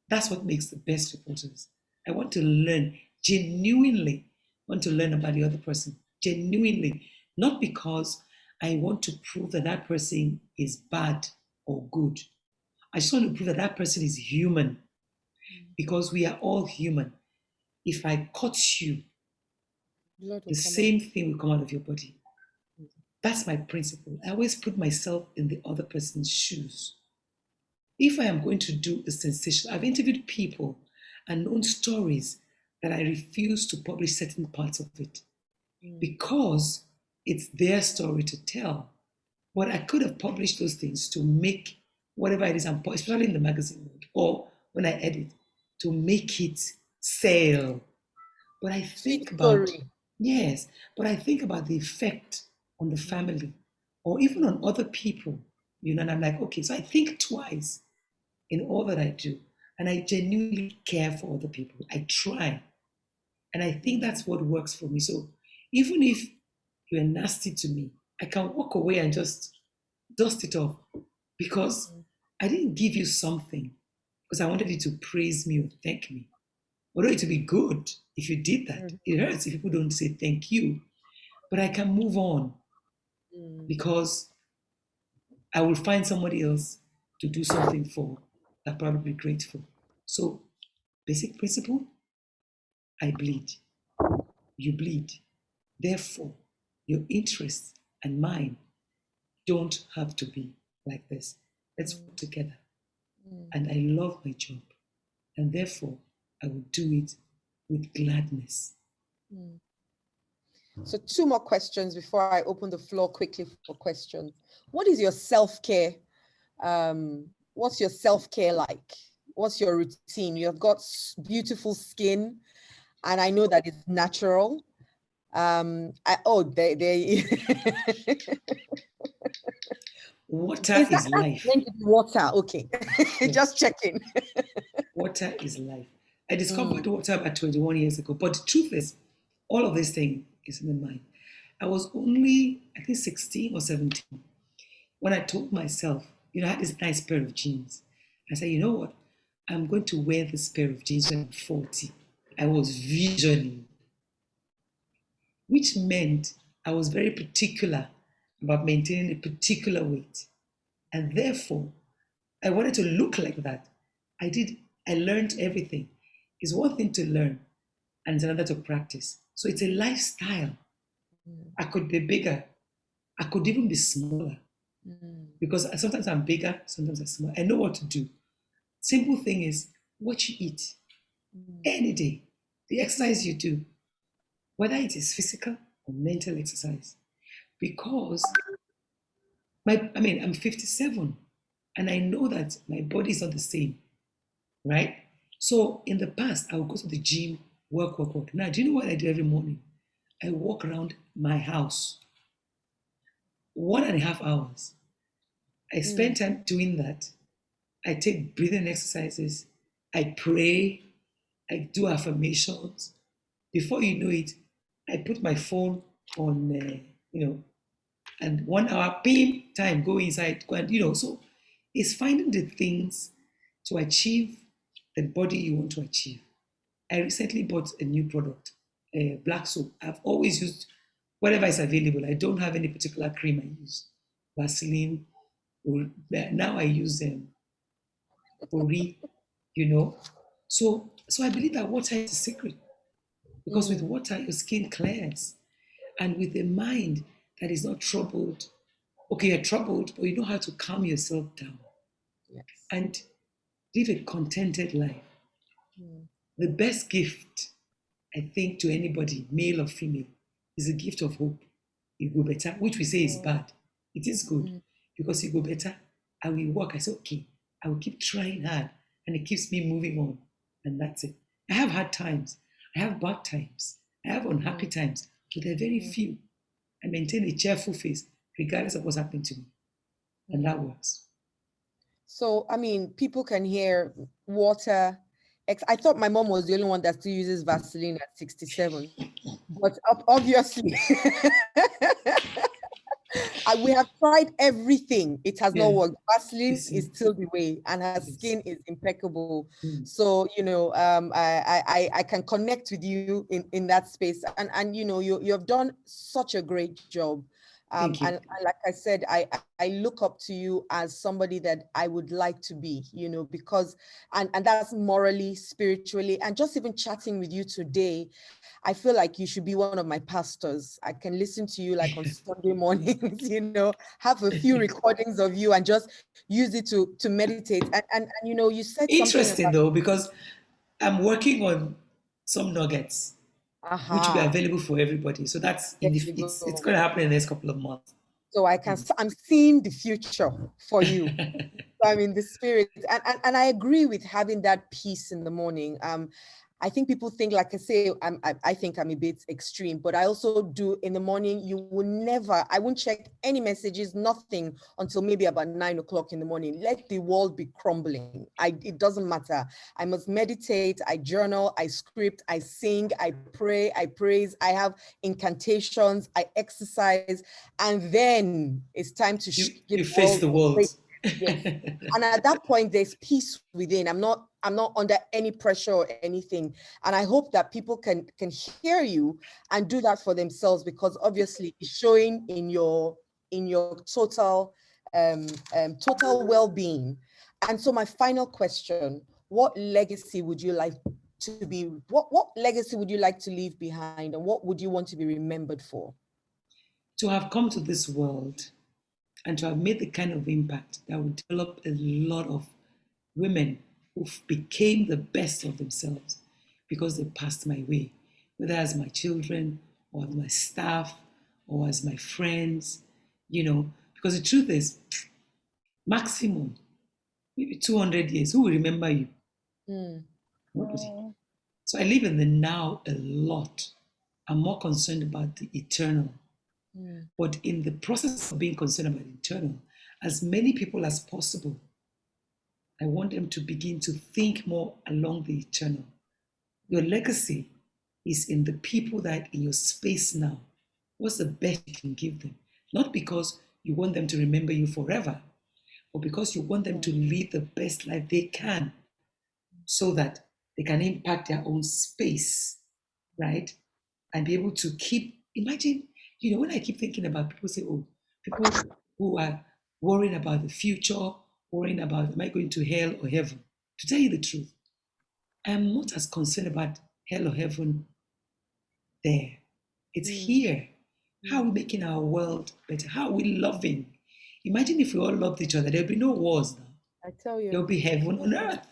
[SPEAKER 6] That's what makes the best reporters. I want to learn, genuinely want to learn about the other person, genuinely, not because I want to prove that that person is bad or good. I just want to prove that that person is human because we are all human. If I cut you, the same thing will come out of your body. That's my principle. I always put myself in the other person's shoes. If I am going to do a sensation, I've interviewed people and known stories that I refuse to publish certain parts of it because it's their story to tell. But I could have published those things to make whatever it is, especially in the magazine world or when I edit, to make it sell. But I think about, yes, but I think about the effect on the family or even on other people, and I'm like, okay, so I think twice in all that I do. And I genuinely care for other people. I try. And I think that's what works for me. So even if you're nasty to me, I can walk away and just dust it off because I didn't give you something because I wanted you to praise me or thank me. Although it would be good if you did that. It hurts if people don't say thank you. But I can move on because I will find somebody else to do something for that probably grateful. So basic principle, I bleed. You bleed. Therefore, your interests and mine don't have to be like this. Let's work together. And I love my job. And therefore, I will do it with gladness.
[SPEAKER 2] So 2 more questions before I open the floor quickly for questions. What is your self-care? What's your self-care like? What's your routine? You have got beautiful skin, and I know that it's natural.
[SPEAKER 6] Water is life.
[SPEAKER 2] Water, okay. Just checking.
[SPEAKER 6] Water is life. I discovered water about 21 years ago. But the truth is, all of this thing is in the mind. I was only, I think, 16 or 17 when I told myself, I had this nice pair of jeans. I said, you know what? I'm going to wear this pair of jeans when I'm 40. I was visioning, which meant I was very particular about maintaining a particular weight. And therefore, I wanted to look like that. I learned everything. It's one thing to learn and it's another to practice. So it's a lifestyle. I could be bigger. I could even be smaller. Because sometimes I'm bigger, sometimes I'm smaller. I know what to do. Simple thing is what you eat. Any day. The exercise you do, whether it is physical or mental exercise. Because I'm 57 and I know that my body is not the same, right? So in the past, I would go to the gym, work. Now, do you know what I do every morning? I walk around my house 1.5 hours. I spend time doing that. I take breathing exercises. I pray. I do affirmations. Before you know it, I put my phone on, and 1 hour, pim, time, go inside, go and, so it's finding the things to achieve the body you want to achieve. I recently bought a new product, black soap. I've always used whatever is available. I don't have any particular cream I use. Vaseline, or now I use Ori, So I believe that water is the secret. Because with water, your skin clears. And with a mind that is not troubled, okay, you're troubled, but you know how to calm yourself down
[SPEAKER 2] Yes.
[SPEAKER 6] and live a contented life. The best gift, I think, to anybody, male or female, is a gift of hope. You go better, which we say is bad. It is good because you go better. I will work. I say, okay, I will keep trying hard, and it keeps me moving on. And that's it. I have hard times. I have bad times. I have unhappy times, but they're very few. I maintain a cheerful face regardless of what's happening to me. And that works.
[SPEAKER 2] So, I mean, people can hear water. I thought my mom was the only one that still uses Vaseline at 67, but obviously, we have tried everything. It has not worked. Vaseline is still the way, and her skin is impeccable. So, I can connect with you in that space, and you have done such a great job. And like I said, I look up to you as somebody that I would like to be, because, and that's morally, spiritually, and just even chatting with you today, I feel like you should be one of my pastors. I can listen to you like on Sunday mornings, have a few recordings of you and just use it to meditate. And you said
[SPEAKER 6] interesting though, because I'm working on some nuggets. Which will be available for everybody. So that's it's going to happen in the next couple of months.
[SPEAKER 2] So I'm seeing the future for you. So I'm in the spirit, and I agree with having that peace in the morning. I think people think, like I say, I think I'm a bit extreme, but I also do in the morning. I won't check any messages, nothing until maybe about 9 o'clock in the morning. Let the world be crumbling. It doesn't matter. I must meditate, I journal, I script, I sing, I pray, I praise, I have incantations, I exercise, and then it's time to
[SPEAKER 6] you face the world.
[SPEAKER 2] Yes. And at that point, there's peace within. I'm not under any pressure or anything. And I hope that people can hear you and do that for themselves, because obviously it's showing in your total well-being. And so my final question, what legacy would you like to be, what legacy would you like to leave behind, and what would you want to be remembered for?
[SPEAKER 6] To have come to this world and to have made the kind of impact that would develop a lot of women who became the best of themselves because they passed my way, whether as my children or as my staff or as my friends, because the truth is, maximum, maybe 200 years, who will remember you? Nobody. So I live in the now a lot. I'm more concerned about the eternal. But in the process of being concerned about the eternal, as many people as possible, I want them to begin to think more along the eternal. Your legacy is in the people that are in your space now. What's the best you can give them? Not because you want them to remember you forever, but because you want them to live the best life they can so that they can impact their own space, right? And be able to imagine, when I keep thinking about people say, oh, people who are worrying about the future, worrying about, am I going to hell or heaven? To tell you the truth, I'm not as concerned about hell or heaven there. It's here. How are we making our world better? How are we loving? Imagine if we all loved each other, there'll be no wars now.
[SPEAKER 2] I tell you.
[SPEAKER 6] There'll be heaven on earth.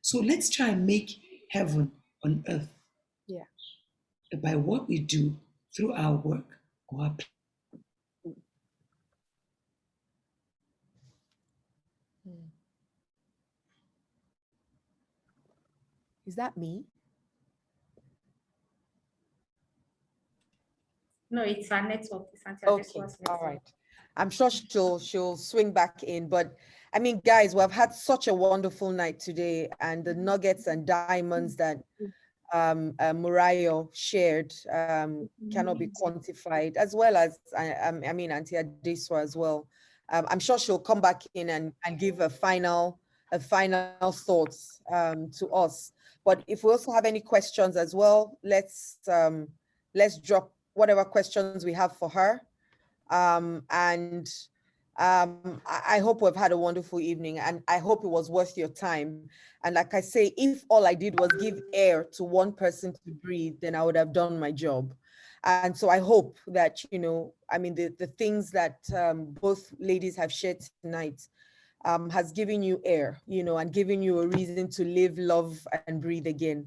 [SPEAKER 6] So let's try and make heaven on earth.
[SPEAKER 2] Yeah.
[SPEAKER 6] By what we do through our work or our
[SPEAKER 2] Is that me?
[SPEAKER 1] No, it's our network. It's
[SPEAKER 2] okay, all right. I'm sure she'll swing back in, but I mean, guys, we've had such a wonderful night today, and the nuggets and diamonds that Morayo shared cannot be quantified, as well as, I mean, Auntie Adesuwa as well. I'm sure she'll come back in and give a final thoughts to us. But if we also have any questions as well, let's drop whatever questions we have for her. I hope we've had a wonderful evening, and I hope it was worth your time. And like I say, if all I did was give air to one person to breathe, then I would have done my job. And so I hope that, you know, I mean, the things that both ladies have shared tonight has given you air, you know, and given you a reason to live, love, and breathe again,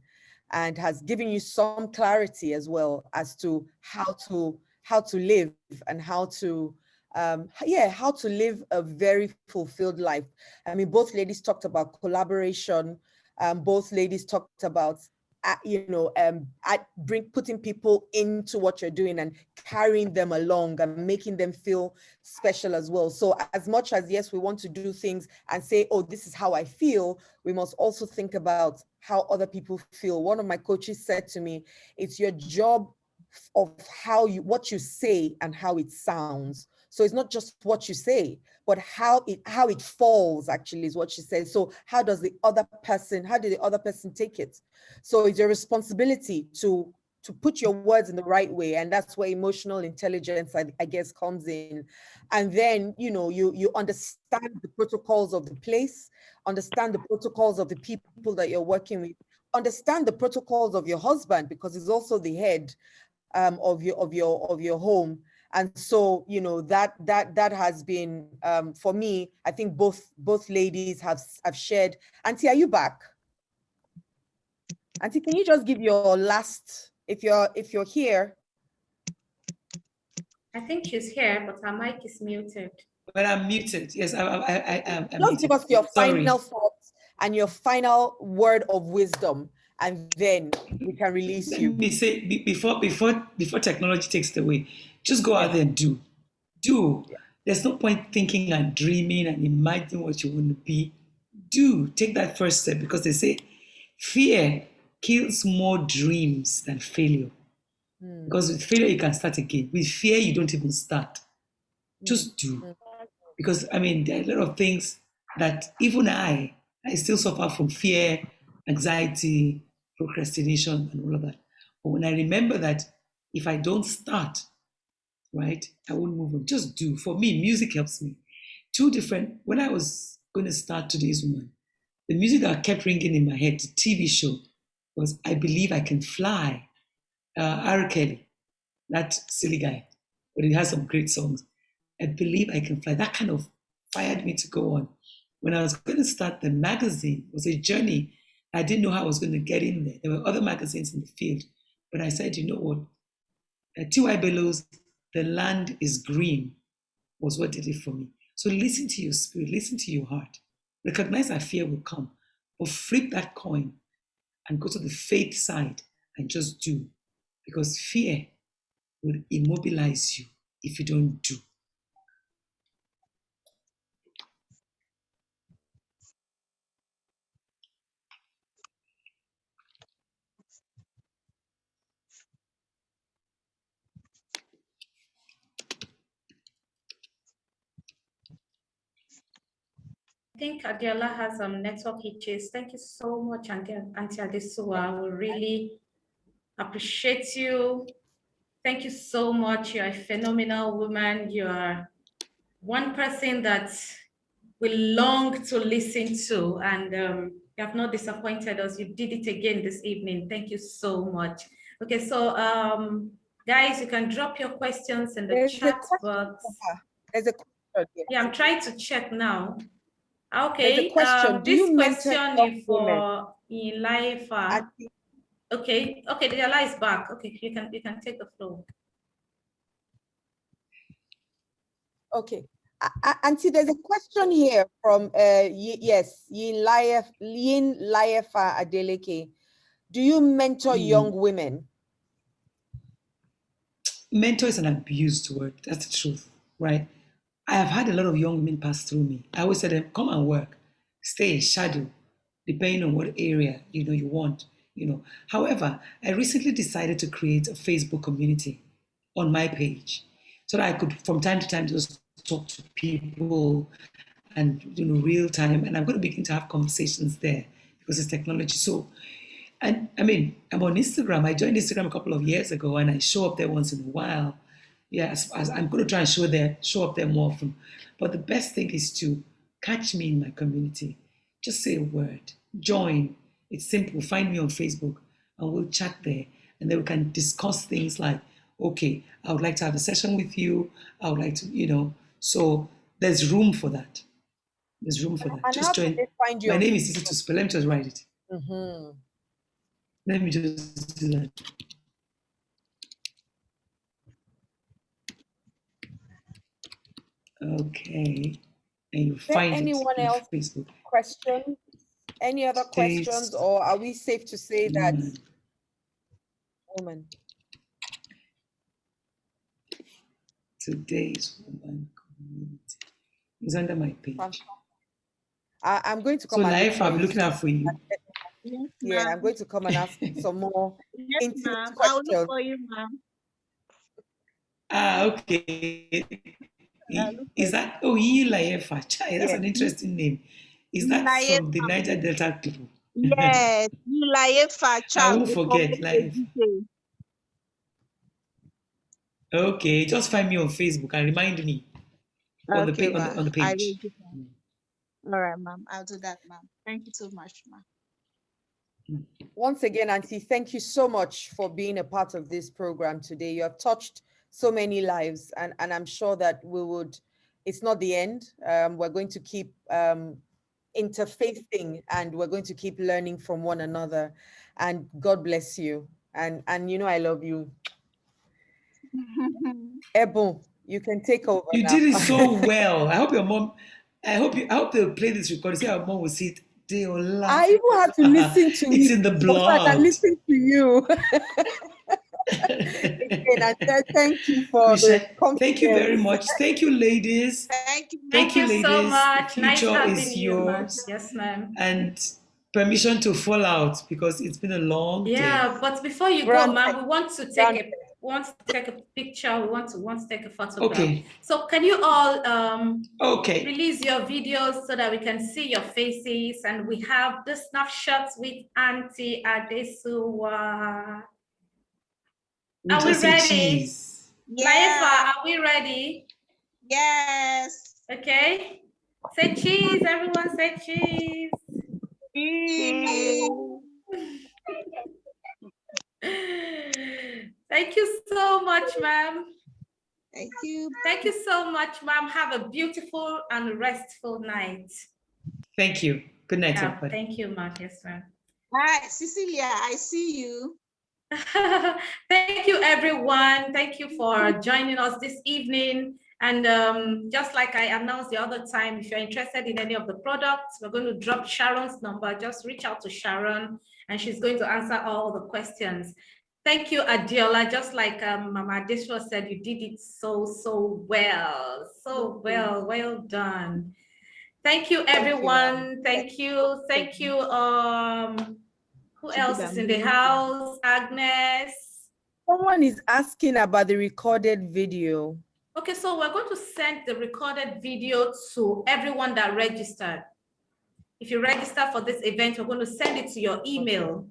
[SPEAKER 2] and has given you some clarity as well as to how to live and how to live a very fulfilled life. I mean, both ladies talked about collaboration. Both ladies talked about putting people into what you're doing and carrying them along and making them feel special as well. So as much as, yes, we want to do things and say, oh, this is how I feel, we must also think about how other people feel. One of my coaches said to me, it's your job of what you say and how it sounds. So it's not just what you say, but how it falls actually is what she says. So how did the other person take it? So it's your responsibility to put your words in the right way. And that's where emotional intelligence, I guess, comes in. And then, you know, you understand the protocols of the place, understand the protocols of the people that you're working with, understand the protocols of your husband, because he's also the head of your home. And so, you know, that has been, for me, I think both ladies have shared. Auntie, are you back? Auntie, can you just give your last, if you're here?
[SPEAKER 1] I think she's here, but her mic is muted.
[SPEAKER 6] But I'm muted. Yes, I'm
[SPEAKER 2] Just
[SPEAKER 6] muted.
[SPEAKER 2] give us your
[SPEAKER 6] Sorry.
[SPEAKER 2] final thoughts and your final word of wisdom, and then we can release you.
[SPEAKER 6] Let me say, before technology takes it away, just go out there and do. Yeah. There's no point thinking and dreaming and imagining what you want to be. Take that first step, because they say fear kills more dreams than failure. Because with failure, you can start again. With fear, you don't even start. Just do. Because, I mean, there are a lot of things that even I still suffer from: fear, anxiety, procrastination, and all of that. But when I remember that if I don't start, right, I won't move on. Just do. For me, music helps me. When I was going to start Today's Woman, the music that kept ringing in my head, the TV show, was I Believe I Can Fly. R. Kelly, that silly guy, but he has some great songs. I Believe I Can Fly. That kind of fired me to go on. When I was going to start the magazine, it was a journey. I didn't know how I was going to get in there. There were other magazines in the field, but I said, you know what? T.Y. Bellow's The Land is Green was what did it for me. So listen to your spirit, listen to your heart. Recognize that fear will come, but flip that coin and go to the faith side and just do. Because fear will immobilize you if you don't do.
[SPEAKER 1] I think Adiola has some network issues. Thank you so much, Auntie Adesuwa. We really appreciate you. Thank you so much. You're a phenomenal woman. You are one person that we long to listen to, and you have not disappointed us. You did it again this evening. Thank you so much. Okay, so guys, you can drop your questions in the chat box.
[SPEAKER 2] There's a question.
[SPEAKER 1] Yeah, I'm trying to check now. Okay,
[SPEAKER 2] there's a question. Do you mentor
[SPEAKER 1] question is
[SPEAKER 2] women?
[SPEAKER 1] for Elifa. Okay, the Eli is back. Okay, you can take the floor.
[SPEAKER 2] Okay. Auntie, there's a question here from Yin Layefa Adeleke. Do you mentor young women?
[SPEAKER 6] Mentor is an abused word. That's the truth, right? I have had a lot of young women pass through me. I always tell them, come and work, stay, shadow, depending on what area you want. However, I recently decided to create a Facebook community on my page so that I could, from time to time, just talk to people and real time. And I'm going to begin to have conversations there because it's technology. So, and I mean, I'm on Instagram. I joined Instagram a couple of years ago, and I show up there once in a while. Yes, I'm going to try and show up there more often. But the best thing is to catch me in my community. Just say a word, join. It's simple. Find me on Facebook, and we'll chat there, and then we can discuss things like, okay, I would like to have a session with you. I would like to, So there's room for that. There's room for that.
[SPEAKER 2] And
[SPEAKER 6] Just
[SPEAKER 2] how
[SPEAKER 6] join.
[SPEAKER 2] can they find you
[SPEAKER 6] My
[SPEAKER 2] on
[SPEAKER 6] name is easy to spell. Let me just write it.
[SPEAKER 2] Mm-hmm.
[SPEAKER 6] Let me just do that. Okay. And you
[SPEAKER 2] Is there
[SPEAKER 6] find
[SPEAKER 2] anyone
[SPEAKER 6] it on
[SPEAKER 2] else
[SPEAKER 6] Facebook.
[SPEAKER 2] questions? Any other questions, or are we safe to say that woman?
[SPEAKER 6] Today's woman community is under my page.
[SPEAKER 2] I'm going to come
[SPEAKER 6] So
[SPEAKER 2] and look
[SPEAKER 6] Life,
[SPEAKER 2] for
[SPEAKER 6] I'm
[SPEAKER 2] you.
[SPEAKER 6] looking out for you.
[SPEAKER 3] Yes,
[SPEAKER 2] Yeah,
[SPEAKER 3] ma'am.
[SPEAKER 2] I'm going to come and ask some more
[SPEAKER 3] Yes,
[SPEAKER 2] intimate
[SPEAKER 3] ma'am. I'll look
[SPEAKER 2] questions.
[SPEAKER 3] for you, ma'am.
[SPEAKER 6] Okay.
[SPEAKER 3] I'll look for
[SPEAKER 6] Is
[SPEAKER 3] you.
[SPEAKER 6] that Yilayefa? Chai, that's
[SPEAKER 3] Yes.
[SPEAKER 6] an interesting name. Is that from the Niger Delta people?
[SPEAKER 3] Yes. Layefa
[SPEAKER 6] I
[SPEAKER 3] child.
[SPEAKER 6] won't forget Life. Okay, just find me on Facebook and remind me on the
[SPEAKER 3] Okay,
[SPEAKER 6] page.
[SPEAKER 3] ma'am.
[SPEAKER 6] On the
[SPEAKER 3] I
[SPEAKER 6] page.
[SPEAKER 3] will do that. All right, ma'am. I'll do that, ma'am. Thank you so much, ma'am.
[SPEAKER 2] Once again, Auntie, thank you so much for being a part of this program today. You have touched so many lives, and I'm sure that it's not the end. We're going to keep interfacing, and we're going to keep learning from one another. And God bless you. And I love you. Ebon, you can take over
[SPEAKER 6] You
[SPEAKER 2] now.
[SPEAKER 6] did it so well. I hope your mom. I hope they'll play this recording. See how mom will see it. They will laugh.
[SPEAKER 2] I even had to listen to
[SPEAKER 6] It's
[SPEAKER 2] it
[SPEAKER 6] in the
[SPEAKER 2] so I can
[SPEAKER 6] blood.
[SPEAKER 2] listen to you. Again, I said thank you for the confidence.
[SPEAKER 6] Thank you very much. Thank you, ladies.
[SPEAKER 3] Thank you.
[SPEAKER 6] Thank you, ladies.
[SPEAKER 1] so much.
[SPEAKER 6] The
[SPEAKER 1] Nice
[SPEAKER 6] future
[SPEAKER 1] having
[SPEAKER 6] is
[SPEAKER 1] you, ma'am.
[SPEAKER 6] yours.
[SPEAKER 1] Yes, ma'am.
[SPEAKER 6] And permission to fall out because it's been a long day.
[SPEAKER 1] Yeah, but before you go, ma'am, we want to take a picture. We want to take a photograph.
[SPEAKER 6] Okay.
[SPEAKER 1] So can you all
[SPEAKER 6] Okay.
[SPEAKER 1] release your videos so that we can see your faces, and we have the snapshots with Auntie Adesuwa. Are we ready?
[SPEAKER 3] Yeah.
[SPEAKER 1] Laifa, are we ready?
[SPEAKER 3] Yes.
[SPEAKER 1] Okay. Say cheese, everyone say cheese.
[SPEAKER 3] Cheese.
[SPEAKER 1] Thank you so much, ma'am.
[SPEAKER 3] Thank you.
[SPEAKER 1] Thank you so much, ma'am. Have a beautiful and restful night.
[SPEAKER 6] Thank you. Good night, everybody.
[SPEAKER 1] Thank you, ma'am. Yes, ma'am.
[SPEAKER 3] Hi, Cecilia, I see you.
[SPEAKER 1] Thank you, everyone. Thank you for joining us this evening. And just like I announced the other time, if you're interested in any of the products, we're going to drop Sharon's number. Just reach out to Sharon, and she's going to answer all the questions. Thank you, Adiola. Just like Mama Adesuwa said, you did it so well. So well, well done. Thank you, everyone. Thank you. Thank you. Who else is in the house? Agnes.
[SPEAKER 2] Someone is asking about the recorded video.
[SPEAKER 1] Okay, so we're going to send the recorded video to everyone that registered. If you register for this event, we're going to send it to your email.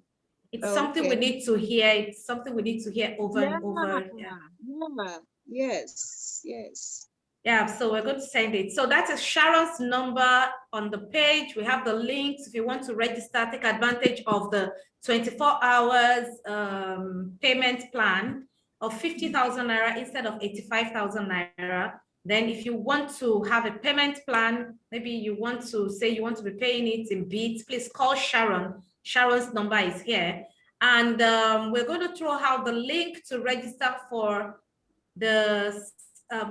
[SPEAKER 1] It's something we need to hear. It's something we need to hear over and over.
[SPEAKER 3] Yeah. Yes. Yes.
[SPEAKER 1] Yeah, so we're going to send it. So that is Sharon's number on the page. We have the links. If you want to register, take advantage of the 24 hours payment plan of 50,000 naira instead of 85,000 naira. Then if you want to have a payment plan, maybe you want to say you want to be paying it in bits, please call Sharon. Sharon's number is here. And we're going to throw out the link to register for the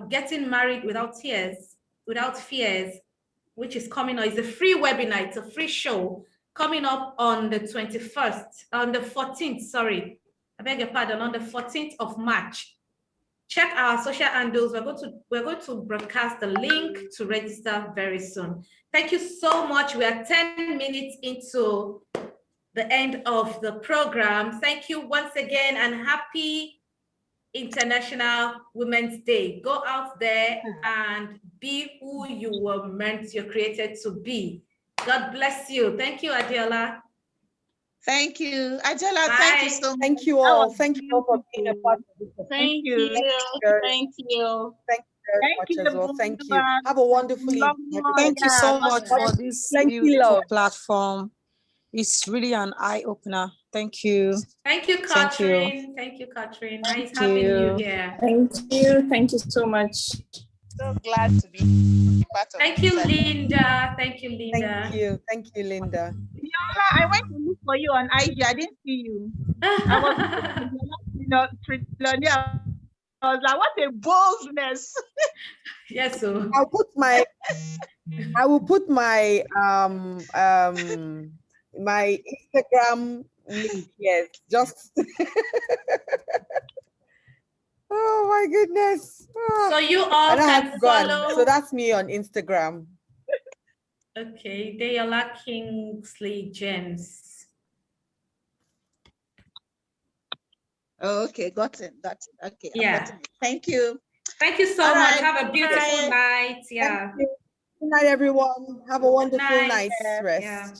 [SPEAKER 1] Getting Married Without Fears, which is coming up. It's a free webinar. It's a free show coming up on the 21st, on the 14th, sorry. I beg your pardon, on the 14th of March. check our social handles. We're going to broadcast the link to register very soon. Thank you so much. We are 10 minutes into the end of the program. Thank you once again, and happy International Women's Day. Go out there and be who you're created to be. God bless you. Thank you, Adiola.
[SPEAKER 3] Thank you. Adela,
[SPEAKER 1] Bye.
[SPEAKER 3] thank you so much.
[SPEAKER 2] Thank you
[SPEAKER 3] That
[SPEAKER 2] all.
[SPEAKER 3] was
[SPEAKER 2] Thank you all for being a part of this.
[SPEAKER 7] Thank you. Thank you.
[SPEAKER 2] Thank you very
[SPEAKER 3] Thank
[SPEAKER 2] much
[SPEAKER 3] you,
[SPEAKER 2] as well. Thank you.
[SPEAKER 3] Bumba.
[SPEAKER 2] Have a wonderful evening.
[SPEAKER 8] Thank you
[SPEAKER 3] Yeah,
[SPEAKER 8] so
[SPEAKER 3] God
[SPEAKER 8] much
[SPEAKER 3] bless.
[SPEAKER 8] for this
[SPEAKER 2] Thank you,
[SPEAKER 8] beautiful
[SPEAKER 2] love.
[SPEAKER 8] platform. It's really an eye-opener. Thank you.
[SPEAKER 1] Thank you,
[SPEAKER 8] Thank you.
[SPEAKER 1] Catherine. Thank you, Catherine. Nice
[SPEAKER 8] Thank
[SPEAKER 1] having you
[SPEAKER 8] you.
[SPEAKER 1] here.
[SPEAKER 7] Thank you. Thank you so much.
[SPEAKER 3] So glad to be part of
[SPEAKER 1] Thank
[SPEAKER 3] this
[SPEAKER 1] you,
[SPEAKER 3] session.
[SPEAKER 1] Linda. Thank you, Linda.
[SPEAKER 2] Thank you. Thank you, Linda.
[SPEAKER 3] Viola, I went to look for you on IG. I didn't see you. I was trillionaire. I was like, what a boldness.
[SPEAKER 1] Yes, so
[SPEAKER 2] I will put my my Instagram link. Yes, just oh my goodness.
[SPEAKER 1] so you all
[SPEAKER 2] And I
[SPEAKER 1] can
[SPEAKER 2] have gone.
[SPEAKER 1] follow.
[SPEAKER 2] So that's me on Instagram.
[SPEAKER 1] Okay, Deola Kingsley James.
[SPEAKER 3] Oh, okay, got it. Okay,
[SPEAKER 1] Yeah.
[SPEAKER 3] I've gotten it. Thank you.
[SPEAKER 1] Thank you so
[SPEAKER 3] All
[SPEAKER 1] much.
[SPEAKER 3] right,
[SPEAKER 1] Have a beautiful
[SPEAKER 3] bye.
[SPEAKER 1] night. Yeah.
[SPEAKER 2] Thank you. Good night, everyone. Have a wonderful
[SPEAKER 1] night.
[SPEAKER 2] night's rest.
[SPEAKER 1] Yeah.